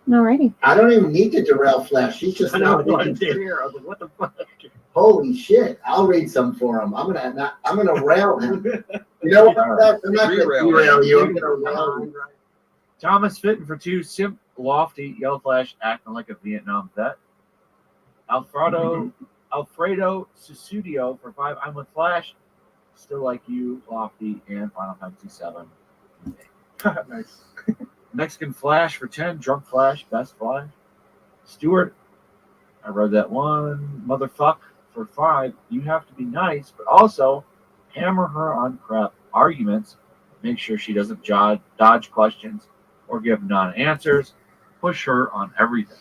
Speaker 3: Alrighty.
Speaker 12: I don't even need to derail Flash. She's just
Speaker 11: I know,
Speaker 12: not
Speaker 11: I
Speaker 12: reading.
Speaker 11: did hear. I was like, what the fuck?
Speaker 12: Holy shit! I'll read some for him. I'm gonna rail him. You know what? I'm not gonna derail you. I'm gonna rail him.
Speaker 8: Thomas Fitton for 2, Simp Lofty, Yellow Flash acting like a Vietnam vet. Alfredo Susudio for 5, I'm with Flash, still like you, Lofty, and Final Fantasy 7.
Speaker 5: Nice.
Speaker 8: Mexican Flash for 10, Drunk Flash, Best Flash. Stewart, I read that one. Motherfuck for 5, you have to be nice, but also hammer her on crap arguments. Make sure she doesn't dodge questions or give non-answers. Push her on everything.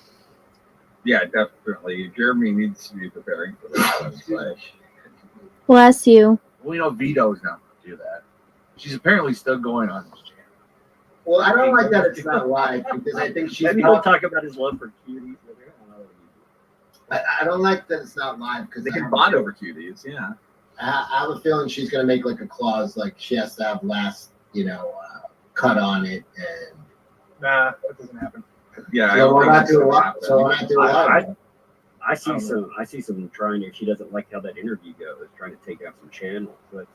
Speaker 9: Yeah, definitely. Jeremy needs to be preparing for this. Flash.
Speaker 3: Bless you.
Speaker 8: We know Vito's not going to do that. She's apparently still going on this channel.
Speaker 12: Well, I don't like that it's not live because I think she's.
Speaker 11: And people talk about his love for cuties.
Speaker 12: I don't like that it's not live because
Speaker 9: They can bond over cuties, yeah.
Speaker 12: I have a feeling she's gonna make like a clause like she has to have last, cut on it, and
Speaker 5: Nah, that doesn't happen.
Speaker 9: Yeah,
Speaker 12: so we're not doing
Speaker 9: live.
Speaker 12: live. So we're not doing live.
Speaker 11: I see some trying, if she doesn't like how that interview goes, trying to take out some channels. That's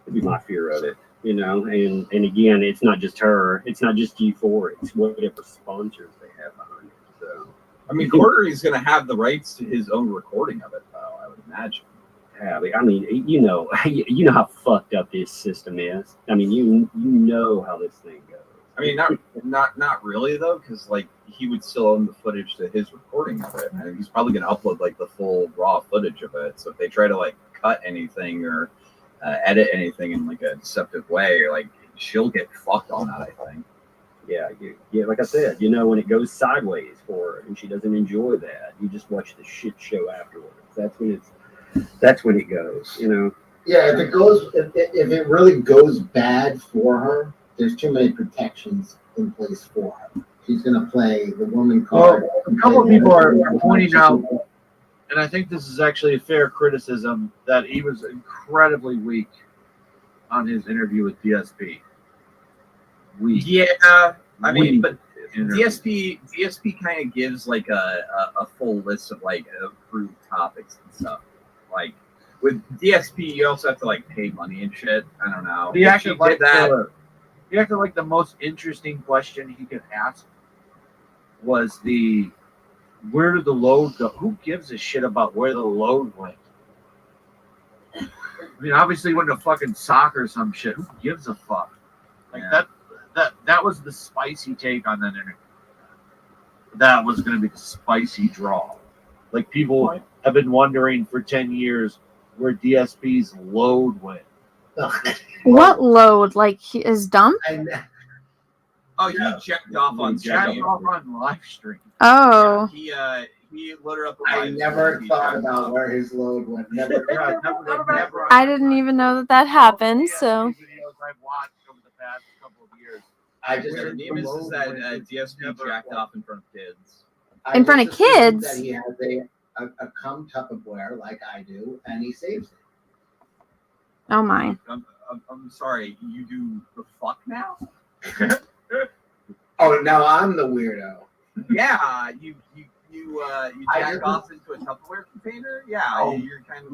Speaker 11: would be my fear of it, And again, it's not just her. It's not just G4. It's whatever sponsors they have behind it. So
Speaker 9: I mean, Cordery's going to have the rights to his own recording of it, though. I would imagine.
Speaker 11: yeah, I mean, you know how fucked up this system is. I mean, you know how this thing goes.
Speaker 9: I mean, not really though, because like he would still own the footage to his recording of it, and he's probably going to upload like the full raw footage of it. So if they try to like cut anything or edit anything in like a deceptive way, like she'll get fucked on that, I think.
Speaker 11: Yeah, like I said, when it goes sideways for her and she doesn't enjoy that, you just watch the shit show afterwards. That's when it goes,
Speaker 12: Yeah, if it really goes bad for her, there's too many protections in place for her. She's gonna play the woman card.
Speaker 8: A couple of people are pointing out, and I think this is actually a fair criticism, that he was incredibly weak on his interview with DSP. Weak.
Speaker 9: Yeah, I mean,
Speaker 8: Weak
Speaker 9: but
Speaker 8: interview.
Speaker 9: DSP kind of gives like a full list of like approved topics and stuff. Like with DSP, you also have to like pay money and shit. I don't know.
Speaker 8: He
Speaker 9: If
Speaker 8: acted
Speaker 9: she
Speaker 8: like
Speaker 9: did that.
Speaker 8: he acted like the most interesting question he could ask was where did the load go? Who gives a shit about where the load went? I mean, obviously, when the fucking soccer or some shit, who gives a fuck? Like that was the spicy take on that interview. That was going to be the spicy draw. Like people have been wondering for 10 years where DSP's load went.
Speaker 3: What load? Like his dump?
Speaker 9: Oh, he checked off on
Speaker 8: Jacked
Speaker 9: stream.
Speaker 8: off on live stream.
Speaker 3: Oh.
Speaker 9: He loaded up.
Speaker 12: I never thought about where his load went. Never.
Speaker 3: I didn't even know that happened. So
Speaker 8: Videos I've watched over the past couple of years.
Speaker 12: I just
Speaker 9: The name is that DSP jacked off in front of kids.
Speaker 3: In front of
Speaker 12: just assumed
Speaker 3: kids?
Speaker 12: That he has a cum Tupperware like I do, and he saves it.
Speaker 3: oh my.
Speaker 9: I'm sorry. You do the fuck now?
Speaker 12: Oh, now I'm the weirdo.
Speaker 9: Yeah, you
Speaker 12: I
Speaker 9: jack
Speaker 12: didn't-
Speaker 9: off into a Tupperware container. Yeah, you're kind of.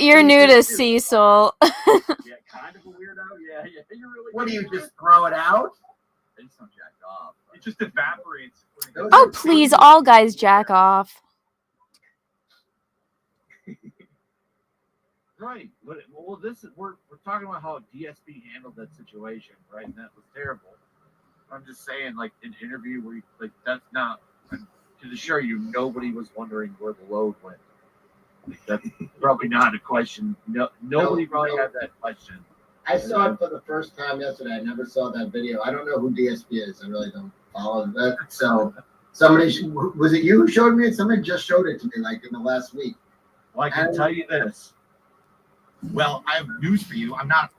Speaker 3: You're new to Cecil.
Speaker 11: Yeah,
Speaker 8: kind of a weirdo. Yeah, you're really.
Speaker 12: What do you just throw it out?
Speaker 1: They just don't jack off.
Speaker 5: It just evaporates.
Speaker 3: Oh, please, all guys jack off.
Speaker 8: Right. Well, this is we're talking about how DSP handled that situation, right? And that was terrible. I'm just saying, like an interview where that's not to assure you, nobody was wondering where the load went. That's probably not a question. Nobody probably had that question.
Speaker 12: I saw it for the first time yesterday. I never saw that video. I don't know who DSP is. I really don't follow that. So somebody, was it you who showed me it? Somebody just showed it to me like in the last week.
Speaker 8: Well, I can tell you this.
Speaker 6: Well, I have news for you. I'm not.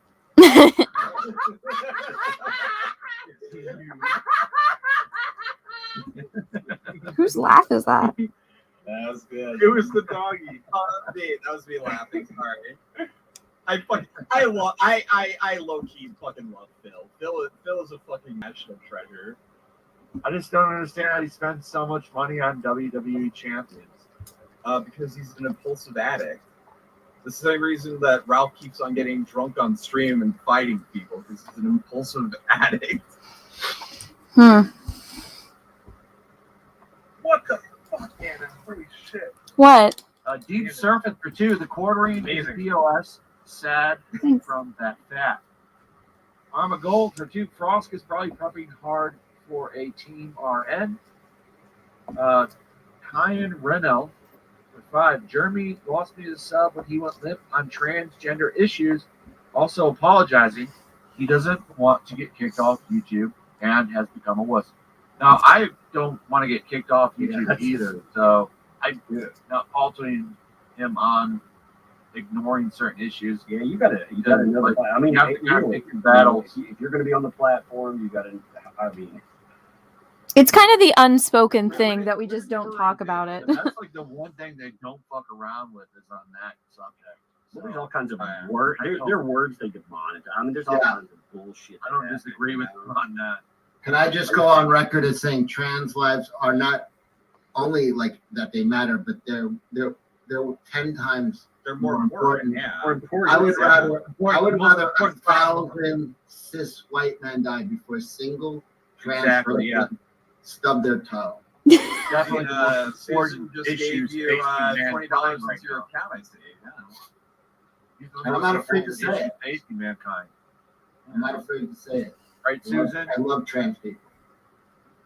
Speaker 3: Whose laugh is that?
Speaker 9: That was good.
Speaker 5: It was the doggy.
Speaker 9: That was me laughing. Sorry. I low key fucking love Phil. Phil is a fucking national treasure.
Speaker 8: I just don't understand how he spends so much money on WWE champions.
Speaker 9: Because he's an impulsive addict. The same reason that Ralph keeps on getting drunk on stream and fighting people, because he's an impulsive addict.
Speaker 3: Hmm.
Speaker 5: What the fuck, Anna? Holy shit.
Speaker 3: What?
Speaker 8: Deep Surface for 2, the quartering is POS. Sad from that fact. I'm a gold for 2. Frost is probably pumping hard for a Team RN. Kyan Renell for 5. Jeremy lost me the sub when he went limp on transgender issues. Also apologizing. He doesn't want to get kicked off YouTube and has become a wuss. Now, I don't want to get kicked off YouTube either, so I'm not altering him on ignoring certain issues.
Speaker 11: Yeah, you gotta know.
Speaker 8: Like,
Speaker 11: I mean,
Speaker 8: you have to pick your battles.
Speaker 11: If you're gonna be on the platform, you gotta. I mean,
Speaker 3: It's kind of the unspoken thing that we just don't talk about it.
Speaker 8: That's like the one thing they don't fuck around with is on that subject.
Speaker 11: well, there's all kinds of
Speaker 8: I-
Speaker 11: words.
Speaker 8: I don't-
Speaker 11: There are words they could monitor. I mean, there's all
Speaker 12: Yeah.
Speaker 11: kinds of bullshit.
Speaker 8: I don't disagree with you on that.
Speaker 12: Can I just go on record as saying trans lives are not only like that they matter, but they're 10 times
Speaker 9: They're more important. Yeah.
Speaker 11: More important.
Speaker 12: I would rather
Speaker 8: Most
Speaker 12: a
Speaker 8: important
Speaker 12: 1,000 cis white men die before a single trans
Speaker 9: Exactly, yeah.
Speaker 12: person stub their toe.
Speaker 8: Definitely the most
Speaker 9: Susan
Speaker 8: important
Speaker 9: just
Speaker 8: issues
Speaker 9: gave you
Speaker 8: facing
Speaker 9: $20
Speaker 8: mankind
Speaker 9: into
Speaker 8: right
Speaker 9: your
Speaker 8: now.
Speaker 9: account, I see. Yeah.
Speaker 8: These are the
Speaker 12: And I'm
Speaker 8: most
Speaker 12: not afraid to
Speaker 8: important
Speaker 12: say
Speaker 8: issues
Speaker 12: it.
Speaker 8: facing mankind.
Speaker 12: I'm not afraid to say it.
Speaker 8: Right, Susan?
Speaker 12: I love trans people.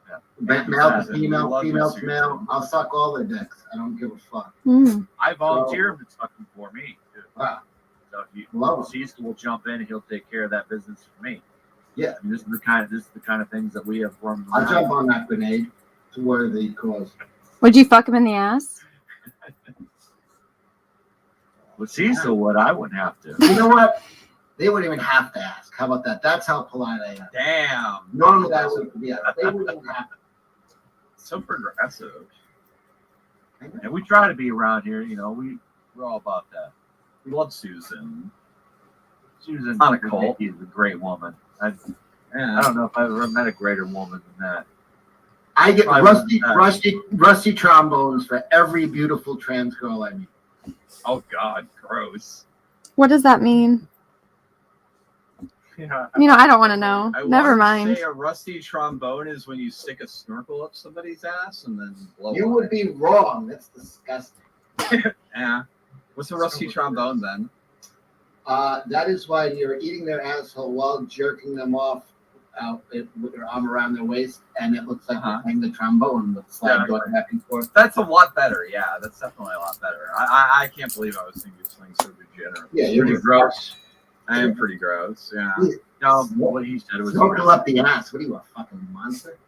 Speaker 8: Yeah.
Speaker 12: Male to
Speaker 9: Susan.
Speaker 12: female,
Speaker 9: Love you,
Speaker 12: female to
Speaker 9: Susan.
Speaker 12: male. I'll suck all their dicks. I don't give a fuck.
Speaker 3: Hmm.
Speaker 8: I volunteer him to suck them for me. Too.
Speaker 12: Wow.
Speaker 8: So if you,
Speaker 12: Love 'em.
Speaker 8: Cecil will jump in and he'll take care of that business for me.
Speaker 12: Yeah.
Speaker 8: I mean, this is the kind of things that we have run
Speaker 12: I'll
Speaker 8: around.
Speaker 12: jump on that grenade to where the cause.
Speaker 3: Would you fuck him in the ass?
Speaker 8: With Cecil, what I wouldn't have to.
Speaker 12: You know what? They wouldn't even have to ask. How about that? That's how polite I am.
Speaker 9: Damn.
Speaker 12: Normally, I would. Yeah, they wouldn't even have to.
Speaker 9: So progressive.
Speaker 8: And we try to be around here, you know, we're all about that.
Speaker 9: We love Susan.
Speaker 8: Susan
Speaker 9: Not a cult.
Speaker 8: is a great woman. I
Speaker 9: Yeah.
Speaker 8: don't know if I've ever met a greater woman than that.
Speaker 12: I get
Speaker 8: I
Speaker 12: rusty trombones for every beautiful trans girl I meet.
Speaker 9: Oh God, gross.
Speaker 3: What does that mean?
Speaker 5: Yeah.
Speaker 3: You know, I don't want to know.
Speaker 9: I
Speaker 3: Never
Speaker 9: wanna
Speaker 3: mind.
Speaker 9: Say a rusty trombone is when you stick a snorkel up somebody's ass and then blow.
Speaker 12: You
Speaker 9: on
Speaker 12: would
Speaker 9: it.
Speaker 12: be wrong. That's disgusting.
Speaker 9: Yeah. What's a rusty trombone then?
Speaker 12: That is why you're eating their asshole while jerking them off with your arm around their waist, and it looks like you're playing the trombone with the slide
Speaker 9: Yeah.
Speaker 12: going back and forth.
Speaker 9: That's a lot better. Yeah, that's definitely a lot better. I can't believe I was thinking of something so degenerate.
Speaker 12: Yeah, you're
Speaker 8: Pretty gross.
Speaker 9: I am pretty gross. Yeah.
Speaker 8: No, what he said was
Speaker 12: Snorkel up the ass. What are you, a fucking monster?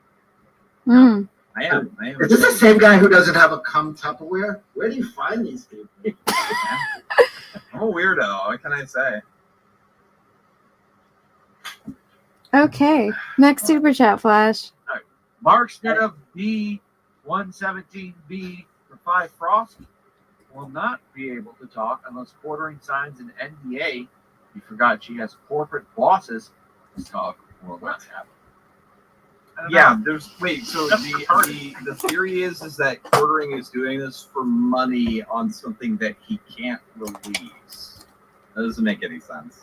Speaker 3: Mm.
Speaker 9: I am.
Speaker 12: Is this the same guy who doesn't have a cum Tupperware? Where do you find these people?
Speaker 9: I'm a weirdo. What can I say?
Speaker 3: Okay. Next super chat flash.
Speaker 8: Mark Schmidt of B117B for 5 Frost will not be able to talk unless quartering signs an NDA. You forgot she has corporate bosses. This talk will not happen. I don't
Speaker 9: Yeah,
Speaker 8: know.
Speaker 9: there's wait. So
Speaker 5: That's
Speaker 9: the theory is that Quartering is doing this for money on something that he can't release. That doesn't make any sense.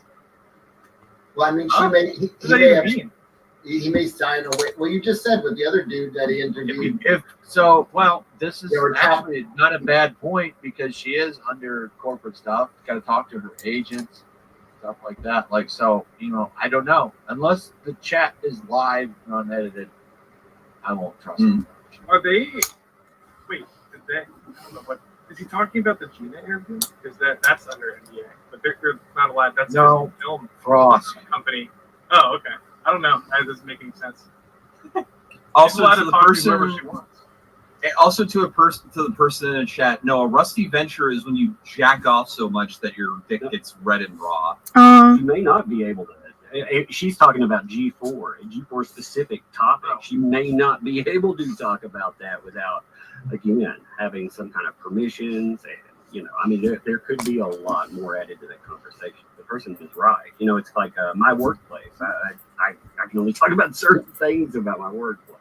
Speaker 12: Well, I mean,
Speaker 5: Huh?
Speaker 12: he
Speaker 5: What does that
Speaker 12: may
Speaker 5: even
Speaker 12: have,
Speaker 5: mean?
Speaker 12: he may sign away. Well, you just said with the other dude that he interviewed.
Speaker 8: This is
Speaker 12: They were
Speaker 8: actually not a bad point because she is under corporate stuff. Got to talk to her agents, stuff like that. Like, so, I don't know. Unless the chat is live and unedited, I won't trust it.
Speaker 5: Are they? Wait, is that? I don't know what. Is he talking about the Gina interview? Because that's under NDA, but they're not allowed. That's
Speaker 8: No.
Speaker 5: just a film
Speaker 8: Frost.
Speaker 5: company. Oh, okay. I don't know. That doesn't make any sense.
Speaker 9: Also,
Speaker 5: allowed
Speaker 9: to
Speaker 5: to
Speaker 9: the
Speaker 5: talk to
Speaker 9: person,
Speaker 5: whoever she wants.
Speaker 9: also to the person in the chat. No, a rusty venture is when you jack off so much that your dick gets red and raw.
Speaker 11: She may not be able to. She's talking about G4, a G4 specific topic. She may not be able to talk about that without, again, having some kind of permissions. And, I mean, there could be a lot more added to that conversation. The person is right. It's like my workplace. I can only talk about certain things about my workplace,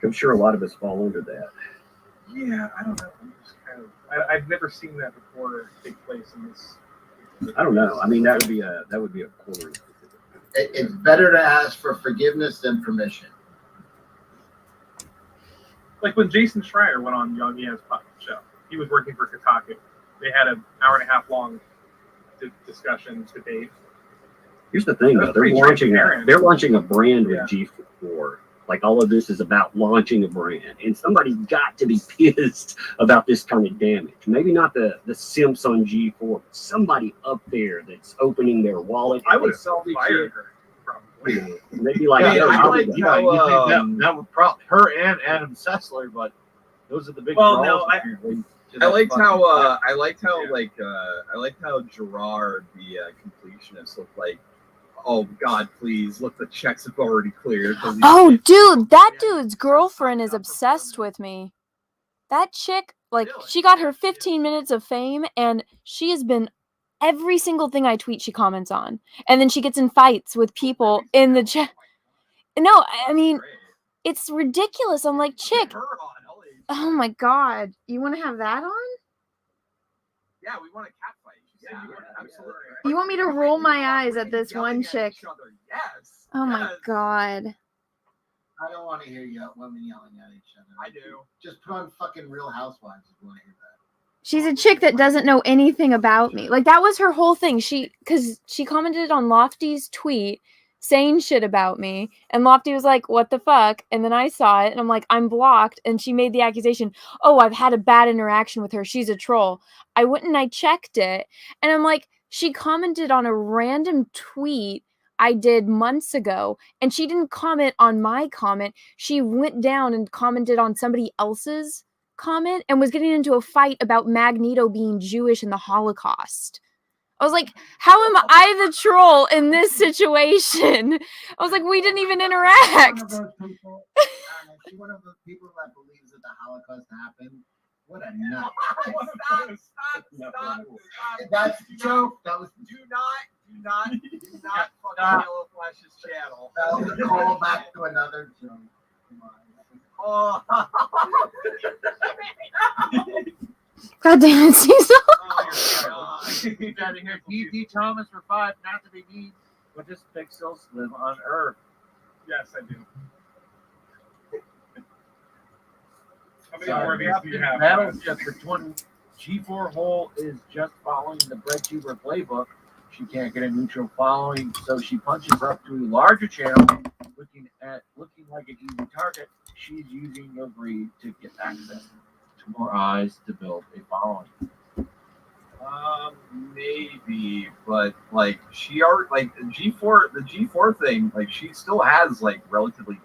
Speaker 11: I'm sure a lot of us fall under that.
Speaker 5: Yeah, I don't know. I'm just kind of. I've never seen that before take place in this.
Speaker 11: I don't know. I mean, that would be a quarter.
Speaker 12: It's better to ask for forgiveness than permission.
Speaker 5: Like when Jason Schreier went on Young Yan's show, he was working for Kotaku. They had an hour and a half long discussion, debate.
Speaker 11: Here's the thing, though. They're launching a brand with G4. Like, all of this is about launching a brand, and somebody's got to be pissed about this kind of damage. Maybe not the simps on G4, but somebody up there that's opening their wallet.
Speaker 5: I would have fired her, probably.
Speaker 11: Maybe like,
Speaker 8: I like that would probably her and Adam Sessler, but those are the big
Speaker 5: Well,
Speaker 8: draws.
Speaker 5: no,
Speaker 9: I liked how Gerard, the completionist, looked like, oh God, please, look, the checks have already cleared.
Speaker 3: Oh, dude, that dude's girlfriend is obsessed with me. That chick, like, she got her 15 minutes of fame, and she has been every single thing I tweet, she comments on, and then she gets in fights with people in the chat. No, I mean, it's ridiculous. I'm like, chick. Oh my God, you want to have that on?
Speaker 2: Yeah, we want a cat fight. Absolutely.
Speaker 3: You want me to roll my eyes at this one chick?
Speaker 2: Yes.
Speaker 3: Oh my God.
Speaker 12: I don't want to hear women yelling at each other.
Speaker 2: I do.
Speaker 12: Just put on fucking Real Housewives if you want to hear that.
Speaker 3: She's a chick that doesn't know anything about me. Like, that was her whole thing. Because she commented on Lofty's tweet saying shit about me, and Lofty was like, what the fuck? And then I saw it, and I'm like, I'm blocked, and she made the accusation, oh, I've had a bad interaction with her, she's a troll. I went and I checked it, and I'm like, she commented on a random tweet I did months ago, and she didn't comment on my comment. She went down and commented on somebody else's comment and was getting into a fight about Magneto being Jewish in the Holocaust. I was like, how am I the troll in this situation? I was like, we didn't even interact.
Speaker 12: One of those people, she's one of the people that believes that the Holocaust happened. What a nut.
Speaker 2: Stop.
Speaker 12: That's a joke. That was
Speaker 2: Do not fucking Yellow Flash's channel.
Speaker 12: that was a call back to another joke. Come on.
Speaker 2: Oh.
Speaker 3: God damn it, Cecil.
Speaker 8: Standing here, P.P. Thomas for 5, not to be mean, but just pixels live on Earth.
Speaker 5: Yes, I do. How many more of these do you have?
Speaker 8: Battleship, the twin G4 hole is just following the BreadTuber playbook. She can't get a neutral following, so she punches up to a larger channel, looking like an easy target. She's using your greed to get access to more eyes to build a following.
Speaker 9: Maybe, but like she already like the G4 thing, like she still has like relatively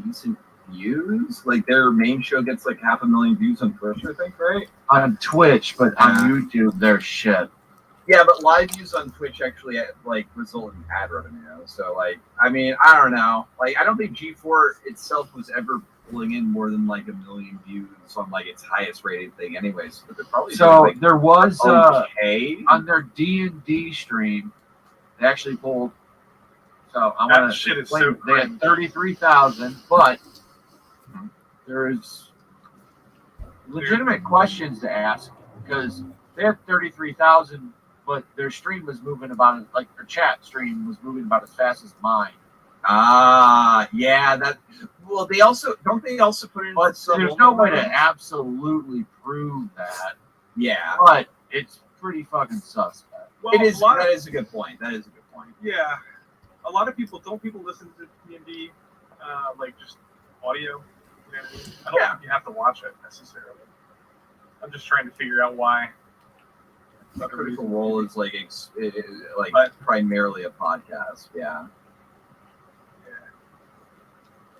Speaker 9: decent views. Like their main show gets like 500,000 views on Twitch, I think, right?
Speaker 8: On Twitch, but on YouTube, they're shit.
Speaker 9: Yeah, but live views on Twitch actually like result in ad revenue. So like, I mean, I don't know. Like, I don't think G4 itself was ever pulling in more than like 1 million views on like its highest rated thing, anyways. But they're probably
Speaker 8: So
Speaker 9: like,
Speaker 8: there was
Speaker 9: okay
Speaker 8: on their D&D stream, they actually pulled. So I'm
Speaker 5: That
Speaker 8: gonna
Speaker 5: shit is
Speaker 8: explain.
Speaker 5: so
Speaker 8: They had 33,000, but there's legitimate questions to ask because they have 33,000 but their stream was moving about like their chat stream was moving about as fast as mine.
Speaker 9: Yeah, that. Well, they also don't they also put in.
Speaker 8: But there's no way to absolutely prove that.
Speaker 9: Yeah,
Speaker 8: But it's pretty fucking suspect.
Speaker 5: Well,
Speaker 9: it is.
Speaker 5: a lot
Speaker 9: That
Speaker 5: of,
Speaker 9: is a good point. That is a good point.
Speaker 5: yeah, a lot of people listen to D&D, like just audio. You know what I mean? I don't think you have to watch it necessarily. I'm just trying to figure out why.
Speaker 9: Critical Role is like primarily a podcast. Yeah.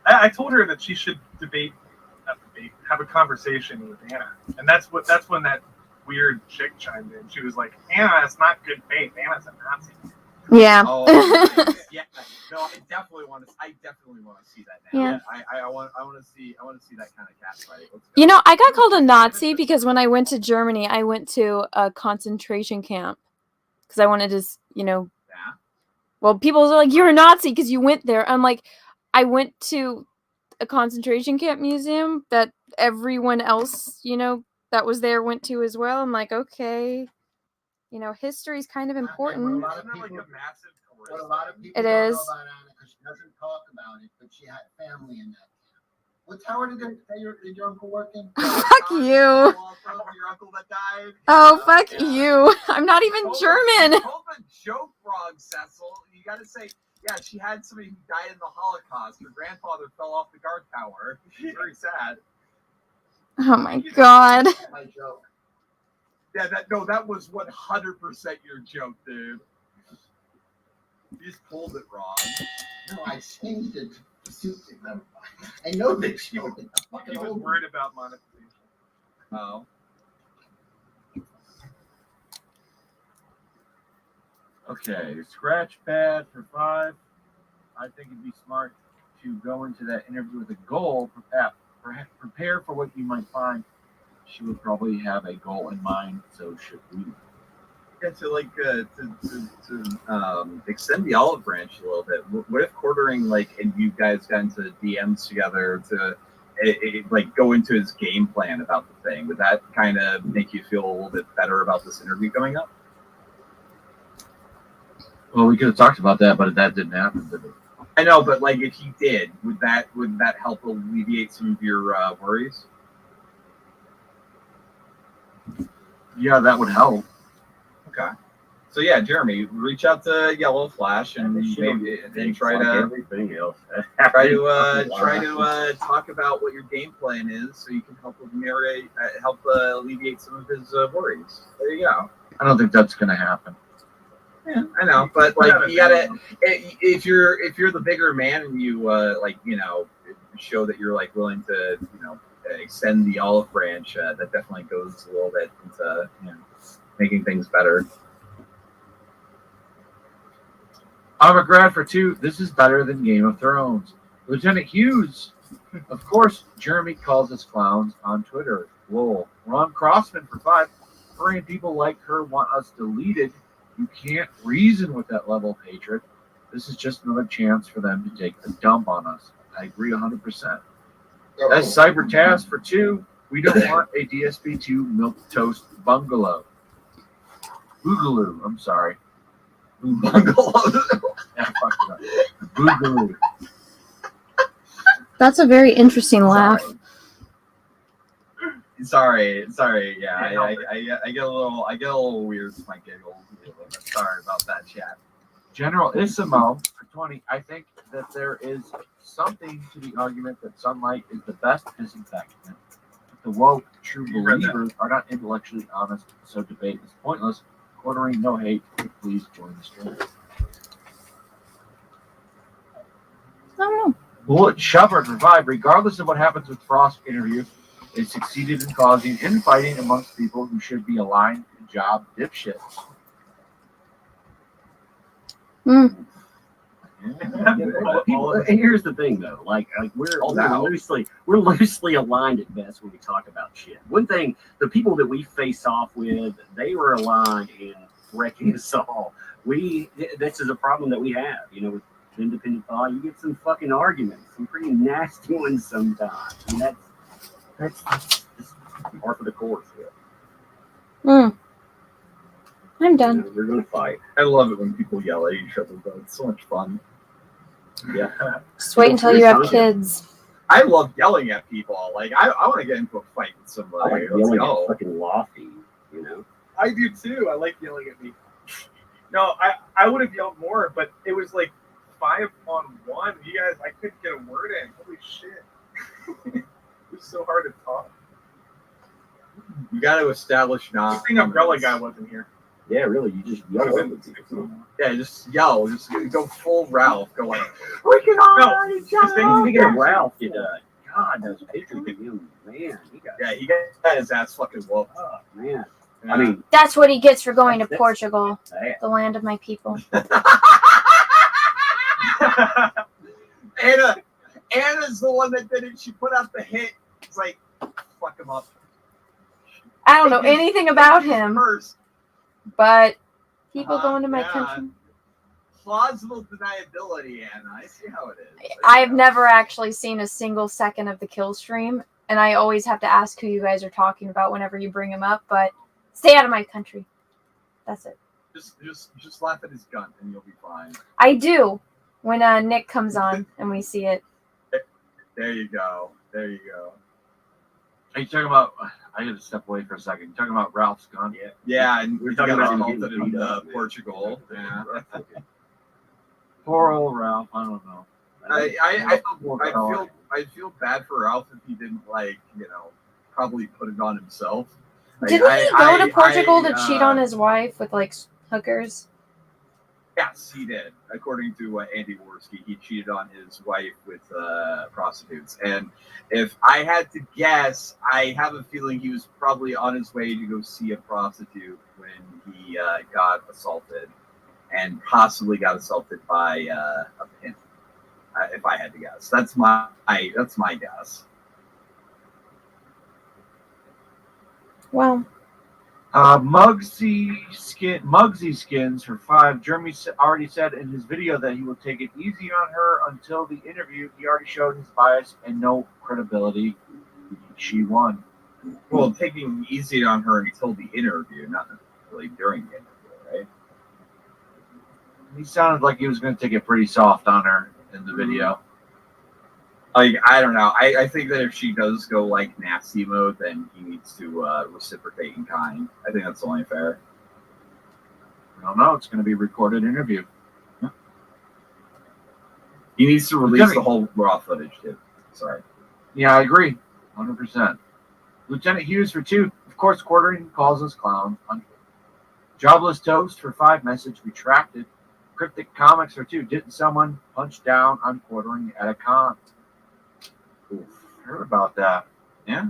Speaker 5: I told her that she should have a conversation with Anna, and that's when that weird chick chimed in. She was like, "Anna, it's not good faith. Anna's a Nazi."
Speaker 3: Yeah.
Speaker 9: Oh, yeah. No, I definitely want to see that now.
Speaker 3: Yeah.
Speaker 9: I want to see that kind of cat fight. Let's go.
Speaker 3: You know, I got called a Nazi because when I went to Germany, I went to a concentration camp because I wanted to,
Speaker 9: Yeah.
Speaker 3: well, people are like, "You're a Nazi because you went there." I'm like, I went to a concentration camp museum that everyone else, that was there went to as well. I'm like, okay, history's kind of important.
Speaker 12: Isn't that
Speaker 9: like a massive
Speaker 12: What a lot of people
Speaker 3: It
Speaker 12: don't
Speaker 3: is.
Speaker 12: know about Anna because she doesn't talk about it, but she had family in that camp. What tower did your uncle work in?
Speaker 3: Fuck you.
Speaker 9: Your uncle that died.
Speaker 3: Oh, fuck you. I'm not even German.
Speaker 9: Told the joke wrong, Cecil. You got to say, yeah, she had somebody who died in the Holocaust. Her grandfather fell off the guard tower. Very sad.
Speaker 3: Oh my god.
Speaker 12: My joke.
Speaker 9: Yeah, that was 100% your joke, dude. You just pulled it wrong.
Speaker 12: No, I changed it to suit it. Never mind. I know that she was
Speaker 5: He was worried about monetization.
Speaker 9: Oh.
Speaker 8: Okay, scratch pad for 5. I think it'd be smart to go into that interview with a goal, prepare for what you might find. She would probably have a goal in mind, so should we.
Speaker 9: Yeah, to extend the olive branch a little bit. What if quartering and you guys got into DMs together to go into his game plan about the thing? Would that kind of make you feel a little bit better about this interview coming up?
Speaker 8: Well, we could have talked about that, but that didn't happen, did it?
Speaker 9: I know, but if he did, would that help alleviate some of your worries?
Speaker 8: Yeah, that would help.
Speaker 9: Okay. So yeah, Jeremy, reach out to Yellow Flash and maybe try to
Speaker 11: everything else.
Speaker 9: try to talk about what your game plan is, so you can help alleviate some of his worries. There you go.
Speaker 8: I don't think that's gonna happen.
Speaker 9: Yeah, I know, but you gotta if you're the bigger man and you show that you're willing to extend the olive branch, that definitely goes a little bit into making things better.
Speaker 8: I'm a grad for 2. This is better than Game of Thrones. Lieutenant Hughes. Of course, Jeremy calls us clowns on Twitter. Lol. Ron Crossman for 5. Korean people like her want us deleted. You can't reason with that level of hatred. This is just another chance for them to take a dump on us. I agree 100%. That's Cyber Task for 2. We don't want a DSP2 milk toast bungalow. Boogaloo. I'm sorry.
Speaker 9: Bungalow.
Speaker 8: Yeah, fuck it up. Boogaloo.
Speaker 3: That's a very interesting laugh.
Speaker 9: Sorry. Yeah, I get a little weird with my giggles. Sorry about that, chat.
Speaker 8: General Isimo for 20. I think that there is something to the argument that sunlight is the best disinfectant. The woke true believers are not intellectually honest, so debate is pointless. Quartering, no hate. Please join the stream.
Speaker 3: I don't know.
Speaker 8: Bullet Shepherd for 5. Regardless of what happens with Frost interview, it succeeded in causing infighting amongst people who should be aligned to job dipshits.
Speaker 3: Mm.
Speaker 11: And here's the thing, though, we're loosely aligned at best when we talk about shit. One thing, the people that we face off with, they were aligned in wrecking us all. This is a problem that we have, with independent thought. You get some fucking arguments, some pretty nasty ones sometimes, and that's just par for the course.
Speaker 3: I I'm done.
Speaker 11: We're gonna fight.
Speaker 9: I love it when people yell at each other, though. It's so much fun.
Speaker 11: Yeah.
Speaker 3: Just wait until you have kids.
Speaker 9: I love yelling at people. Like, I want to get into a fight with
Speaker 11: I
Speaker 9: somebody.
Speaker 11: like
Speaker 9: Let's
Speaker 11: yelling
Speaker 9: go.
Speaker 11: at fucking Lofty, you know.
Speaker 5: I do too. I like yelling at me. No, I would have yelled more, but it was like 5-on-1. You guys, I couldn't get a word in. Holy shit. It was so hard to talk.
Speaker 9: You got to establish
Speaker 5: Good
Speaker 9: not.
Speaker 5: thing Umbrella Guy wasn't here.
Speaker 11: Yeah, really. You just yell over people.
Speaker 9: Yeah, just yell. Just go full Ralph. Go like,
Speaker 2: We can all
Speaker 5: No,
Speaker 2: hurt each
Speaker 5: this thing-
Speaker 2: other.
Speaker 11: Speaking of Ralph, did God, those pictures of him, man, he got
Speaker 9: yeah, he got his ass fucking whooped.
Speaker 11: oh, man.
Speaker 9: Yeah.
Speaker 11: I mean,
Speaker 3: That's what he gets for going to
Speaker 11: That's-
Speaker 3: Portugal,
Speaker 11: hey,
Speaker 3: the land of my people.
Speaker 9: Anna's the one that did it. She put out the hit. It's like, fuck him up.
Speaker 3: I don't know anything about him,
Speaker 9: First,
Speaker 3: but people going to my
Speaker 9: yeah.
Speaker 3: country.
Speaker 9: Plausible deniability, Anna. I see how it is.
Speaker 3: I've never actually seen a single second of the kill stream, and I always have to ask who you guys are talking about whenever you bring him up, but stay out of my country. That's it.
Speaker 9: Just laugh at his gun and you'll be fine.
Speaker 3: I do when Nick comes on and we see it.
Speaker 9: There you go. There you go.
Speaker 8: Are you talking about? I got to step away for a second. You're talking about Ralph's gun?
Speaker 11: yeah.
Speaker 9: Yeah, and
Speaker 11: We're
Speaker 9: we
Speaker 11: talking
Speaker 9: got
Speaker 11: about him
Speaker 9: assaulted
Speaker 11: getting
Speaker 9: in
Speaker 11: beat up, man.
Speaker 9: Portugal. Yeah.
Speaker 8: Poor old Ralph. I don't know.
Speaker 9: I feel bad for Ralph if he didn't probably put it on himself.
Speaker 3: Didn't he go to Portugal to cheat on his wife with like hookers?
Speaker 9: Yes, he did. According to Andy Worski, he cheated on his wife with prostitutes. And if I had to guess, I have a feeling he was probably on his way to go see a prostitute when he got assaulted, and possibly got assaulted by a pimp. If I had to guess, that's my guess.
Speaker 3: Well,
Speaker 8: Muggsy skins for 5. Jeremy already said in his video that he will take it easy on her until the interview. He already showed his bias and no credibility. She won.
Speaker 9: Well, taking easy on her until the interview, not necessarily during the interview, right?
Speaker 8: He sounded like he was going to take it pretty soft on her in the video.
Speaker 9: Like, I don't know. I think that if she does go like nasty mode, then he needs to reciprocate in kind. I think that's only fair.
Speaker 8: I don't know. It's going to be a recorded interview.
Speaker 9: He needs to release the whole raw footage too. Sorry.
Speaker 8: Yeah, I agree. 100%. Lieutenant Hughes for 2. Of course, quartering calls us clowns. Jobless Toast for 5. Message retracted. Cryptic Comics for 2. Didn't someone punch down on quartering at a con? Oof, heard about that. Yeah.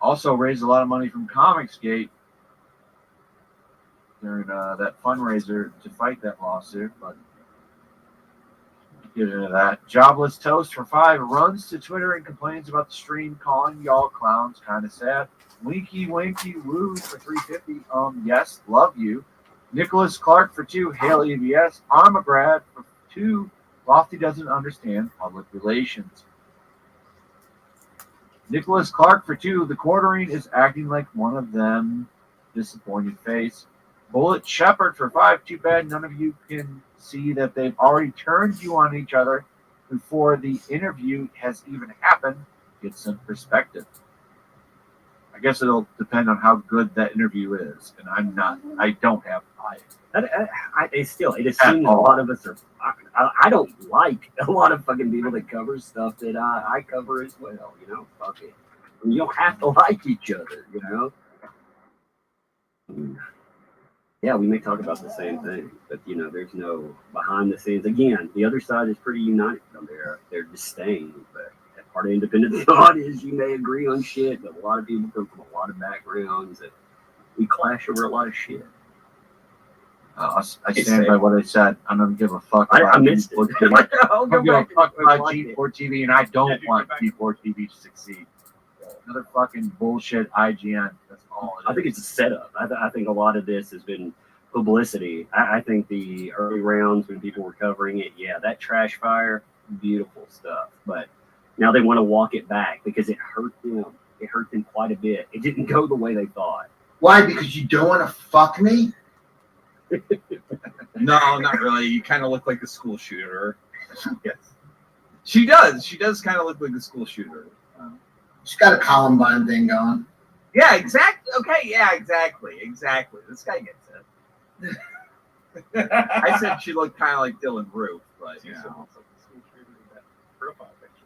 Speaker 8: Also raised a lot of money from Comicsgate during that fundraiser to fight that lawsuit, but get into that. Jobless Toast for 5 runs to Twitter and complains about the stream, calling y'all clowns. Kind of sad. Winky Winky Woo for 350. Yes, love you. Nicholas Clark for 2. Hail EBS. Armagrad for 2. Lofty doesn't understand public relations. Nicholas Clark for 2. The quartering is acting like one of them. Disappointed face. Bullet Shepherd for 5. Too bad none of you can see that they've already turned you on each other before the interview has even happened. Get some perspective. I guess it'll depend on how good that interview is, and I don't have bias.
Speaker 11: It seems a lot of us are. I don't like a lot of fucking people that cover stuff that I cover as well. Fuck it. You don't have to like each other. Yeah, we may talk about the same thing, but there's no behind the scenes. Again, the other side is pretty united on their disdain, but part of independent thought is you may agree on shit, but a lot of people come from a lot of backgrounds and we clash over a lot of shit.
Speaker 8: I stand by what I said. I don't give a fuck about
Speaker 11: I missed it.
Speaker 8: G4 TV.
Speaker 11: I'll
Speaker 8: I
Speaker 11: go
Speaker 8: don't give a
Speaker 11: back
Speaker 8: fuck
Speaker 11: and
Speaker 8: about
Speaker 11: watch
Speaker 8: G4 TV, and I don't want G4 TV to succeed. Another fucking bullshit IGN. That's all it is.
Speaker 11: I think it's a setup. I think a lot of this has been publicity. I think the early rounds when people were covering it, yeah, that trash fire, beautiful stuff. But now they want to walk it back because it hurt them. It hurt them quite a bit. It didn't go the way they thought.
Speaker 12: Why? Because you don't want to fuck me?
Speaker 9: No, not really. You kind of look like a school shooter. Yes. She does. She does kind of look like a school shooter.
Speaker 12: She's got a Columbine thing going.
Speaker 9: Yeah, exactly. Okay, yeah, exactly. This guy gets it. I said she looked kind of like Dylan Roof, but you know.
Speaker 5: Profile picture.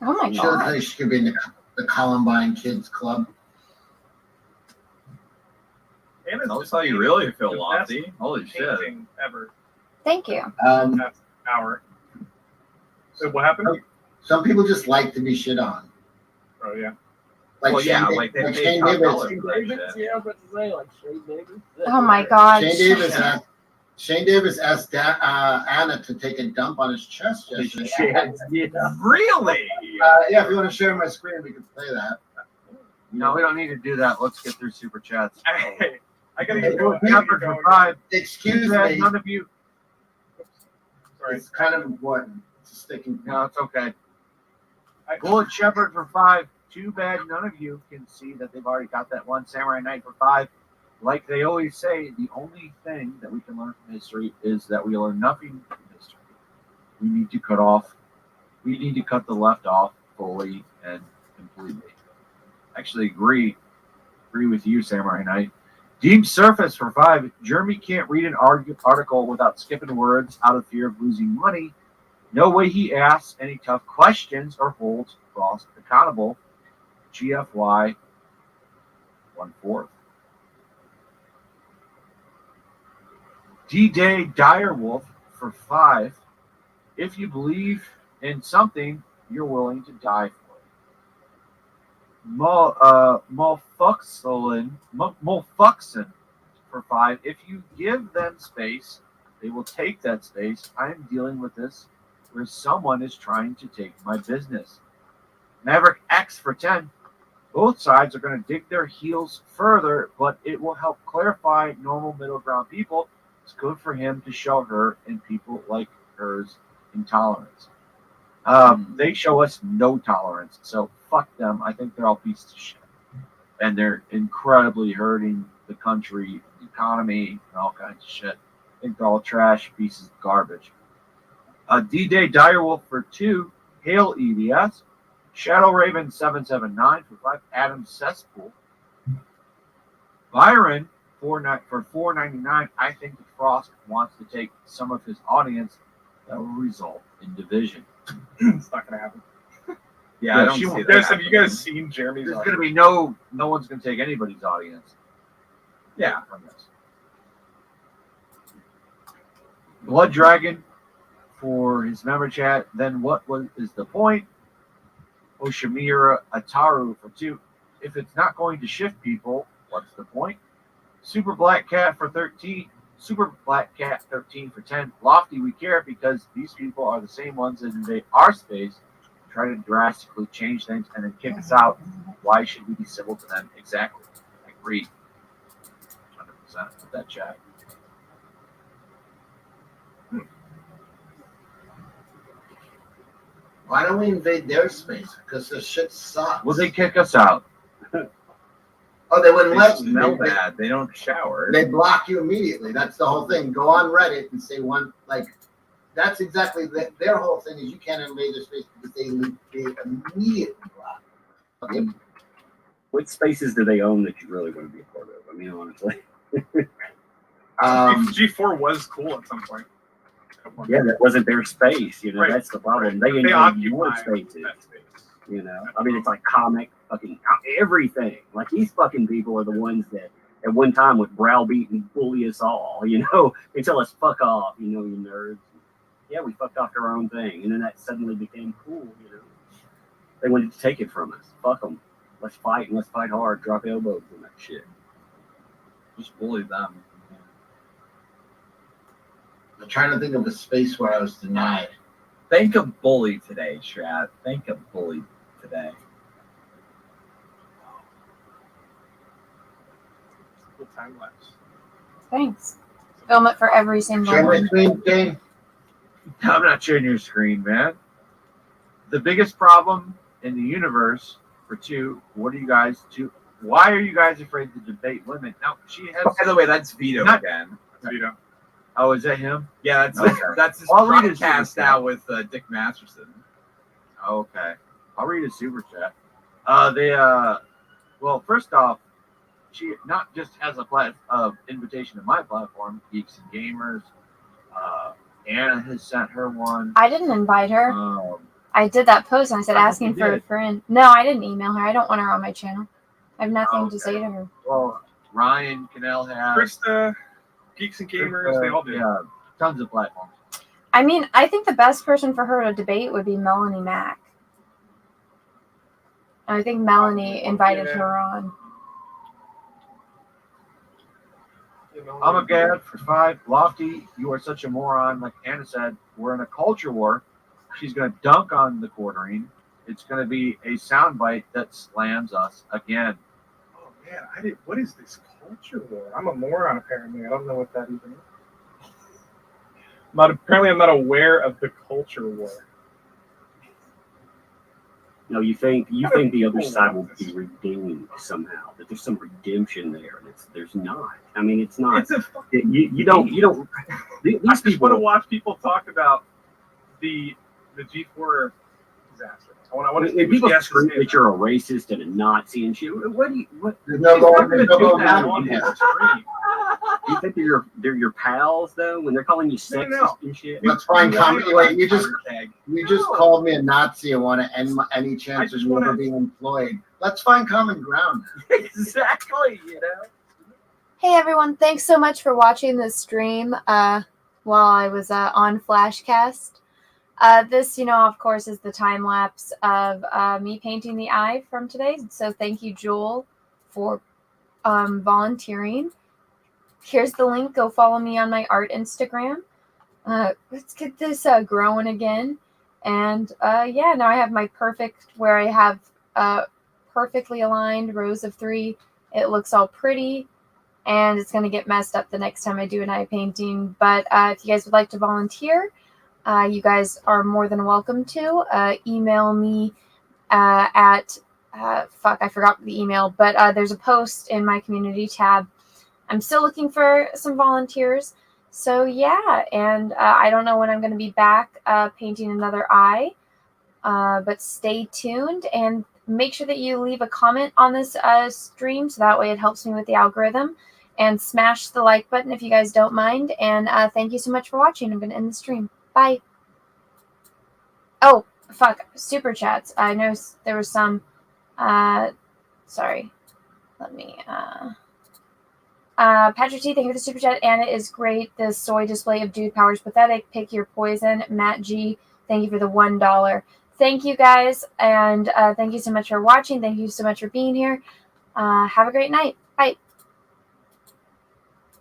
Speaker 3: Oh my
Speaker 12: She looks
Speaker 3: god.
Speaker 12: like she could be in the Columbine Kids Club.
Speaker 5: Anna's
Speaker 9: Don't
Speaker 5: just
Speaker 9: tell you
Speaker 5: painting
Speaker 9: really feel
Speaker 5: the
Speaker 9: lofty.
Speaker 5: best
Speaker 9: Holy shit.
Speaker 5: painting ever.
Speaker 3: Thank you.
Speaker 5: That's hour. So what happened?
Speaker 12: Some people just like to be shit on.
Speaker 5: Oh yeah.
Speaker 12: Like
Speaker 9: Well, yeah,
Speaker 12: Shane,
Speaker 9: like they
Speaker 12: like
Speaker 9: paid
Speaker 12: Shane
Speaker 9: top
Speaker 12: Davis.
Speaker 9: dollar for that shit.
Speaker 11: Yeah, I'm about to say like Shane Davis.
Speaker 3: Oh my god.
Speaker 12: Shane Davis asked Anna to take a dump on his chest yesterday.
Speaker 11: Yeah.
Speaker 9: Really?
Speaker 12: Yeah, if you want to share my screen, we can play that.
Speaker 8: No, we don't need to do that. Let's get through super chats.
Speaker 5: Hey, I gotta
Speaker 12: Hey,
Speaker 5: get going.
Speaker 8: Shepard for 5.
Speaker 12: Excuse
Speaker 8: Glad
Speaker 12: me.
Speaker 8: none of you.
Speaker 5: Sorry.
Speaker 12: It's kind of important. It's a sticking point.
Speaker 8: No, it's okay. Bullet Shepherd for 5. Too bad none of you can see that they've already got that one. Samurai Knight for 5. Like they always say, the only thing that we can learn from history is that we learn nothing from history. We need to cut the left off fully and completely. Actually agree with you, Samurai Knight. Deep Surface for 5. Jeremy can't read an article without skipping words out of fear of losing money. No way he asks any tough questions or holds Frost accountable. GFY 1/4. D-Day Direwolf for 5. If you believe in something, you're willing to die for it. Mulfuxen for 5. If you give them space, they will take that space. I am dealing with this where someone is trying to take my business. Maverick X for 10. Both sides are going to dig their heels further, but it will help clarify normal middle ground people. It's good for him to show her and people like hers intolerance. They show us no tolerance, so fuck them. I think they're all pieces of shit. And they're incredibly hurting the country, the economy, and all kinds of shit. I think they're all trash, pieces of garbage. D-Day Direwolf for 2. Hail EVS. Shadow Raven 779 for 5. Adam Cesspool. Byron for $4.99. I think that Frost wants to take some of his audience. That will result in division.
Speaker 5: It's not gonna happen.
Speaker 9: Yeah, I don't see that.
Speaker 5: Have you guys seen Jeremy's?
Speaker 8: There's going to be no one's going to take anybody's audience.
Speaker 9: Yeah.
Speaker 8: From this. Blood Dragon for his member chat. Then what is the point? Oshamira Ataru for 2. If it's not going to shift people, what's the point? Super Black Cat for 13. Super Black Cat 13 for 10. Lofty, we care because these people are the same ones that invade our space, try to drastically change things, and then kick us out. Why should we be civil to them? Exactly. I agree 100% with that chat.
Speaker 12: Why don't we invade their space? Because the shit sucks.
Speaker 8: Will they kick us out?
Speaker 12: Oh, they wouldn't
Speaker 9: They
Speaker 12: let you.
Speaker 9: smell bad. They don't shower.
Speaker 12: They block you immediately. That's the whole thing. Go on Reddit and say one, like, that's exactly their whole thing is you can't invade their space because they immediately block. Okay.
Speaker 11: What spaces do they own that you really want to be a part of? I mean, honestly.
Speaker 5: G4 was cool at some point.
Speaker 11: Yeah, that wasn't their space. You know,
Speaker 5: Right.
Speaker 11: that's the problem.
Speaker 5: Right.
Speaker 11: They
Speaker 5: They
Speaker 11: invade your
Speaker 5: occupy
Speaker 11: spaces.
Speaker 5: that space.
Speaker 11: You know, I mean, it's like comic, fucking everything. Like these fucking people are the ones that at one time would browbeat and bully us all. You know, they tell us fuck off. You know, you nerds. Yeah, we fucked off our own thing, and then that suddenly became cool. You know, they wanted to take it from us. Fuck them. Let's fight and let's fight hard. Drop elbows and that shit.
Speaker 9: Just bully them.
Speaker 12: I'm trying to think of a space where I was denied.
Speaker 9: Think of bully today, chat. Think of bully today.
Speaker 5: Cool time lapse.
Speaker 3: Thanks. Film it for every single
Speaker 12: Share my
Speaker 3: one.
Speaker 12: screen, Jane.
Speaker 8: I'm not sharing your screen, man. The biggest problem in the universe for 2. What are you guys Why are you guys afraid to debate women? No, she has.
Speaker 9: By the way, that's Vito
Speaker 8: Not-
Speaker 9: again.
Speaker 5: Vito.
Speaker 8: Oh, is that him?
Speaker 9: Yeah, that's
Speaker 8: Okay.
Speaker 9: that's his
Speaker 8: I'll read his
Speaker 9: podcast
Speaker 8: super
Speaker 9: now
Speaker 8: chat.
Speaker 9: with Dick Masterson.
Speaker 8: Okay. I'll read a super chat. Well, first off, she not just has a invitation to my platform, Geeks and Gamers. Anna has sent her one.
Speaker 3: I didn't invite her. I did that post and I said
Speaker 8: I thought
Speaker 3: asking
Speaker 8: you
Speaker 3: for a
Speaker 8: did.
Speaker 3: friend. No, I didn't email her. I don't want her on my channel. I have nothing
Speaker 8: Okay.
Speaker 3: to say to her.
Speaker 8: Well, Ryan Cannell has.
Speaker 5: Krista, Geeks and Gamers, they all do.
Speaker 8: Yeah, tons of platforms.
Speaker 3: I mean, I think the best person for her to debate would be Melanie Mack. And I think Melanie invited her on.
Speaker 8: I'm a gad for 5. Lofty, you are such a moron. Like Anna said, we're in a culture war. She's going to dunk on the quartering. It's going to be a soundbite that slams us again.
Speaker 5: Oh man, what is this culture war? I'm a moron apparently. I don't know what that even is. I'm not aware of the culture war.
Speaker 11: No, you think
Speaker 5: Kind of
Speaker 11: the other
Speaker 5: cool
Speaker 11: side will
Speaker 5: ones.
Speaker 11: be redeemed somehow? That there's some redemption there, and there's not. I mean, it's not.
Speaker 5: It's a
Speaker 11: You don't. These
Speaker 5: I just want to
Speaker 11: people.
Speaker 5: watch people talk about the G4 disaster. I want to
Speaker 11: When people scream that you're a racist and a Nazi and shit, what do you?
Speaker 12: There's no going, there's no going back
Speaker 5: on
Speaker 12: from
Speaker 5: his
Speaker 12: that.
Speaker 5: screen.
Speaker 11: Do you think they're your pals though? When they're calling you sexist
Speaker 5: No.
Speaker 11: and shit.
Speaker 12: Let's find comedy. Wait, you just
Speaker 5: No.
Speaker 12: called me a Nazi and want to end any chance
Speaker 5: just
Speaker 12: of me ever
Speaker 5: wanna-
Speaker 12: being employed. Let's find common ground.
Speaker 8: Exactly, you know.
Speaker 3: Hey everyone, thanks so much for watching this stream while I was on Flashcast. This, of course, is the time lapse of me painting the eye from today. So thank you, Jewel, for volunteering. Here's the link. Go follow me on my art Instagram. Let's get this growing again. And yeah, now I have my perfect, where I have perfectly aligned rows of 3. It looks all pretty. And it's going to get messed up the next time I do an eye painting. But if you guys would like to volunteer, you guys are more than welcome to. Email me at, I forgot the email, but there's a post in my community tab. I'm still looking for some volunteers. So yeah, and I don't know when I'm going to be back painting another eye, but stay tuned and make sure that you leave a comment on this stream so that way it helps me with the algorithm. And smash the like button if you guys don't mind. And thank you so much for watching. I'm going to end the stream. Bye. Oh, fuck. Super chats. I know there was some. Sorry. Let me. Patrick T, thank you for the super chat. Anna is great. The soy display of dude power is pathetic. Pick your poison. Matt G, thank you for the $1. Thank you guys. And thank you so much for watching. Thank you so much for being here. Have a great night. Bye.